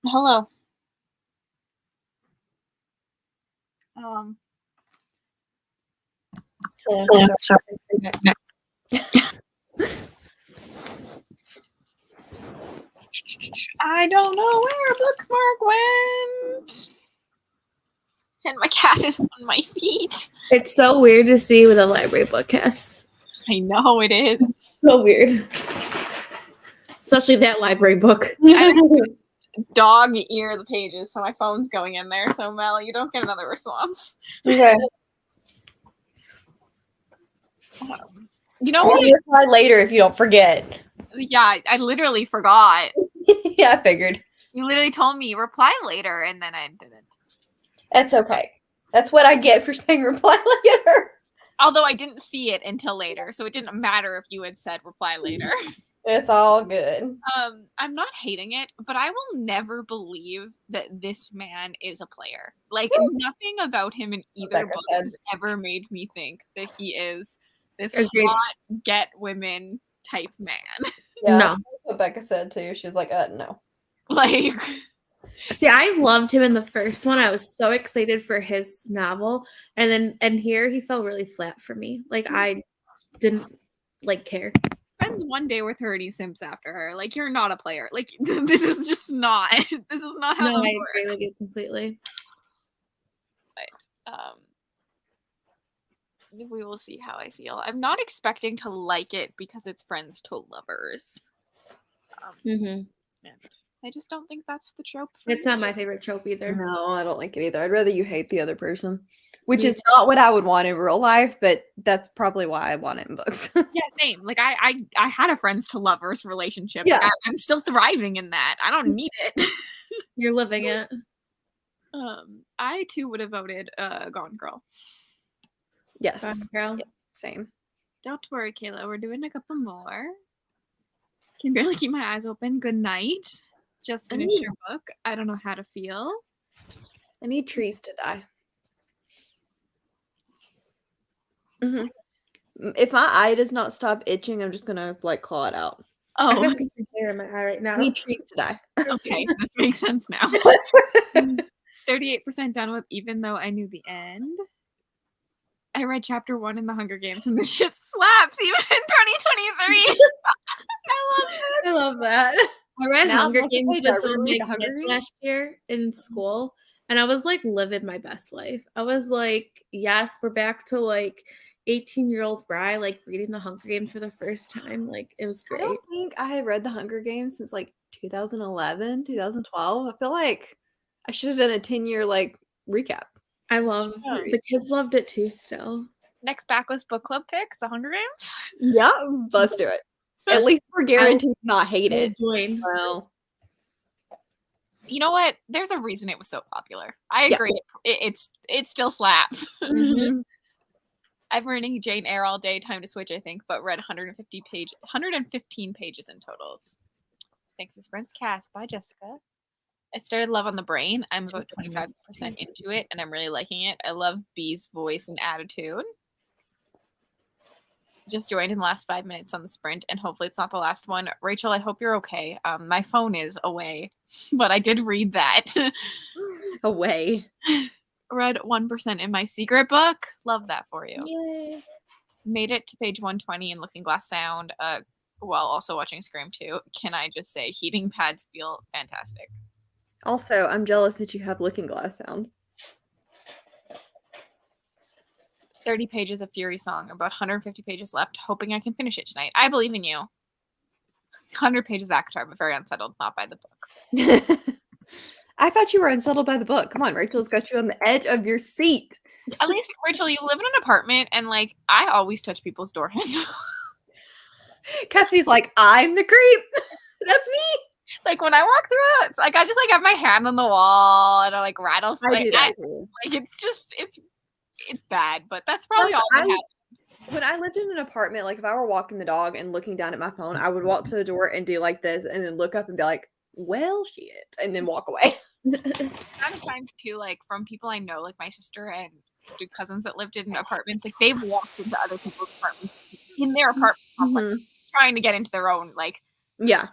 Hello. Hello. Sorry. I don't know where bookmark went. And my cat is on my feet. It's so weird to see with a library bookcast. I know it is. So weird. Especially that library book. Dog ear the pages, so my phone's going in there. So Mel, you don't get another response. Okay. You know I'll what? reply later if you don't forget. Yeah, I literally forgot. Yeah, I figured. You literally told me reply later, and then I didn't. That's okay. That's what I get for saying reply later. Although I didn't see it until later, so it didn't matter if you had said reply later. It's all good. I'm not hating it, but I will never believe that this man is a player. Like, nothing about him in either Rebecca book said. has ever made me think that he is this Agreed. hot, get women type man. Yeah, No. that's what Becca said too. She was like, no. Like, See, I loved him in the first one. I was so excited for his novel. And here he fell really flat for me. Like I didn't care. spends one day with her and he simps after her. Like, you're not a player. Like, this is just not. This is not how No, I this agree works. with you completely. But we will see how I feel. I'm not expecting to like it because it's friends to lovers. Mm-hmm. And I just don't think that's the trope. It's not my favorite trope either. No, I don't like it either. I'd rather you hate the other person, which Me is not what I would want in real life, but that's probably why I want it in books. Yeah, same. Like I had a friends to lovers relationship. Yeah. Like, I'm still thriving in that. I don't need it. You're living it. I too would have voted Gone Girl. Yes. Girl. Yes. Same. Don't worry, Kayla. We're doing a couple more. Can barely keep my eyes open. Good night. Just finished your book. I don't know how to feel. I need trees to die. Mm-hmm. If my eye does not stop itching, I'm just gonna like claw it out. I Oh, have some hair in my eye right now. I need trees to die. okay. This makes sense now. 38% done with, even though I knew the end. I read chapter 1 in the Hunger Games and this shit slaps even in 2023. I love that. I read Now, Hunger look at Games page, I with some of reread my the Hunger kids Games. last year in school, and I was like living my best life. I was like, yes, we're back to like 18-year-old Bri, like reading the Hunger Games for the first time. Like it was I great. don't think I had read the Hunger Games since like 2011, 2012. I feel like I should have done a 10-year like recap. I love the kids loved it too still. Next backlist book club pick, The Hunger Games. Yeah, let's do it. At least we're guaranteed to not hate We'll it. join. Well, You know what? There's a reason it was so popular. I Yeah. agree. It still slaps. mhm. I've been reading Jane Eyre all day, time to switch, I think, but read 115 pages in totals. Thanks to Sprint's Cast by Jessica. I started Love on the Brain. I'm about 25% into it, and I'm really liking it. I love Bee's voice and attitude. Just joined in the last 5 minutes on the sprint, and hopefully it's not the last one. Rachel, I hope you're okay. My phone is away, but I did read that. Away. Read 1% in my secret book. Love that for you. Yay. Made it to page 120 in Looking Glass Sound while also watching Scream 2. Can I just say, heating pads feel fantastic. Also, I'm jealous that you have Looking Glass Sound. 30 pages of Fury Song, about 150 pages left, hoping I can finish it tonight. I believe in you. 100 pages of Avatar, but very unsettled, not by the book. I thought you were unsettled by the book. Come on, Rachel's got you on the edge of your seat. At least, Rachel, you live in an apartment, and like, I always touch people's door handles. Cassidy's like, I'm the creep. That's me. Like, when I walk through it, it's like, I just like have my hand on the wall, and I like rattle. I do that too. Like, it's just, it's bad, but that's probably all that happens. When I lived in an apartment, like if I were walking the dog and looking down at my phone, I would walk to the door and do like this and then look up and be like, well, shit, and then walk away. A lot of times too, like from people I know, like my sister and two cousins that lived in apartments, like they've walked into other people's apartments in their apartment complex, trying to get into their own, like, Yeah.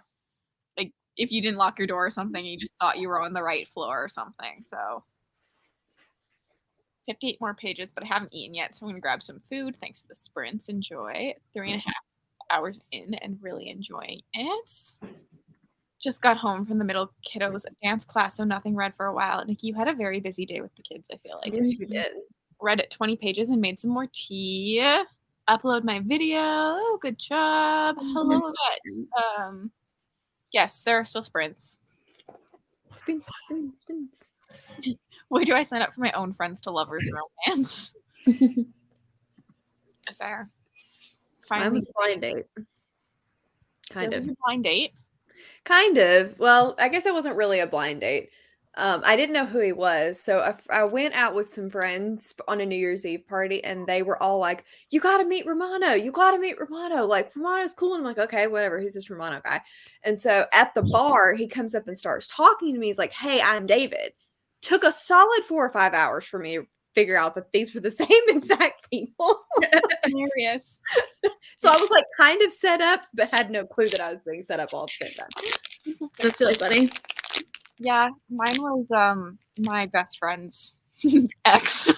like if you didn't lock your door or something, you just thought you were on the right floor or something. So 58 more pages, but I haven't eaten yet, so I'm gonna grab some food. Thanks to the sprints. Enjoy. 3.5 hours in and really enjoying it. Just got home from the middle kiddos dance class, so nothing read for a while. Nikki, you had a very busy day with the kids, I feel like. Yes, you did. Read 20 pages and made some more tea. Upload my video. Oh, good job. Hello, Yvette. Yes, there are still sprints. Sprints. Where do I sign up for my own friends to lovers romance? Fair. Mine was a blind date. Kind It of. was a blind date. Kind of. Well, I guess it wasn't really a blind date. I didn't know who he was, so I went out with some friends on a New Year's Eve party, and they were all like, "You got to meet Romano. You got to meet Romano. Like, Romano's cool." And I'm like, "Okay, whatever. Who's this Romano guy?" And so at the bar, he comes up and starts talking to me. He's like, "Hey, I'm David." Took a solid 4 or 5 hours for me to figure out that these were the same exact people. Hilarious. So I was like kind of set up, but had no clue that I was being set up all at the same time. That's really funny. Yeah, mine was my best friend's ex.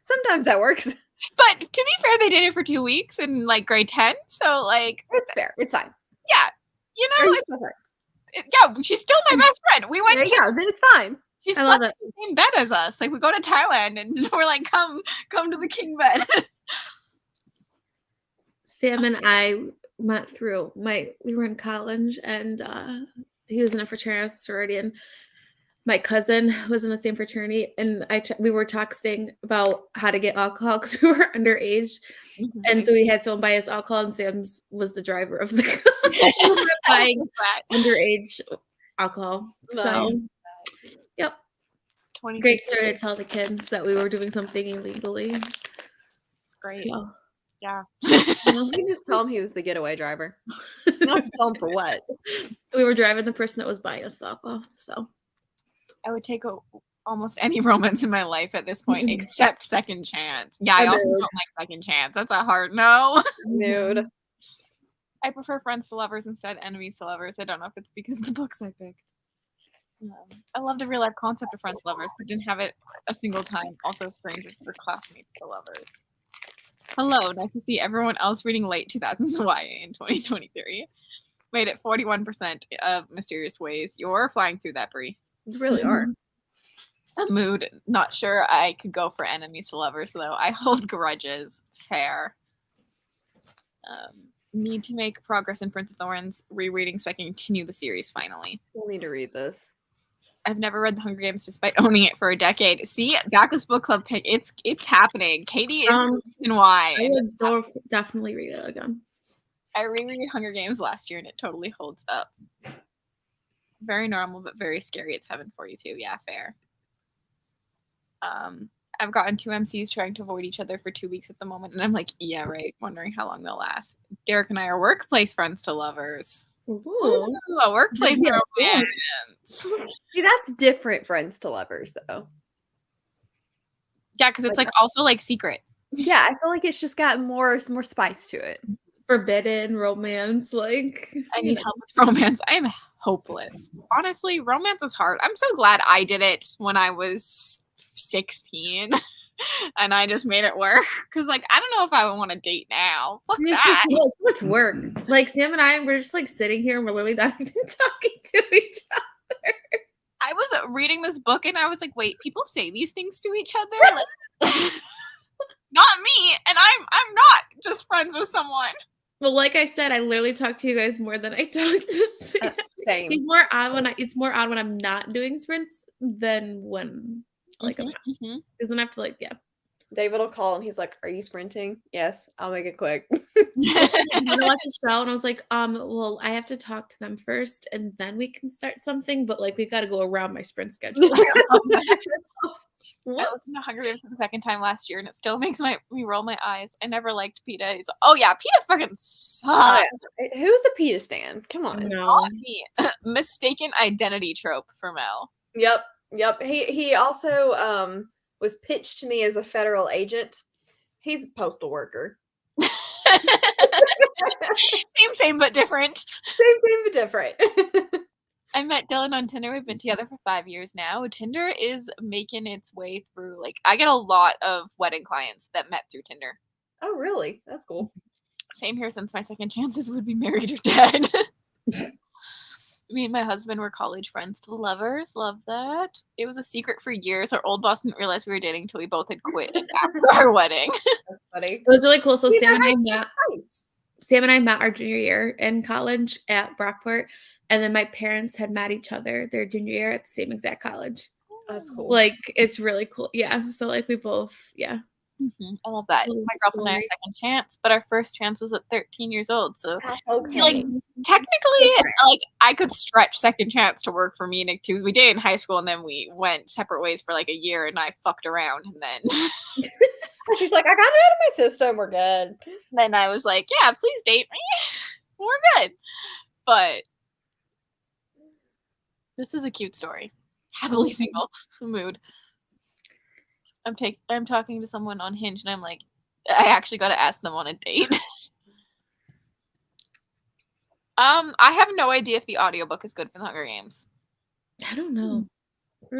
Sometimes that works. But to be fair, they did it for 2 weeks in like grade 10. So like It's fair. It's fine. yeah, you know, Or it's, still hurts. yeah, she's still my best friend. We went There to you go. Then it's fine. she I love slept in the same bed as us. Like we go to Thailand and we're like, come to the king bed. Sam and I went through we were in college, and he was in a fraternity, I was a sorority, and my cousin was in the same fraternity, and we were texting about how to get alcohol because we were underage, and so we had someone buy us alcohol, and Sam's was the driver of the we were buying underage alcohol. Nice. So, yep, 20 great story to tell the kids that we were doing something illegally. It's great. Yeah. You can just tell him he was the getaway driver. You don't have to tell him for what. We were driving the person that was buying us the alcohol. So I would take almost any romance in my life at this point, except Second Chance. Yeah, I also don't like Second Chance. That's a hard no. Nude. I prefer friends to lovers instead, enemies to lovers. I don't know if it's because of the books I picked. I love the real life concept of friends to lovers, but didn't have it a single time. Also, strangers or classmates to lovers. Hello, nice to see everyone else reading late 2000s YA in 2023. Made it 41% of Mysterious Ways. You're flying through that, Brie. You really are. Mood, not sure I could go for enemies to lovers, though. I hold grudges. Fair. Need to make progress in Prince of Thorns rereading so I can continue the series finally. Still need to read this. I've never read The Hunger Games despite owning it for a decade. See, Backlist Book Club pick. It's happening. Katie is the reason why. I would definitely read it again. I reread Hunger Games last year and it totally holds up. Very normal, but very scary at 7:42. Yeah, fair. I've gotten 2 MCs trying to avoid each other for 2 weeks at the moment, and I'm like, yeah, right. Wondering how long they'll last. Derek and I are workplace friends to lovers. Ooh, a workplace romance. See, that's different friends to lovers, though. Yeah, because it's like also like secret. Yeah, I feel like it's just got more spice to it. Forbidden romance, like I need help with romance. I am hopeless. Honestly, romance is hard. I'm so glad I did it when I was 16 and I just made it work. Because like I don't know if I would want to date now. Fuck that. It's much work. Like Sam and I, we're just like sitting here and we're literally not even talking to each other. I was reading this book and I was like, wait, people say these things to each other? Like, not me, and I'm not just friends with someone. Well, like I said, I literally talk to you guys more than I talk to Sam. Same. He's more odd when it's more odd when I'm not doing sprints than when like I'm not. Because then I have to like David will call and he's like, "Are you sprinting?" Yes, I'll make it quick. I'm gonna watch a show, and I was like, well, I have to talk to them first, and then we can start something. But like, we got to go around my sprint schedule. I listened to Hunger Games for the second time last year, and it still makes me roll my eyes. I never liked PETA. Oh yeah, PETA fucking sucks. Who's a PETA stan? Come on. No. Mistaken identity trope for Mel. Yep. He also was pitched to me as a federal agent. He's a postal worker. Same, but different. Same, but different. I met Dylan on Tinder. We've been together for 5 years now. Tinder is making its way through. Like, I get a lot of wedding clients that met through Tinder. Oh, really? That's cool. Same here, since my second chances would be married or dead. Me and my husband were college friends to lovers. Love that. It was a secret for years. Our old boss didn't realize we were dating until we both had quit after our wedding. That's funny. It was really cool. So Yeah, Sam and I that's met. nice. Sam and I met our junior year in college at Brockport, and then my parents had met each other their junior year at the same exact college. That's cool. Like, it's really cool. Yeah. So like we both, yeah. I love that. Little My girlfriend and I story. second chance, but our first chance was at 13 years old. So That's okay. like technically, like I could stretch second chance to work for me and Nick too. We dated in high school and then we went separate ways for like a year and I fucked around and then She's like, I got it out of my system. We're good. then I was like, yeah, please date me. We're good. But this is a cute story. Happily single. Mood. I'm talking to someone on Hinge and I'm like, I actually got to ask them on a date. I have no idea if the audiobook is good for the Hunger Games. I don't know. I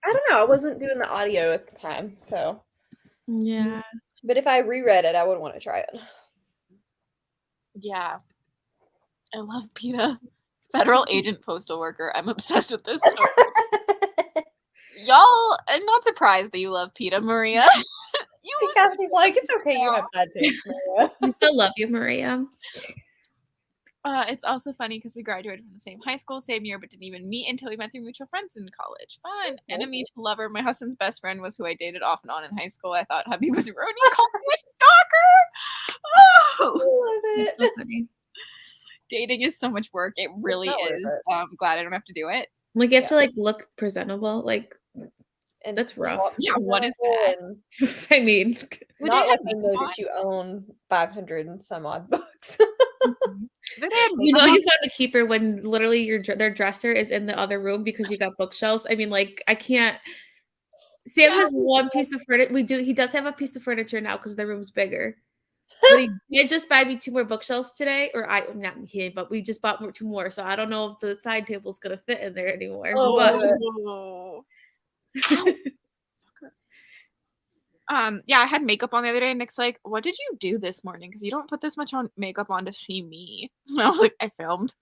don't know. I wasn't doing the audio at the time, so. Yeah. But if I reread it, I would want to try it. Yeah. I love PETA. Federal agent postal worker. I'm obsessed with this story. Y'all, I'm not surprised that you love PETA, Maria. Cassidy's like, it's okay, you have bad taste, Maria. We still love you, Maria. It's also funny because we graduated from the same high school, same year, but didn't even meet until we met through mutual friends in college. Fun. That's Enemy to lover. My husband's best friend was who I dated off and on in high school. I thought hubby was Roni. Called me a stalker. Oh, I love It's it. so funny. dating is so much work. It really not worth is. it. I'm glad I don't have to do it. Like, you have to like look presentable. Like, And That's rough. talk Yeah, what is presentable that? and I mean, Would not they let have them know makeup that you own 500 and some odd books. on? Do they have you know, makeup you found a keeper when literally their dresser is in the other room because you got bookshelves. I mean, like, I can't. Sam has one piece of furniture. He does have a piece of furniture now because the room's bigger. But he did just buy me 2 more bookshelves today, or not he, but we just bought 2 more. So I don't know if the side table's gonna fit in there anymore. Oh, but Oh. Yeah, I had makeup on the other day, and Nick's like, "What did you do this morning? Because you don't put this much on makeup on to see me." And I was like, "I filmed."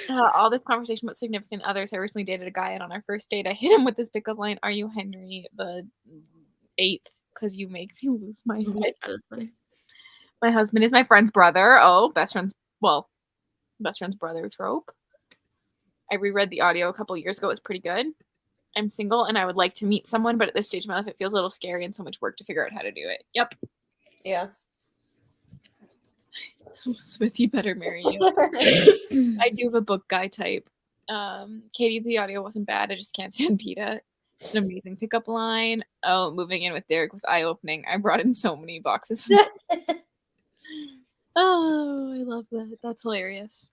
All this conversation about significant others. I recently dated a guy, and on our first date, I hit him with this pickup line: "Are you Henry the 8th? Because you make me lose my head." that is funny. My husband is my friend's brother. Oh, best friend's brother trope. I reread the audio a couple years ago. It was pretty good. I'm single and I would like to meet someone, but at this stage of my life, it feels a little scary and so much work to figure out how to do it. Yep. Yeah. Smith, you better marry you. I do have a book guy type. Katie, the audio wasn't bad. I just can't stand PETA. It's an amazing pickup line. Oh, moving in with Derek was eye-opening. I brought in so many boxes. Oh, I love that. That's hilarious.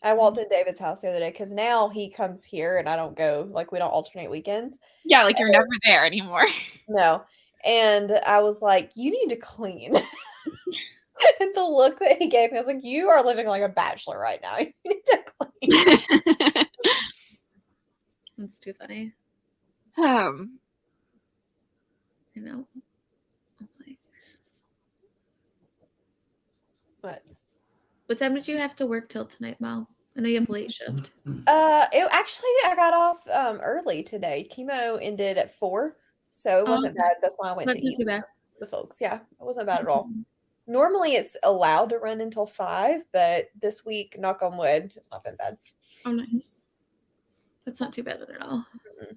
I walked in David's house the other day because now he comes here and I don't go, like, we don't alternate weekends. Yeah, like you're never there anymore. No. And I was like, you need to clean. And the look that he gave me, I was like, you are living like a bachelor right now. You need to clean. That's too funny. um, I know. Like, what time did you have to work till tonight, Mal? I know you have late shift. I got off early today. Chemo ended at 4, so it wasn't bad. That's why I went That's to not eat too bad. with the folks. Yeah, it wasn't bad at all. Normally it's allowed to run until 5, but this week, knock on wood, it's not been bad. Oh, nice. That's not too bad at all. Mm-mm.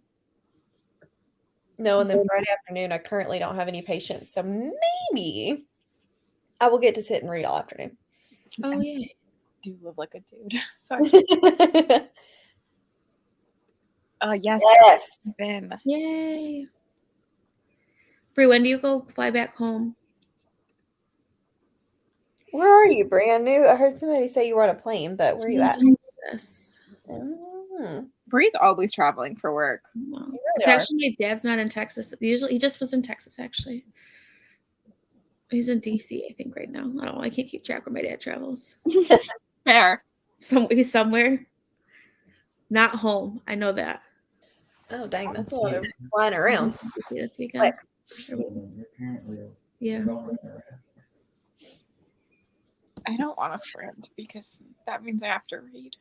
No, and then Friday afternoon, I currently don't have any patients, so maybe I will get to sit and read all afternoon. Oh, yeah. do live like a dude. Sorry. Yes. Yes. Ben. Yay. Brie, when do you go fly back home? Where are you, Brie? I knew I heard somebody say you were on a plane, but where are you at? Texas. Bree's always traveling for work. No. You It's really are. actually my dad's not in Texas. Usually he just was in Texas actually. He's in DC, I think, right now. I don't know. I can't keep track where my dad travels. Fair. He's somewhere. Not home. I know that. Oh, dang. That's a lot of flying around. This weekend. Yeah. I don't want to sprint because that means I have to read.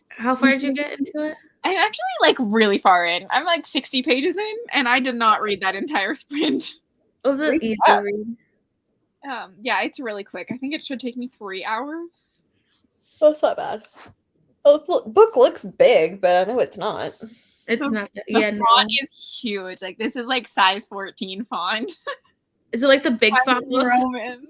How far did you get into it? I'm actually like really far in. I'm like 60 pages in, and I did not read that entire sprint. It was an easy read. Yeah, it's really quick. I think it should take me 3 hours. Oh, it's not bad. Oh, the book looks big, but I know it's not. It's not that. The Yeah, font is huge. Like this is like size 14 font. Is it like the big font books? Roman.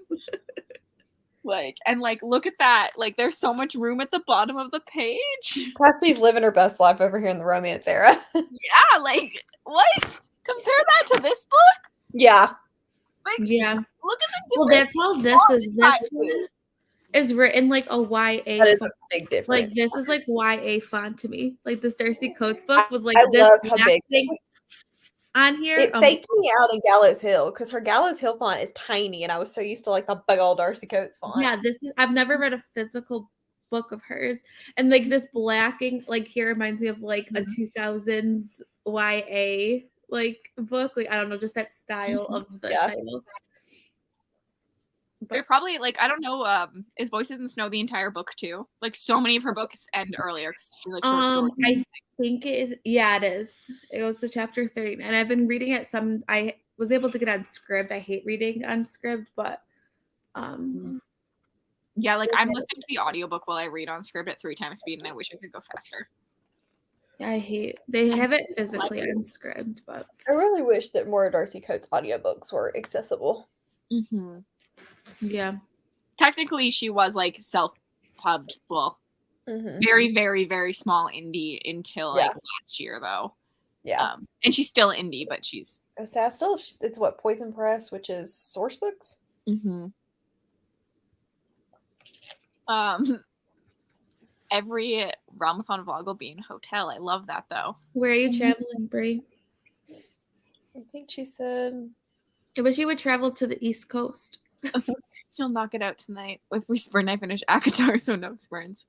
Like, and like, look at that. Like, there's so much room at the bottom of the page. Cassidy's living her best life over here in the romance era. Yeah, like, what? Compare that to this book? Yeah. Like, yeah. Look at the Well, that's how this is. This one is written like a YA. That is a big difference. Like, this is like YA font to me. Like, this Darcy Coates book with like I this love how big thing on here. It faked me out in Gallows Hill because her Gallows Hill font is tiny, and I was so used to like the big old Darcy Coates font. Yeah, this is. I've never read a physical book of hers, and like this blacking, like here reminds me of like a 2000s YA like book. Like I don't know, just that style of the title. They're probably like, I don't know, is Voices in the Snow the entire book too? Like so many of her books end earlier because she's like short stories. I think it is. It goes to chapter 30. And I've been reading it I was able to get on Scribd. I hate reading on Scribd, but yeah, like I'm listening to the audiobook while I read on Scribd at 3 times speed, and I wish I could go faster. Yeah, they have it physically on Scribd, but I really wish that more Darcy Coates audiobooks were accessible. Mm-hmm. Yeah. Technically, she was like self-pubbed. Well, very, very, very small indie until like last year, though. Yeah. And she's still indie, but she's. It's what, Poison Press, which is Source Books. Mm-hmm. Every Realmathon vlog will be in a hotel. I love that, though. Where are you traveling, Brie? I think she said. I wish you would travel to the East Coast. She'll knock it out tonight. If we sprint, I finish Akatar, so no sprints.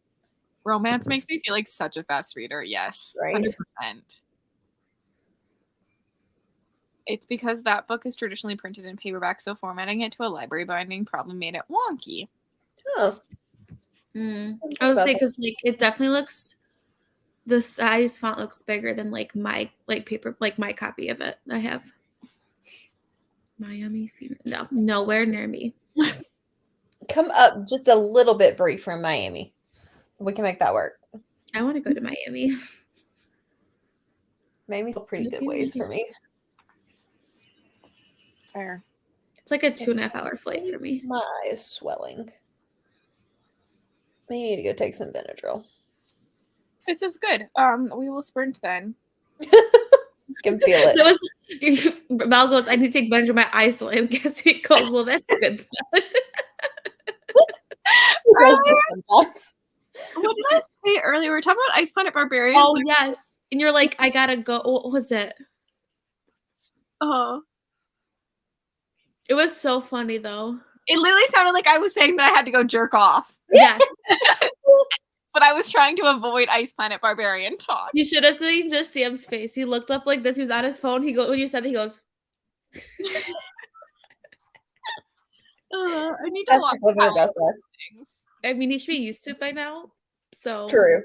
Romance makes me feel like such a fast reader. Yes, right. 100%. It's because that book is traditionally printed in paperback, so formatting it to a library binding probably made it wonky. Oh. I would say because like it definitely looks, the size font looks bigger than like my paper, like my copy of it I have. Miami, no, nowhere near me. Come up just a little bit, Brie, from Miami. We can make that work. I want to go to Miami. Miami's a pretty good ways for me. Fair. It's like a 2.5 hour flight for me. My eye is swelling. We need to go take some Benadryl. This is good. We will sprint then. Can feel it. Mel goes, I need to take Benadryl. My eyes swelling. And Cassidy goes, well, that's good. What did I say earlier? We were talking about Ice Planet Barbarians. Oh, yes. And you're like, I gotta go. What was it? Oh. It was so funny, though. It literally sounded like I was saying that I had to go jerk off. Yes. But I was trying to avoid Ice Planet Barbarian talk. You should have seen just Sam's face. He looked up like this. He was on his phone. When you said that, he goes. I need to lock things. I mean, he should be used to it by now. So true.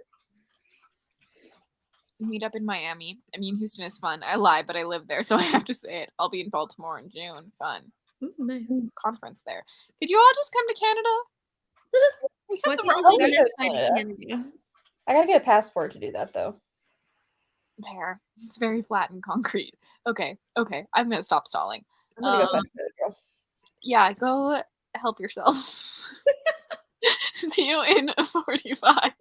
Meet up in Miami. I mean, Houston is fun. I lie, but I live there, so I have to say it. I'll be in Baltimore in June. Fun. Ooh, nice. Conference there. Could you all just come to Canada? What can this side of Canada? I gotta get a passport to do that, though. There. It's very flat and concrete. Okay. I'm gonna stop stalling. I'm gonna go find a Benadryl. Yeah, go help yourself. See you in 45.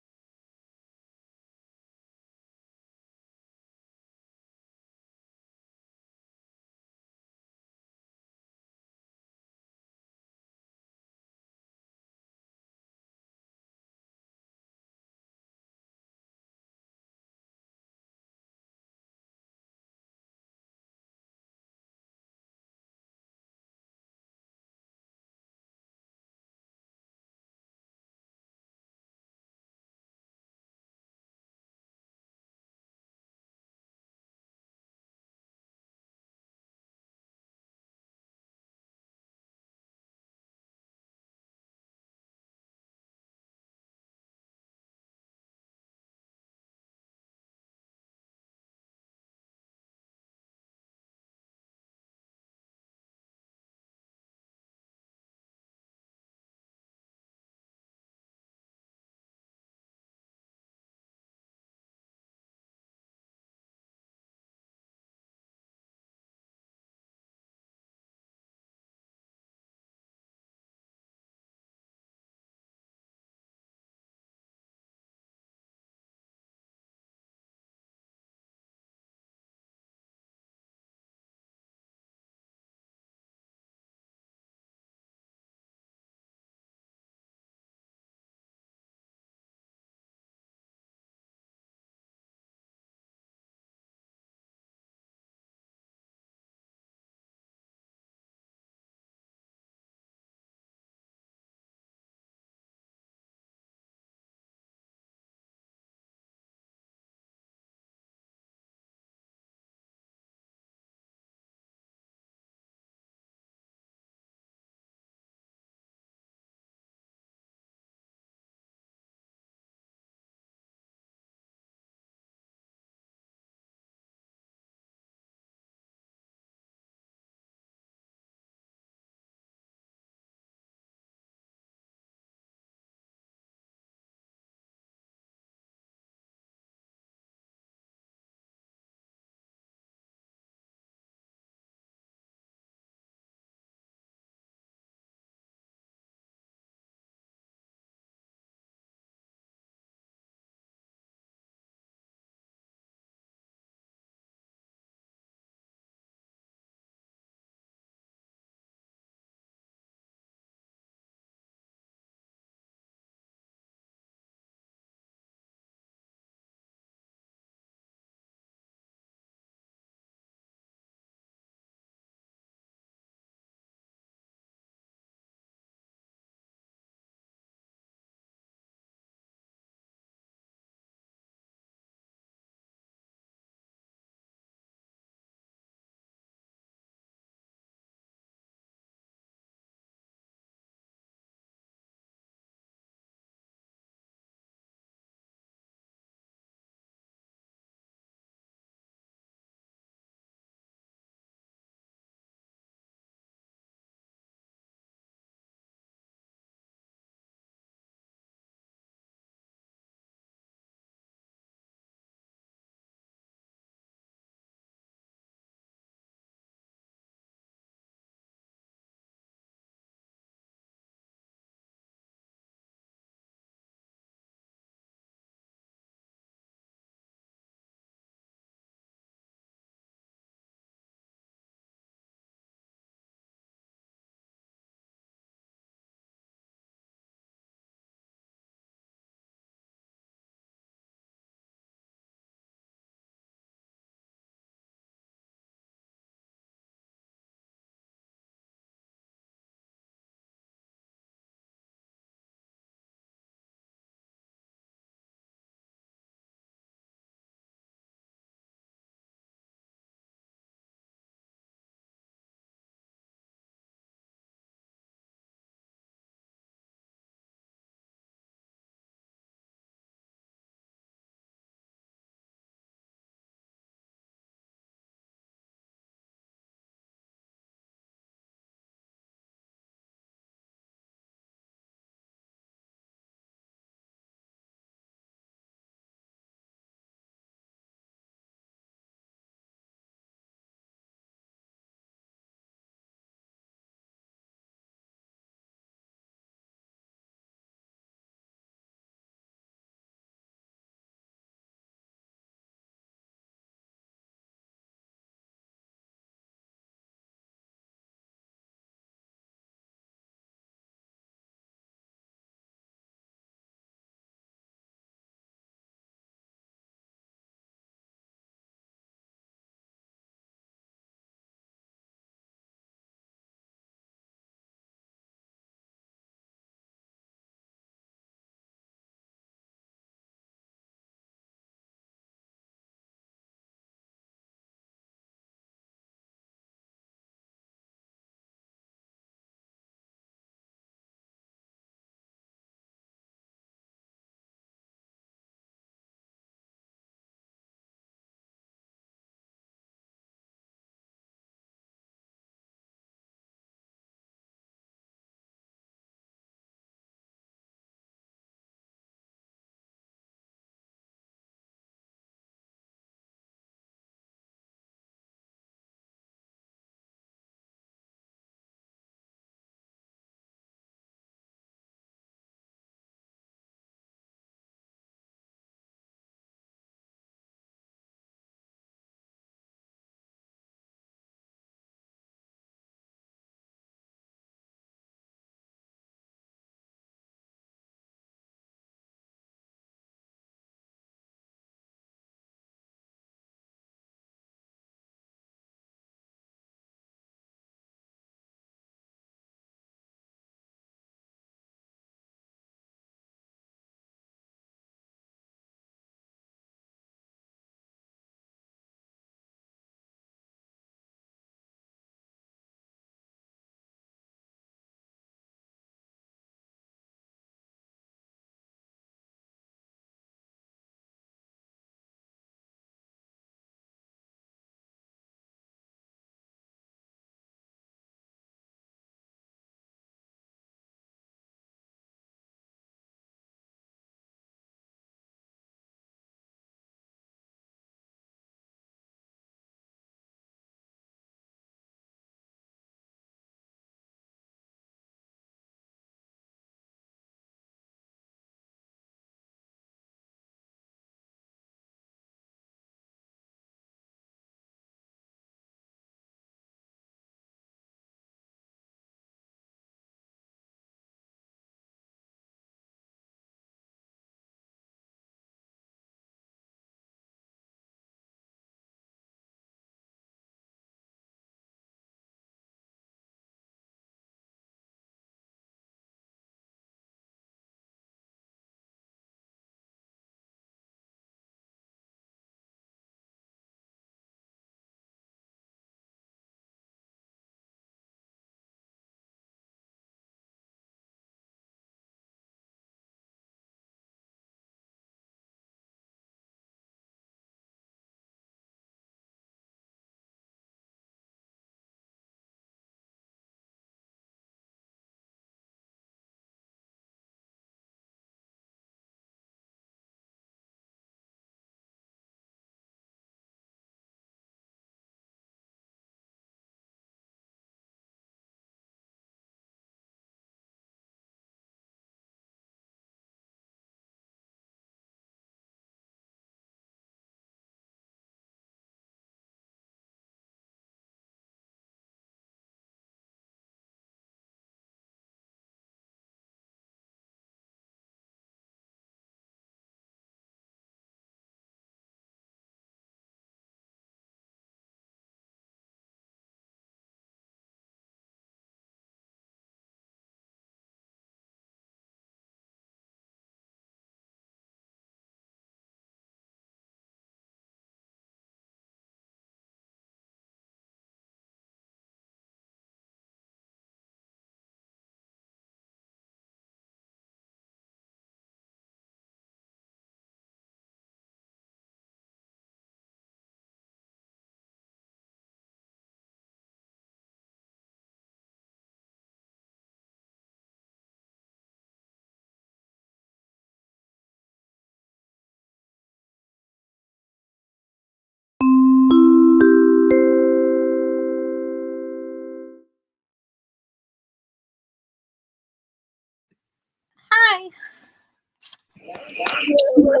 Hi.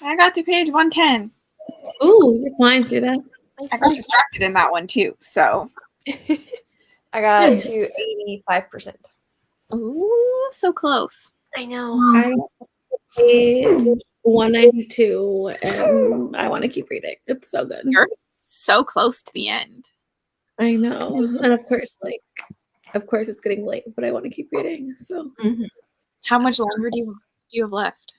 I got to page 110. Ooh, you're flying through that. I got distracted in that one too, so. I got Nice. to 85%. Ooh, so close. I know. I page 192, and I want to keep reading. It's so good. You're so close to the end. I know, and of course, it's getting late, but I want to keep reading. So, How much longer do you have left?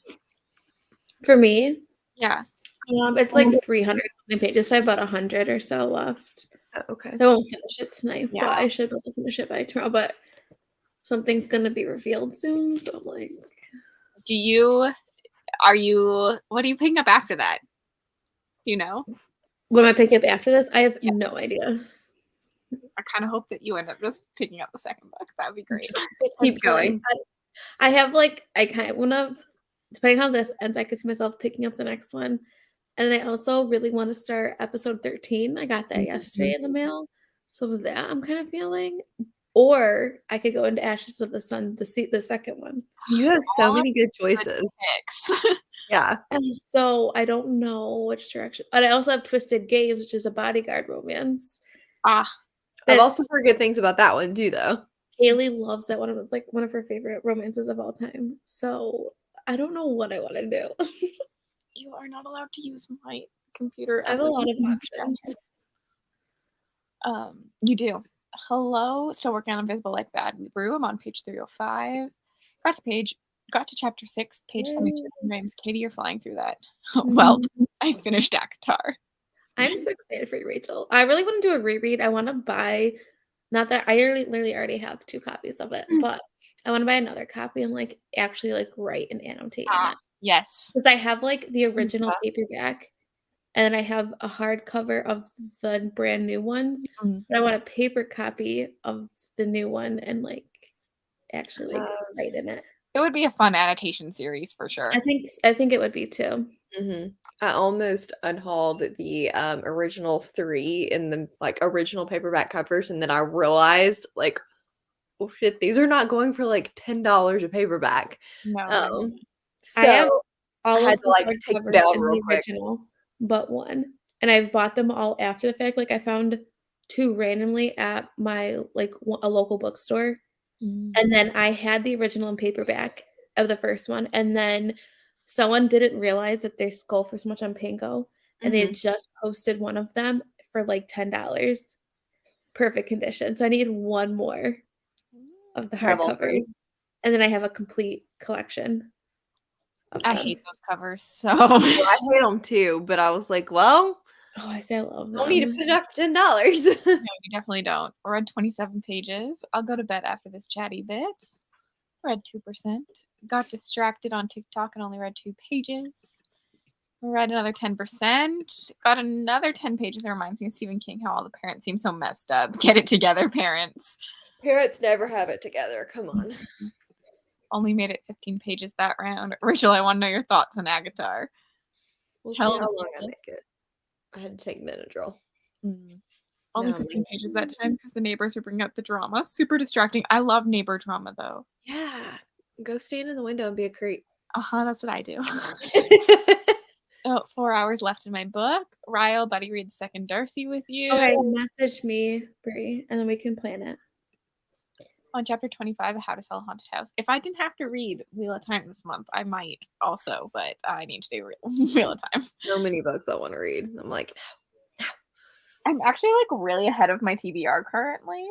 for me, Yeah. it's like 300 something pages. So I have about 100 or so left. Okay. So I won't finish it tonight, Yeah. but I should be able to finish it by tomorrow. But something's gonna be revealed soon, so I'm like, what are you picking up after that? Do you know? what am I picking up after this? I have no idea. I kind of hope that you end up just picking up the second book. That would be great. Keep going. I have I kind of want to, depending on how this ends, I could see myself picking up the next one. And I also really want to start episode 13. I got that yesterday in the mail. So that I'm kind of feeling. Or I could go into Ashes of the Sun, the second one. You have so many good choices. Yeah. And so I don't know which direction. But I also have Twisted Games, which is a bodyguard romance. I've also heard good things about that one too, though. Haley loves that one. It was like one of her favorite romances of all time. So I don't know what I want to do. You are not allowed to use my computer. I have a lot of options. You do. Hello, still working on Invisible Like Bad Brew. I'm on page 305. Got to chapter 6, page 72. Names Katie, you're flying through that. Well, I finished Akatar. I'm so excited for you, Rachel. I really want to do a reread. I want to buy, not that I literally already have 2 copies of it, but I want to buy another copy and actually write and annotate in it. Yes. Because I have the original paperback, and then I have a hardcover of the brand new ones. But I want a paper copy of the new one and actually write in it. It would be a fun annotation series for sure. I think it would be too. I almost unhauled the original 3 in the original paperback covers, and then I realized oh shit, these are not going for $10 a paperback. No. So I have all I had of the to take them hardcovers down in real the quick. original, but one, and I've bought them all after the fact. I found 2 randomly at my a local bookstore, and then I had the original in paperback of the first one, and then someone didn't realize that they skull for so much on Panko, and they had just posted one of them for $10, perfect condition. So I need one more of the hardcovers, and then I have a complete collection. I hate those covers, so. Well, I hate them too, but I was like, well, I say I love them. Don't need to put it up for $10. No, you definitely don't. Read 27 pages. I'll go to bed after this chatty bit. Read 2%. Got distracted on TikTok and only read 2 pages. Read another 10%. Got another 10 pages. It reminds me of Stephen King, how all the parents seem so messed up. Get it together, parents. Parents never have it together. Come on. Only made it 15 pages that round. Rachel, I want to know your thoughts on Agatar. We'll see how long I make it. I had to take Benadryl. Only 15 pages that time because the neighbors were bringing up the drama. Super distracting. I love neighbor drama, though. Yeah. Go stand in the window and be a creep. That's what I do. 4 hours left in my book. Ryle, buddy, read the second Darcy with you. Okay, message me, Brie, and then we can plan it. On chapter 25, How to Sell a Haunted House. If I didn't have to read Wheel of Time this month, I might also, but I need to do Wheel of Time. So many books I want to read. I'm like, no. I'm actually really ahead of my TBR currently,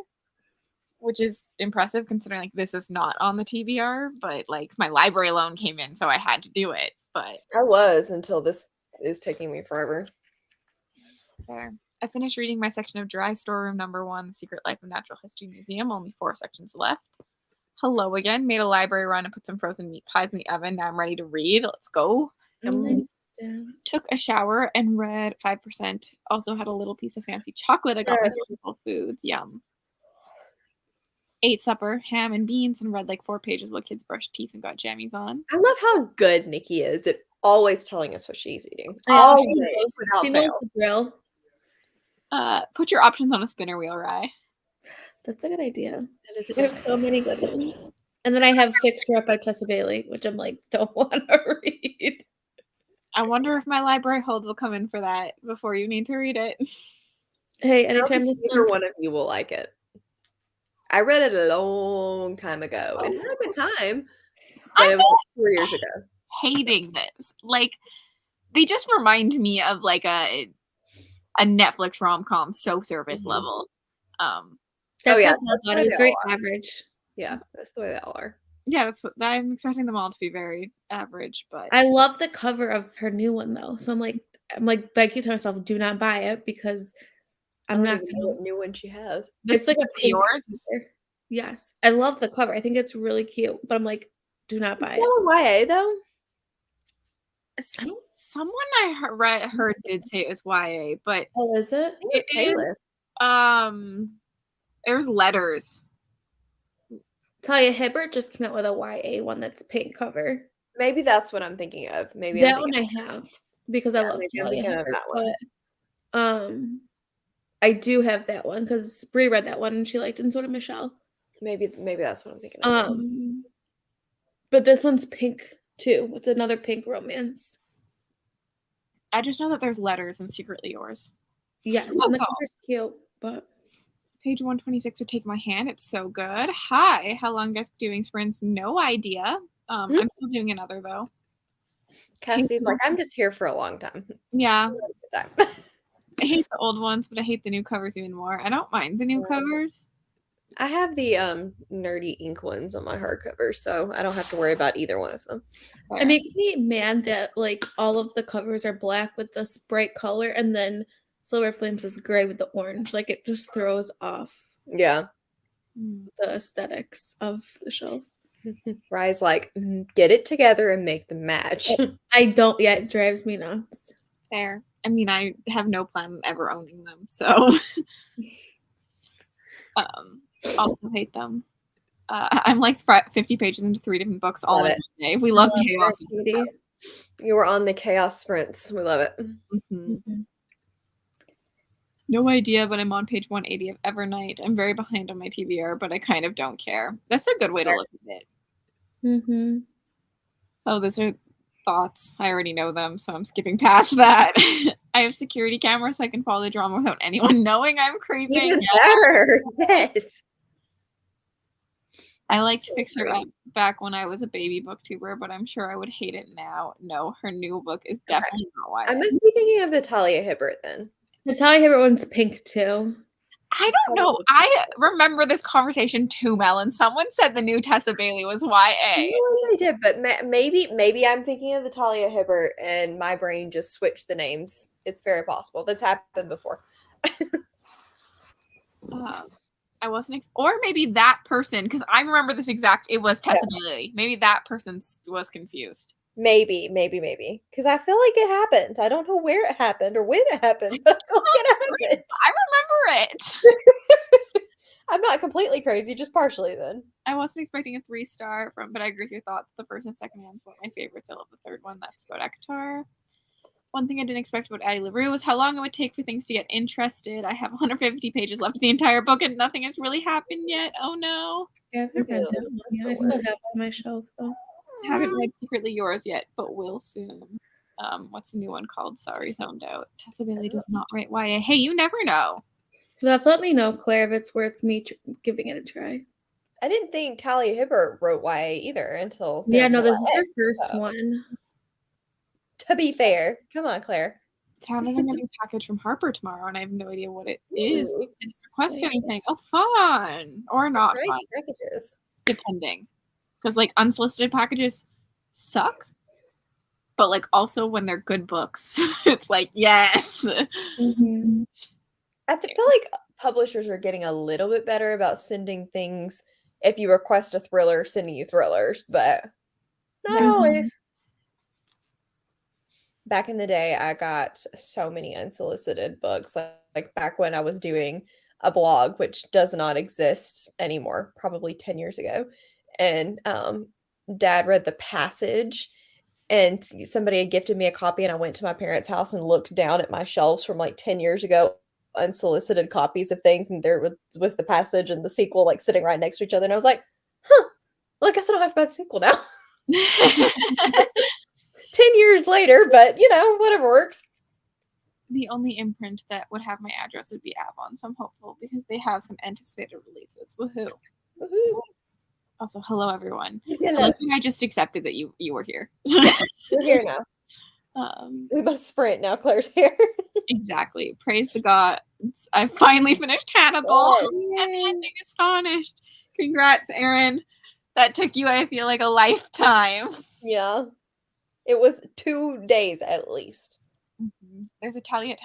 which is impressive considering this is not on the TBR, but my library loan came in, so I had to do it. But I was until this is taking me forever. There. I finished reading my section of Dry Storeroom number 1, The Secret Life of Natural History Museum. Only 4 sections left. Hello again. Made a library run and put some frozen meat pies in the oven. Now I'm ready to read. Let's go. Took a shower and read 5%. Also had a little piece of fancy chocolate. I got my Simple Foods. Yum. Ate supper, ham and beans, and read 4 pages while kids brushed teeth and got jammies on. I love how good Nikki is at always telling us what she's eating. She knows the drill. Put your options on a spinner wheel, Rye. That's a good idea. That is We have so many good ones. And then I have Fix Her Up by Tessa Bailey, which I'm like, don't want to read. I wonder if my library hold will come in for that before you need to read it. Hey, I don't anytime think this either month. one of you will like it. I read it a long time ago and had a good time, but it was like 4 years ago. Hating this. Like, they just remind me of like a Netflix rom-com soap service level. That's yeah, how I thought it was very average. Yeah, that's the way they all are. Yeah, that's what I'm expecting them all to be, very average, but I love the cover of her new one though. So I'm like, but I keep telling myself, do not buy it because I'm I not don't even know what new one she has. this It's like a pink yours. cover. Yes, I love the cover. I think it's really cute, but I'm like, do not buy Is it. that a YA though? Someone I heard did say it was YA, but Oh, is it? it is there's letters. Talia Hibbert just came out with a YA one that's pink cover. Maybe that's what I'm thinking of. Maybe that I'm one thinking I have because I love maybe I'm Talia thinking of Hibbert. that one. But I do have that one because Brie read that one and she liked it, and so did Michelle. Maybe that's what I'm thinking of. But this one's pink too. It's another pink romance. I just know that there's letters and Secretly Yours. Yes, and the cover's cute, but page 126 to Take My Hand. It's so good. Hi, how long guys doing sprints? No idea. I'm still doing another though. Cassidy's like, I'm just here for a long time. Yeah. I hate the old ones, but I hate the new covers even more. I don't mind the new covers. I have the nerdy ink ones on my hardcover, so I don't have to worry about either one of them. It makes me mad that like all of the covers are black with this bright color, and then Silver Flames is gray with the orange. Like it just throws off the aesthetics of the shelves. Rye's like, get it together and make them match. I don't yet. It drives me nuts. Fair. I mean, I have no plan on ever owning them, so also hate them. I'm like 50 pages into 3 different books all in one day. We love chaos. You were on the chaos sprints. We love it. No idea, but I'm on page 180 of Evernight. I'm very behind on my TBR, but I kind of don't care. That's a good way to look at it. Oh, those are thoughts. I already know them, so I'm skipping past that. I have security cameras, so I can follow the drama without anyone knowing I'm creeping. Even better. Yes. I liked Fix Her Up back when I was a baby booktuber, but I'm sure I would hate it now. No, her new book is definitely not YA. I must be thinking of the Talia Hibbert then. The Talia Hibbert one's pink too. I don't know. I remember this conversation too, Melon. Someone said the new Tessa Bailey was YA. No, they did, but maybe I'm thinking of the Talia Hibbert and my brain just switched the names. It's very possible. That's happened before. I wasn't, or maybe that person, because I remember this exact. It was Tessa Bailey. Maybe that person was confused. Maybe, because I feel like it happened. I don't know where it happened or when it happened, but I feel like it happened. I remember it. I'm not completely crazy, just partially. Then I wasn't expecting a 3-star but I agree with your thoughts. The first and second ones were my favorites. I love the third one. That's Godot Qatar. One thing I didn't expect about Addie LaRue was how long it would take for things to get interested. I have 150 pages left of the entire book, and nothing has really happened yet. Oh no! Yeah, I still have it on my shelf though. Haven't read Secretly Yours yet, but will soon. What's the new one called? Sorry, zoned out. Tessa Bailey does not write YA. Hey, you never know. Let me know, Claire, if it's worth me giving it a try. I didn't think Talia Hibbert wrote YA either until this is her first one. To be fair, come on, Claire. Found a new package from Harper tomorrow, and I have no idea what it is. Didn't request anything. Oh, fun or not fun? Packages, depending, because like unsolicited packages suck, but like also when they're good books, it's like yes. I feel like publishers are getting a little bit better about sending things. If you request a thriller, sending you thrillers, but not always. Back in the day, I got so many unsolicited books, like back when I was doing a blog, which does not exist anymore, probably 10 years ago. And Dad read The Passage, and somebody had gifted me a copy, and I went to my parents' house and looked down at my shelves from like 10 years ago, unsolicited copies of things, and there was The Passage and the sequel like sitting right next to each other. And I was like, Well, I guess I don't have to buy the sequel now. 10 years later, but whatever works. The only imprint that would have my address would be Avon, so I'm hopeful because they have some anticipated releases. Woohoo! Woohoo. Also, hello everyone. Hello. I just accepted that you were here. You're here now. We must sprint now. Claire's here. Exactly. Praise the gods. I finally finished Hannibal, and the ending astonished. Congrats, Erin. That took you, I feel like, a lifetime. Yeah. It was 2 days at least. Mm-hmm. There's a Talia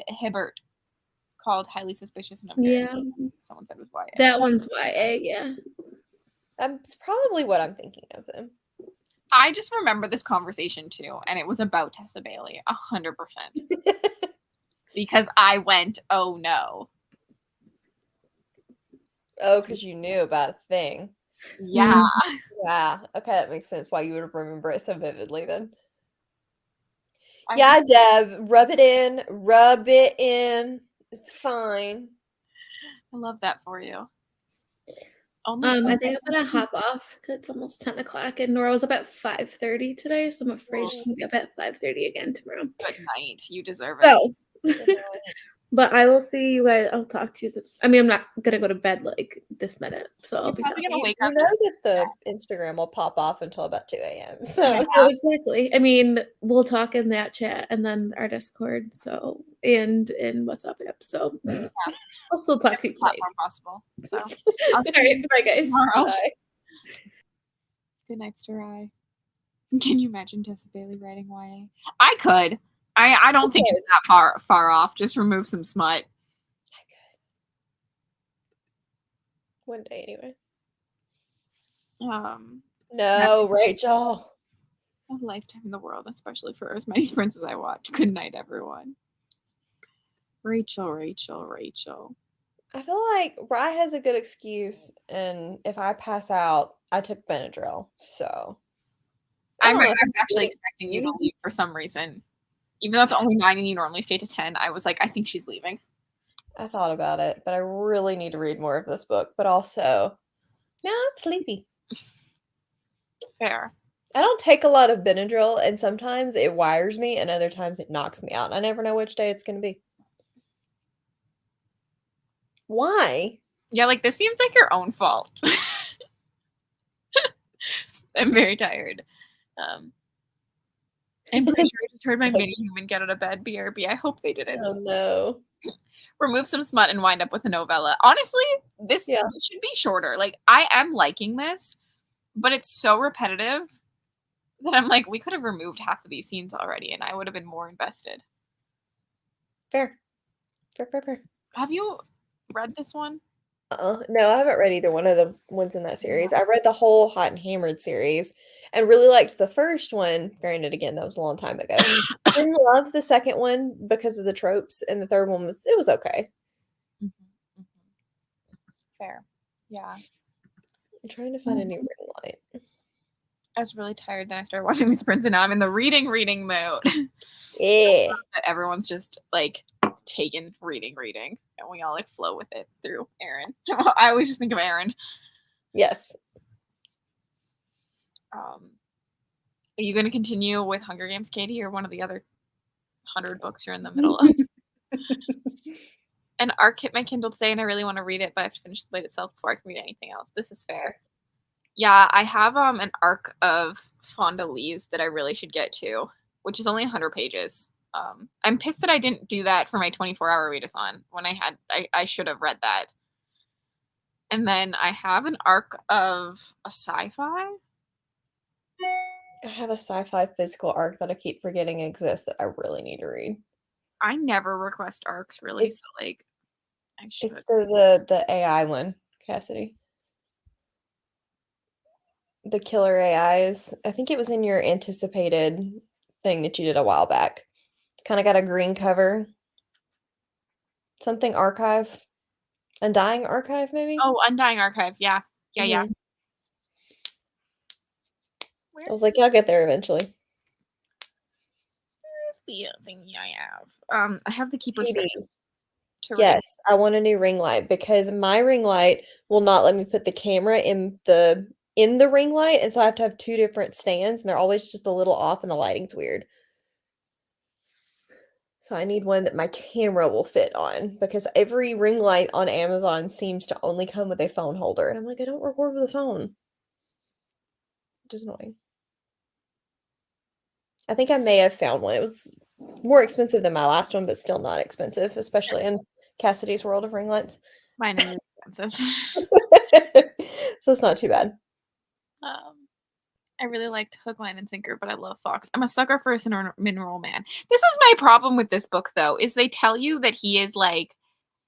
Hibbert called Highly Suspicious and Yeah. Someone said it was YA. That one's YA, yeah. It's probably what I'm thinking of then. I just remember this conversation too, and it was about Tessa Bailey, 100%. Because I went, oh no. Oh, because you knew about a thing. Yeah. Yeah. Okay, that makes sense why you would remember it so vividly then. Yeah, Deb, rub it in. Rub it in. It's fine. I love that for you. I think I'm gonna hop off because it's almost 10 o'clock, and Nora was up at 5:30 today, so I'm afraid she's gonna be up at 5:30 again tomorrow. Good night. You deserve it. But I will see you guys. I'll talk to you. I'm not gonna go to bed like this minute, so I'll be talking. Gonna wake You up. know that the Instagram will pop off until about 2 a.m. So yeah, exactly. I mean, we'll talk in that chat and then our Discord. So and in WhatsApp app. So I'll still talk to you tonight. Possible. So All right, bye guys. bye. Good night, Sarai. Can you imagine Tessa Bailey writing YA? I could. I don't think it's that far off. Just remove some smut. I could. One day anyway. No, Rachel. A lifetime in the world, especially for as many sprints as I watch. Good night, everyone. Rachel. I feel like Rye has a good excuse, and if I pass out, I took Benadryl, so I was actually expecting you to leave for some reason. Even though it's only 9 and you normally stay to 10, I was like, I think she's leaving. I thought about it, but I really need to read more of this book. But also, now I'm sleepy. Fair. I don't take a lot of Benadryl, and sometimes it wires me, and other times it knocks me out. I never know which day it's going to be. Why? Yeah, like this seems like your own fault. I'm very tired. I'm pretty sure I just heard my mini human get out of bed. BRB. I hope they didn't. Oh no. Remove some smut and wind up with a novella. Honestly, this should be shorter. Like, I am liking this, but it's so repetitive that I'm like, we could have removed half of these scenes already and I would have been more invested. Fair. Have you read this one? No, I haven't read either one of the ones in that series. I read the whole Hot and Hammered series and really liked the first one. Granted, again, that was a long time ago. Didn't love the second one because of the tropes, and the third one was okay. Fair. Yeah. I'm trying to find a new ring light. I was really tired. Then I started watching these prints, and now I'm in the reading mode. Yeah. Everyone's just like taken reading, and we all like flow with it through Aaron. I always just think of Aaron. Yes. Are you going to continue with Hunger Games, Katie, or one of the other 100 books you're in the middle of? An arc hit my Kindle today, and I really want to read it, but I have to finish the blade itself before I can read anything else. This is fair. Yeah, I have an arc of Fonda Lee's that I really should get to, which is only 100 pages. I'm pissed that I didn't do that for my 24-hour readathon when I should have read that. And then I have an arc of a sci-fi. I have a sci-fi physical arc that I keep forgetting exists that I really need to read. I never request arcs, really, so like I should. It's the AI one, Cassidy. The killer AIs. I think it was in your anticipated thing that you did a while back. Kind of got a green cover. Something archive. Undying Archive, maybe? Oh, Undying Archive. Yeah. Yeah. I was like, I'll get there eventually. Where's the thing I have? I have the Keeper 6. Yes, I want a new ring light because my ring light will not let me put the camera in the in the ring light, and so I have to have 2 different stands, and they're always just a little off, and the lighting's weird. So I need one that my camera will fit on, because every ring light on Amazon seems to only come with a phone holder, and I'm like, I don't record with a phone. Which is annoying. I think I may have found one. It was more expensive than my last one, but still not expensive, especially in Cassidy's world of ring lights. Mine is expensive. So it's not too bad. I really liked Hook, Line, and Sinker, but I love Fox. I'm a sucker for a cinnamon roll man. This is my problem with this book, though, is they tell you that he is like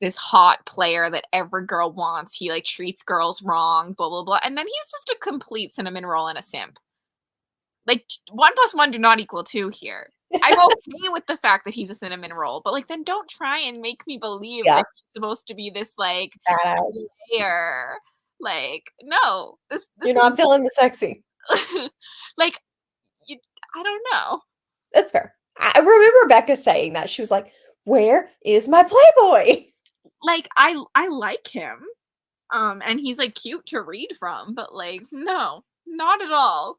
this hot player that every girl wants. He like treats girls wrong, blah blah blah, and then he's just a complete cinnamon roll and a simp. Like 1 + 1 do not equal 2 here. I'm okay with the fact that he's a cinnamon roll, but like then don't try and make me believe that he's supposed to be this like player. Like no, this You're not feeling the sexy. like I don't know. That's fair. I remember Becca saying that. She was like, "Where is my Playboy?" Like I like him. And he's like cute to read from, but like no, not at all.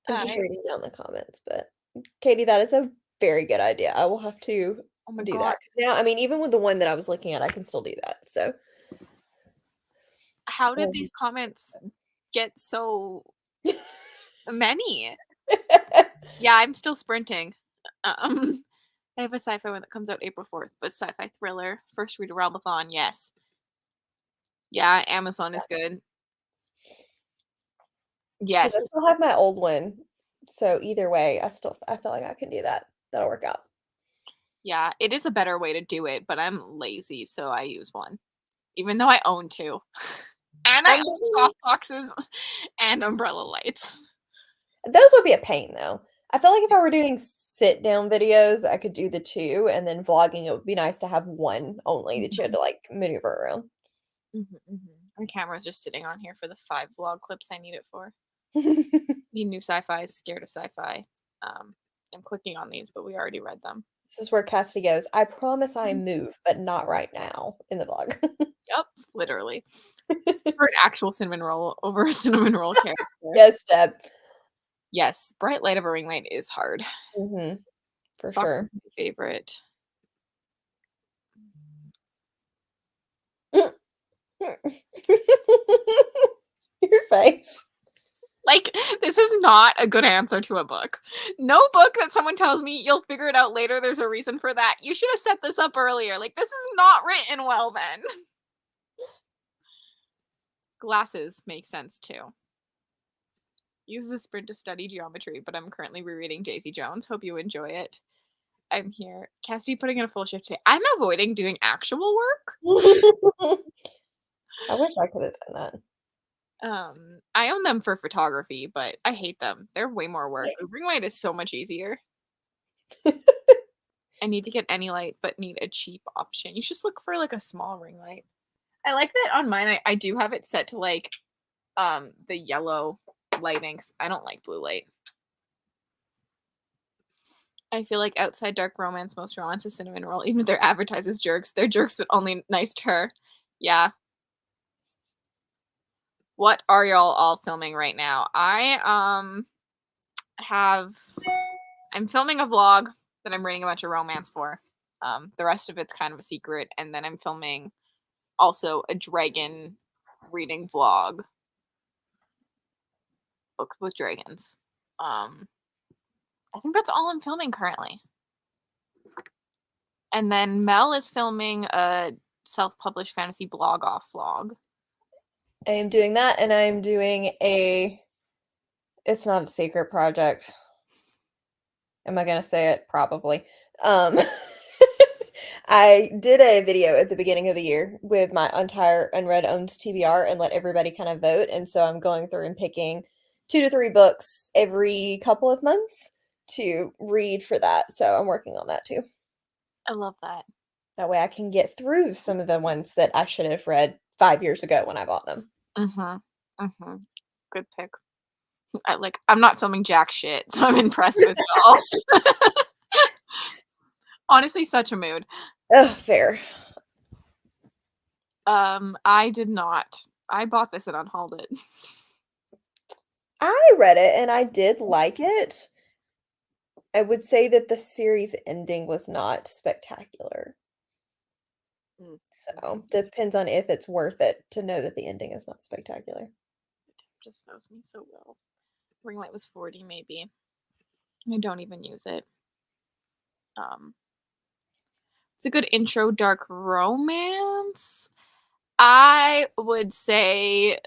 I'm just reading down the comments, but Katie, that is a very good idea. I will have to do that. 'Cause now, I mean, even with the one that I was looking at, I can still do that. So how did these comments get so many? Yeah, I'm still sprinting. I have a sci-fi one that comes out April 4th, but sci-fi thriller. First read a Realmathon, yes. Yeah, Amazon is good. Yes. I still have my old one. So either way, I feel like I can do that. That'll work out. Yeah, it is a better way to do it, but I'm lazy, so I use one. Even though I own 2. And I own soft boxes and umbrella lights. Those would be a pain though. I feel like if I were doing sit down videos, I could do the 2, and then vlogging, it would be nice to have one only that you had to like maneuver around. My camera's just sitting on here for the 5 vlog clips I need it for. Need new sci-fi, scared of sci-fi. I'm clicking on these, but we already read them. This is where Cassidy goes, I promise I move, but not right now in the vlog. Yep, literally. For an actual cinnamon roll over a cinnamon roll character. Yes, Deb. Yes, bright light of a ring light is hard. For Fox sure. is my favorite. Your face. Like, this is not a good answer to a book. No book that someone tells me you'll figure it out later, there's a reason for that. You should have set this up earlier. Like, this is not written well then. Glasses make sense too. Use the sprint to study geometry, but I'm currently rereading Daisy Jones. Hope you enjoy it. I'm here. Cassidy putting in a full shift today. I'm avoiding doing actual work. I wish I could have done that. I own them for photography, but I hate them. They're way more work. Ring light is so much easier. I need to get any light, but need a cheap option. You should just look for like a small ring light. I like that on mine. I do have it set to like the yellow lighting. I don't like blue light. I feel like outside dark romance, most romance is cinnamon roll. Even if they're advertised as jerks, they're jerks, but only nice to her. Yeah. What are y'all all filming right now? I'm filming a vlog that I'm reading a bunch of romance for. The rest of it's kind of a secret, and then I'm filming also a dragon reading vlog. Book with dragons. I think that's all I'm filming currently. And then Mel is filming a self-published fantasy blog off vlog. I am doing that, and I am doing it's not a secret project. Am I gonna say it? Probably. I did a video at the beginning of the year with my entire unread owned TBR and let everybody kind of vote. And so I'm going through and picking 2 to 3 books every couple of months to read for that. So I'm working on that too. I love that. That way I can get through some of the ones that I should have read 5 years ago when I bought them. Good pick. I'm not filming jack shit, so I'm impressed with y'all. Honestly, such a mood. Oh, fair. I did not. I bought this and unhauled it. I read it and I did like it. I would say that the series ending was not spectacular. So, depends on if it's worth it to know that the ending is not spectacular. Just knows me so well. Ring light was 40 maybe. I don't even use it. It's a good intro dark romance. I would say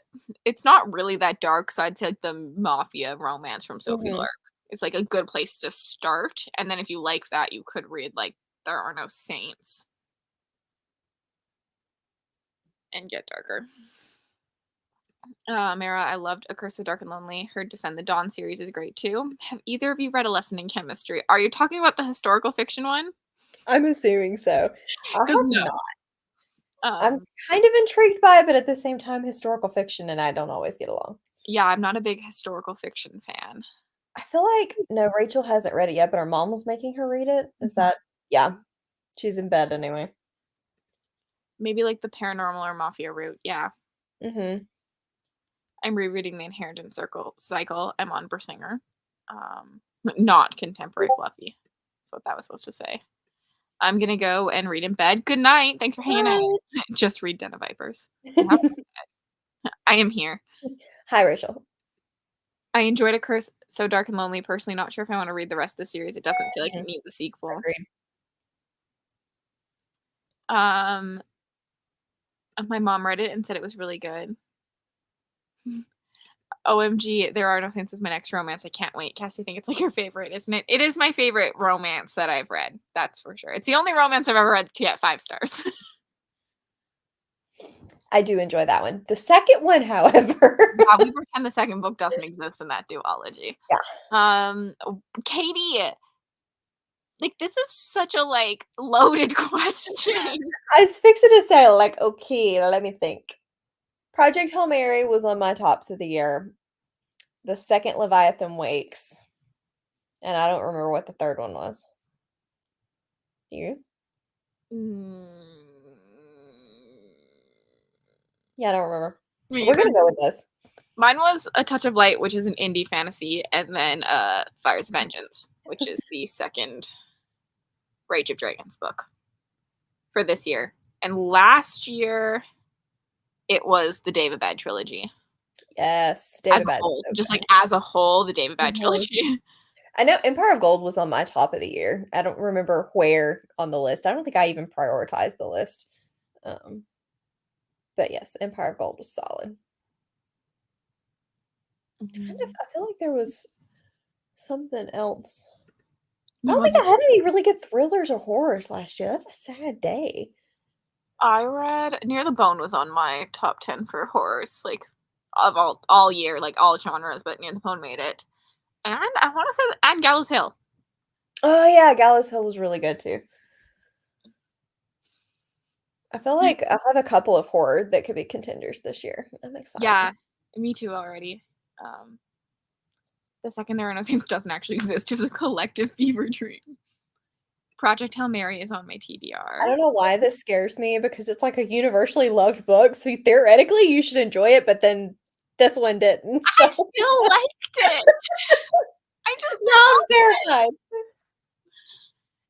it's not really that dark, so I'd say like the mafia romance from Sophie Lark. It's like a good place to start, and then if you like that, you could read like There Are No Saints and get darker. Mara, I loved A Curse of Dark and Lonely. Her Defend the Dawn series is great too. Have either of you read A Lesson in Chemistry? Are you talking about the historical fiction one? I'm assuming so. I have No. not. I'm kind of intrigued by it, but at the same time, historical fiction and I don't always get along. Yeah, I'm not a big historical fiction fan. I feel like, no, Rachel hasn't read it yet, but her mom was making her read it. Is that, yeah, she's in bed anyway. Maybe like the paranormal or mafia route, yeah. Mm-hmm. I'm rereading The Inheritance Cycle. I'm on Bersinger. Not contemporary fluffy. That's what that was supposed to say. I'm gonna go and read in bed. Good night. Thanks for hanging out. Just read Den of Vipers. I am here. Hi, Rachel. I enjoyed A Curse So Dark and Lonely. Personally, not sure if I want to read the rest of the series. It doesn't feel like it needs a sequel. Agreed. My mom read it and said it was really good. OMG, There Are No Saints is my next romance. I can't wait. Cassidy, I think it's like your favorite, isn't it? It is my favorite romance that I've read. That's for sure. It's the only romance I've ever read to get 5 stars. I do enjoy that one. The second one, however. Yeah, we pretend the second book doesn't exist in that duology. Yeah. Katie, like this is such a like loaded question. I was fixing to say, like, okay, let me think. Project Hail Mary was on my tops of the year. The second Leviathan Wakes. And I don't remember what the third one was. Do you? Yeah, I don't remember. We're going to go with this. Mine was A Touch of Light, which is an indie fantasy, and then Fire's Vengeance, which is the second Rage of Dragons book for this year. And last year, it was the David Bad trilogy. Yes, David Bad. Just like as a whole, the David Bad trilogy. I know Empire of Gold was on my top of the year. I don't remember where on the list. I don't think I even prioritized the list. But yes, Empire of Gold was solid. I feel like there was something else. I don't think I had any really good thrillers or horrors last year. That's a sad day. I read Near the Bone was on my top 10 for horrors, like of all year, like all genres, but Near the Bone made it. And I want to say, and Gallows Hill. Oh yeah, Gallows Hill was really good too. I feel like I have a couple of horror that could be contenders this year. I'm excited. Yeah, me too already. The second There Are No Saints doesn't actually exist. It was a collective fever dream. Project Hail Mary is on my TBR. I don't know why this scares me because it's like a universally loved book, so theoretically you should enjoy it, but then this one didn't. So. I still liked it. I just I'm terrified.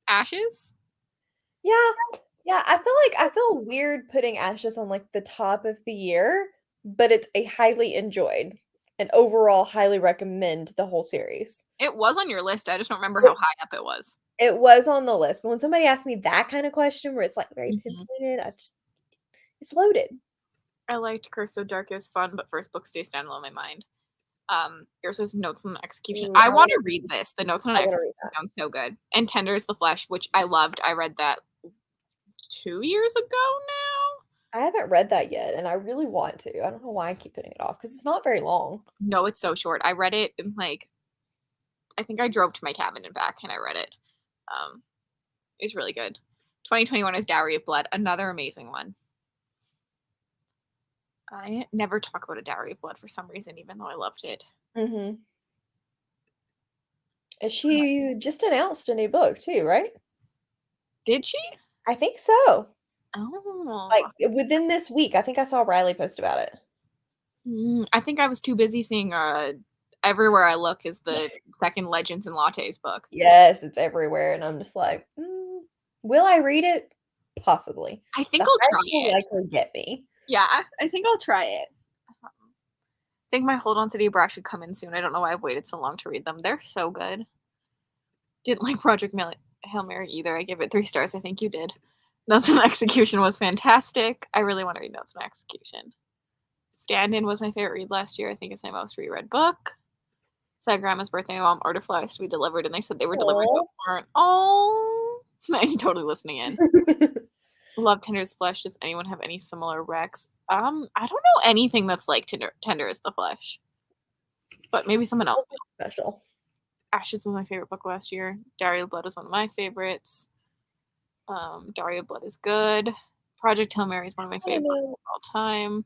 Ashes? Yeah. Yeah, I feel weird putting Ashes on like the top of the year, but it's a highly enjoyed and overall highly recommend the whole series. It was on your list. I just don't remember how high up it was. It was on the list, but when somebody asks me that kind of question where it's like very pinpointed, it's loaded. I liked Curse of Dark is fun, but first book stays standalone in my mind. Yours was Notes on Execution. I want to read this. The Notes on Execution sounds so good. And Tender is the Flesh, which I loved. I read that 2 years ago now. I haven't read that yet, and I really want to. I don't know why I keep putting it off because it's not very long. No, it's so short. I read it in like, I think I drove to my cabin and back, and I read it. It's really good. 2021 is Dowry of Blood, another amazing one. I never talk about A Dowry of Blood for some reason, even though I loved it. She just announced a new book too, right? Did she? I think so. Oh. Like within this week. I think I saw Riley post about it. I think I was too busy seeing Everywhere I Look is the second Legends and Lattes book. Yes, it's everywhere, and I'm just like, will I read it? Possibly. I think The I'll hype try will it. likely get me. Yeah, I think I'll try it. I think my Hold On City Bra should come in soon. I don't know why I've waited so long to read them. They're so good. Didn't like Hail Mary either. I gave it 3 stars. I think you did. Notes and Execution was fantastic. I really want to read Notes and Execution. Stand-In was my favorite read last year. I think it's my most reread book. Said Grandma's birthday, my mom ordered flowers to be delivered, and they said they were delivered but weren't. Oh, I'm totally listening in. Love Tender as Flesh. Does anyone have any similar recs? I don't know anything that's like Tender as the Flesh, but maybe someone else. Special. Ashes was my favorite book last year. Diary of Blood is one of my favorites. Diary of Blood is good. Project Hail Mary is one of my favorites of all time.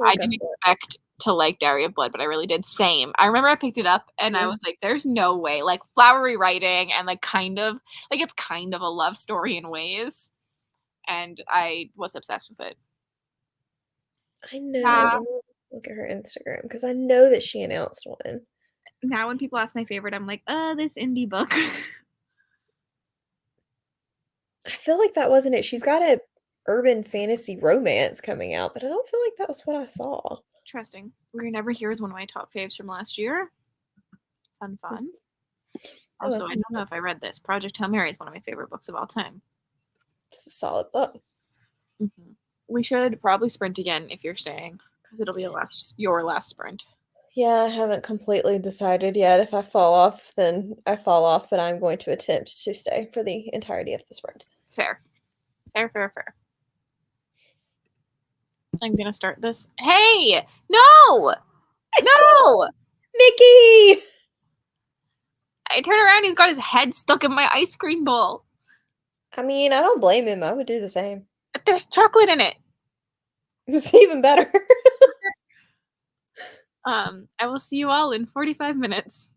I didn't expect to like Diary of Blood, but I really did. Same. I remember I picked it up and I was like, there's no way. Like flowery writing and like it's kind of a love story in ways. And I was obsessed with it. I know. Look at her Instagram because I know that she announced one. Now when people ask my favorite, I'm like, this indie book. I feel like that wasn't it. She's got a urban fantasy romance coming out, but I don't feel like that was what I saw. Interesting. We're Never Here is one of my top faves from last year. Fun. Also, I don't know if I read this. Project Hail Mary is one of my favorite books of all time. It's a solid book. Mm-hmm. We should probably sprint again if you're staying, because it'll be your last sprint. Yeah, I haven't completely decided yet. If I fall off, then I fall off, but I'm going to attempt to stay for the entirety of the sprint. Fair. I'm gonna start this. Hey! No! Mickey! I turn around, he's got his head stuck in my ice cream bowl. I mean, I don't blame him. I would do the same. There's chocolate in it. It's even better. I will see you all in 45 minutes.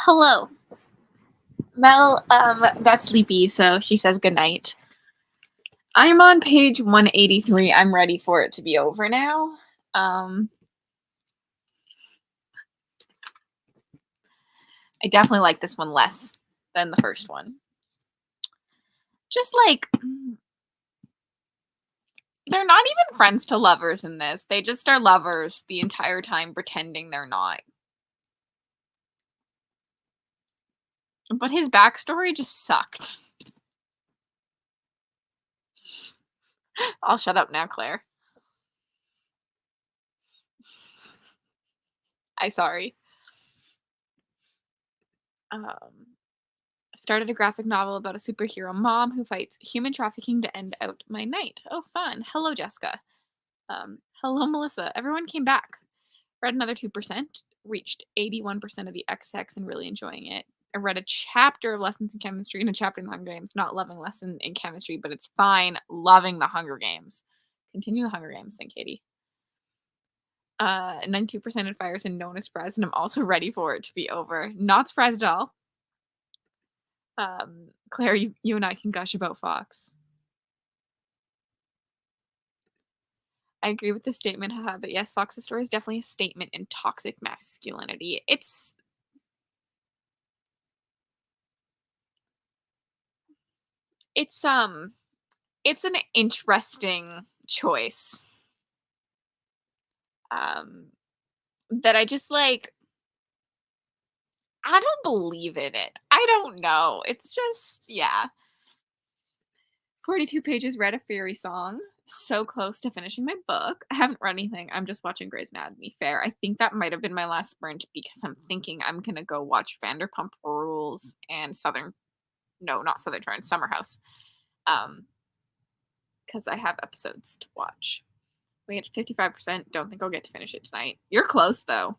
Hello. Mel got sleepy, so she says goodnight. I'm on page 183. I'm ready for it to be over now. I definitely like this one less than the first one. Just like, they're not even friends to lovers in this. They just are lovers the entire time, pretending they're not. But his backstory just sucked. I'll shut up now, Claire. Sorry. Started a graphic novel about a superhero mom who fights human trafficking to end out my night. Oh, fun. Hello, Jessica. Hello, Melissa. Everyone came back. Read another 2%, reached 81% of the XX and really enjoying it. I read a chapter of Lessons in Chemistry and a chapter in the Hunger Games. Not loving Lesson in Chemistry, but it's fine. Loving the Hunger Games. Continue the Hunger Games, thank Katie. 92% in Fires and no one is surprised, and I'm also ready for it to be over. Not surprised at all. Claire, you and I can gush about Fox. I agree with the statement, haha, but yes, Fox's story is definitely a statement in toxic masculinity. It's an interesting choice. That I just like, I don't believe in it. I don't know. It's just, yeah. 42 pages, read a fairy song. So close to finishing my book. I haven't read anything. I'm just watching Grey's Anatomy. Fair. I think that might have been my last sprint because I'm thinking I'm going to go watch Vanderpump Rules and Summer House. Because I have episodes to watch. We at 55%. Don't think I'll get to finish it tonight. You're close, though.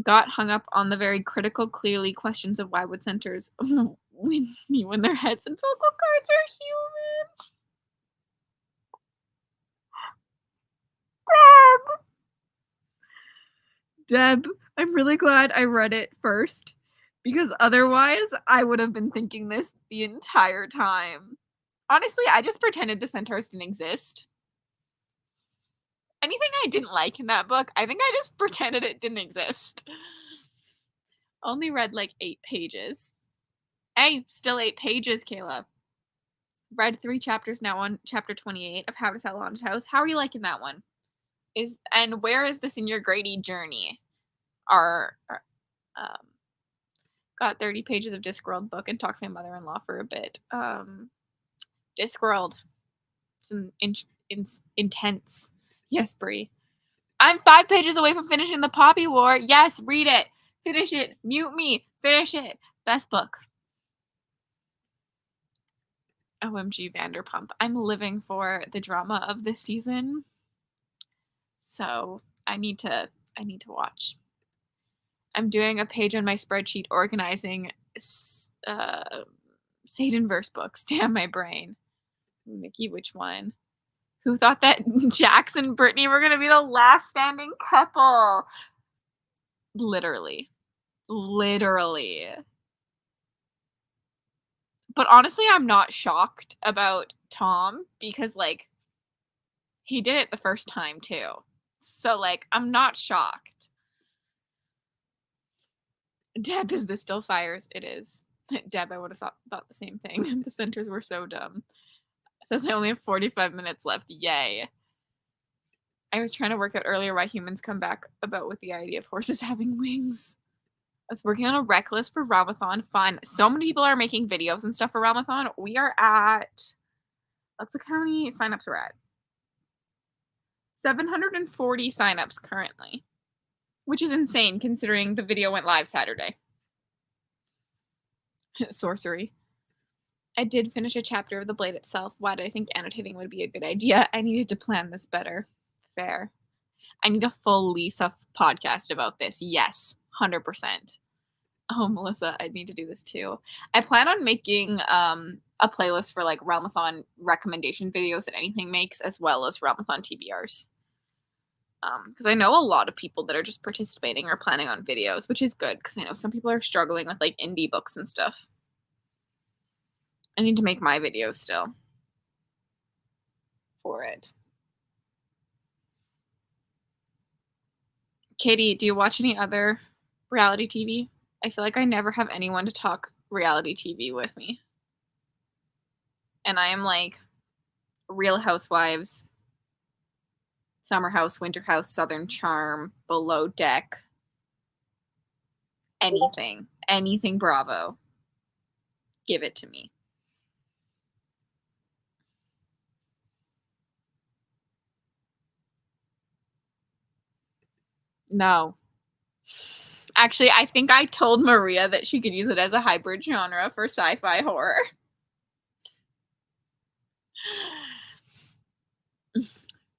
Got hung up on the very critical, clearly questions of why would centers win me when their heads and vocal cords are human. Deb, I'm really glad I read it first, because otherwise I would have been thinking this the entire time. Honestly, I just pretended the centaurs didn't exist. Anything I didn't like in that book, I think I just pretended it didn't exist. Only read like 8 pages. Hey, still 8 pages, Kayla. Read 3 chapters now on chapter 28 of How to Sell a Haunted House. How are you liking that one? And where is this in your Grady journey? Got 30 pages of Discworld book and talked to my mother-in-law for a bit. Discworld. It's intense. Yes, Brie. I'm 5 pages away from finishing The Poppy War. Yes, read it. Finish it. Mute me. Finish it. Best book. OMG Vanderpump. I'm living for the drama of this season. So I need to watch. I'm doing a page on my spreadsheet organizing Satan-verse books. Damn my brain. Nikki, which one? Who thought that Jax and Brittany were going to be the last standing couple? Literally. But honestly, I'm not shocked about Tom because, like, he did it the first time too. So, like, I'm not shocked. Deb, is this still Fires? It is. Deb, I would have thought the same thing. The centers were so dumb. It says I only have 45 minutes left. Yay. I was trying to work out earlier why humans come back about with the idea of horses having wings. I was working on a rec list for Realmathon. Fun. So many people are making videos and stuff for Realmathon. We are at, let's look how many signups we're at. 740 signups currently, which is insane considering the video went live Saturday. Sorcery. I did finish a chapter of The Blade itself. Why did I think annotating would be a good idea? I needed to plan this better. Fair. I need a full Lisa podcast about this. Yes, 100%. Oh, Melissa, I need to do this too. I plan on making a playlist for like Realmathon recommendation videos that anything makes, as well as Realmathon TBRs. Because I know a lot of people that are just participating or planning on videos, which is good because I know some people are struggling with like indie books and stuff. I need to make my videos still for it. Katie, do you watch any other reality TV? I feel like I never have anyone to talk reality TV with me. And I am like Real Housewives, Summer House, Winter House, Southern Charm, Below Deck, anything Bravo. Give it to me. No. Actually, I think I told Maria that she could use it as a hybrid genre for sci-fi horror.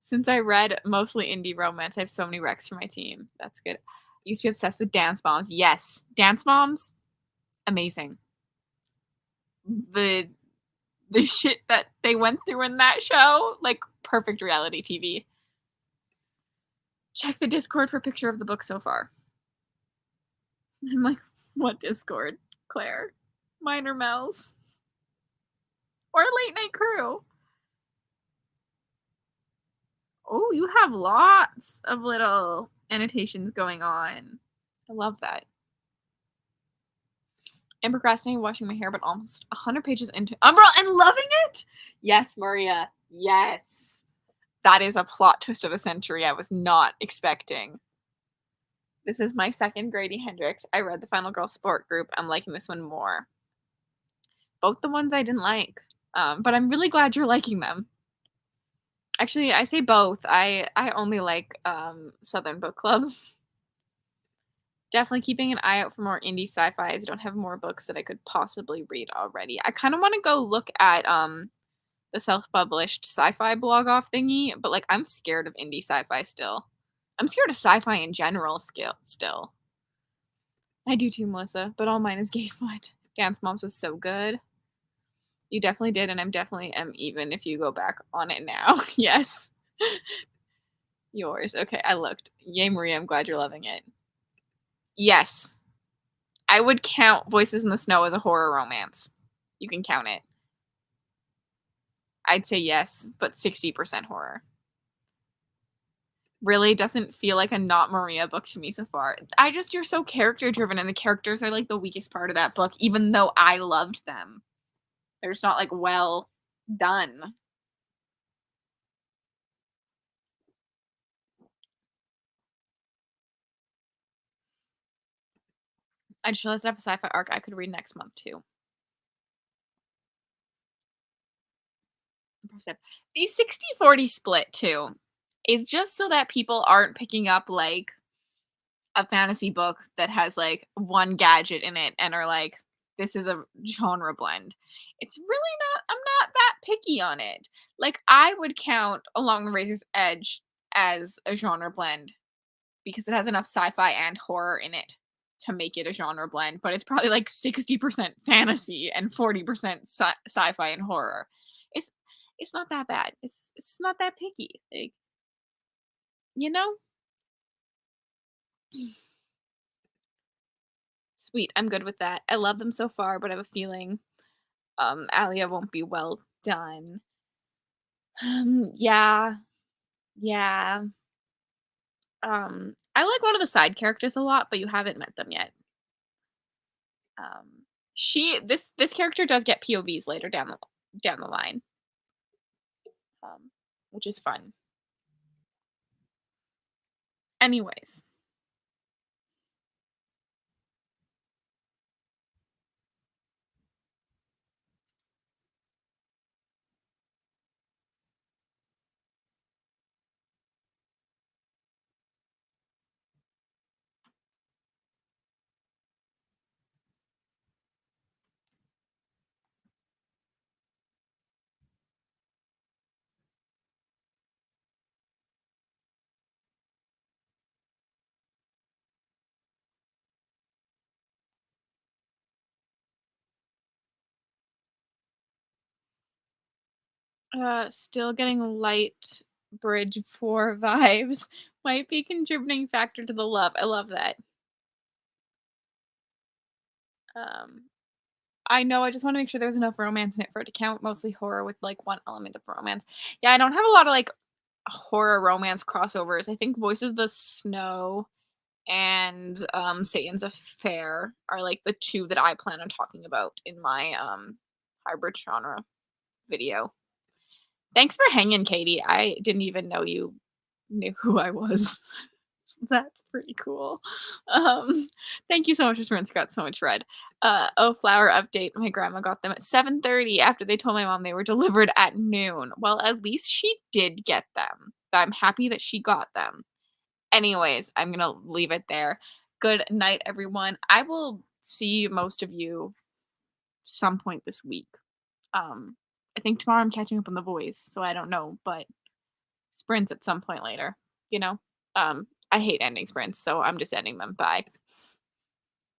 Since I read mostly indie romance, I have so many recs for my team. That's good. I used to be obsessed with Dance Moms. Yes. Dance Moms, amazing. The shit that they went through in that show, like perfect reality TV. Check the Discord for a picture of the book so far. I'm like, what Discord, Claire? Minor Mel's. Or Late Night Crew. Oh, you have lots of little annotations going on. I love that. I'm procrastinating washing my hair, but almost 100 pages into Umbral and loving it! Yes, Maria. Yes. That is a plot twist of the century I was not expecting. This is my second Grady Hendrix. I read the Final Girl Support Group. I'm liking this one more. Both the ones I didn't like. But I'm really glad you're liking them. Actually, I say both. I only like Southern Book Club. Definitely keeping an eye out for more indie sci-fi. I don't have more books that I could possibly read already. I kind of want to go look at the self-published sci-fi blog off thingy, but like I'm scared of indie sci-fi still. I'm scared of sci-fi in general still. I do too, Melissa, but all mine is gay smut. Dance Moms was so good. You definitely did, and I'm definitely am even if you go back on it now. Yes. Yours. Okay, I looked. Yay, Maria, I'm glad you're loving it. Yes. I would count Voices in the Snow as a horror romance. You can count it. I'd say yes, but 60% horror. Really doesn't feel like a not Maria book to me so far. You're so character driven, and the characters are like the weakest part of that book, even though I loved them. They're just not like well done. I just realized I have a sci-fi arc I could read next month too. Impressive. The 60-40 split too is just so that people aren't picking up like a fantasy book that has like one gadget in it and are like, this is a genre blend. It's really not, I'm not that picky on it. Like I would count Along the Razor's Edge as a genre blend because it has enough sci-fi and horror in it to make it a genre blend, but it's probably like 60% fantasy and 40% sci-fi and horror. It's not that bad. It's not that picky. Like, you know? Sweet, I'm good with that. I love them so far, but I have a feeling Alia won't be well done. Yeah. Yeah. I like one of the side characters a lot, but you haven't met them yet. This character does get POVs later down the line. Which is fun. Anyways. Still getting light bridge 4 vibes. Might be contributing factor to the love. I love that. I know, I just want to make sure there's enough romance in it for it to count. Mostly horror with like one element of romance. Yeah, I don't have a lot of like horror romance crossovers. I think Voices of the Snow and Satan's Affair are like the two that I plan on talking about in my hybrid genre video. Thanks for hanging, Katie. I didn't even know you knew who I was. That's pretty cool. Thank you so much for Sprint Got so much red. Oh, flower update. My grandma got them at 7:30 after they told my mom they were delivered at noon. Well, at least she did get them. I'm happy that she got them. Anyways, I'm gonna leave it there. Good night, everyone. I will see most of you some point this week. I think tomorrow I'm catching up on The Voice, so I don't know, but sprints at some point later, you know? I hate ending sprints, so I'm just ending them. Bye.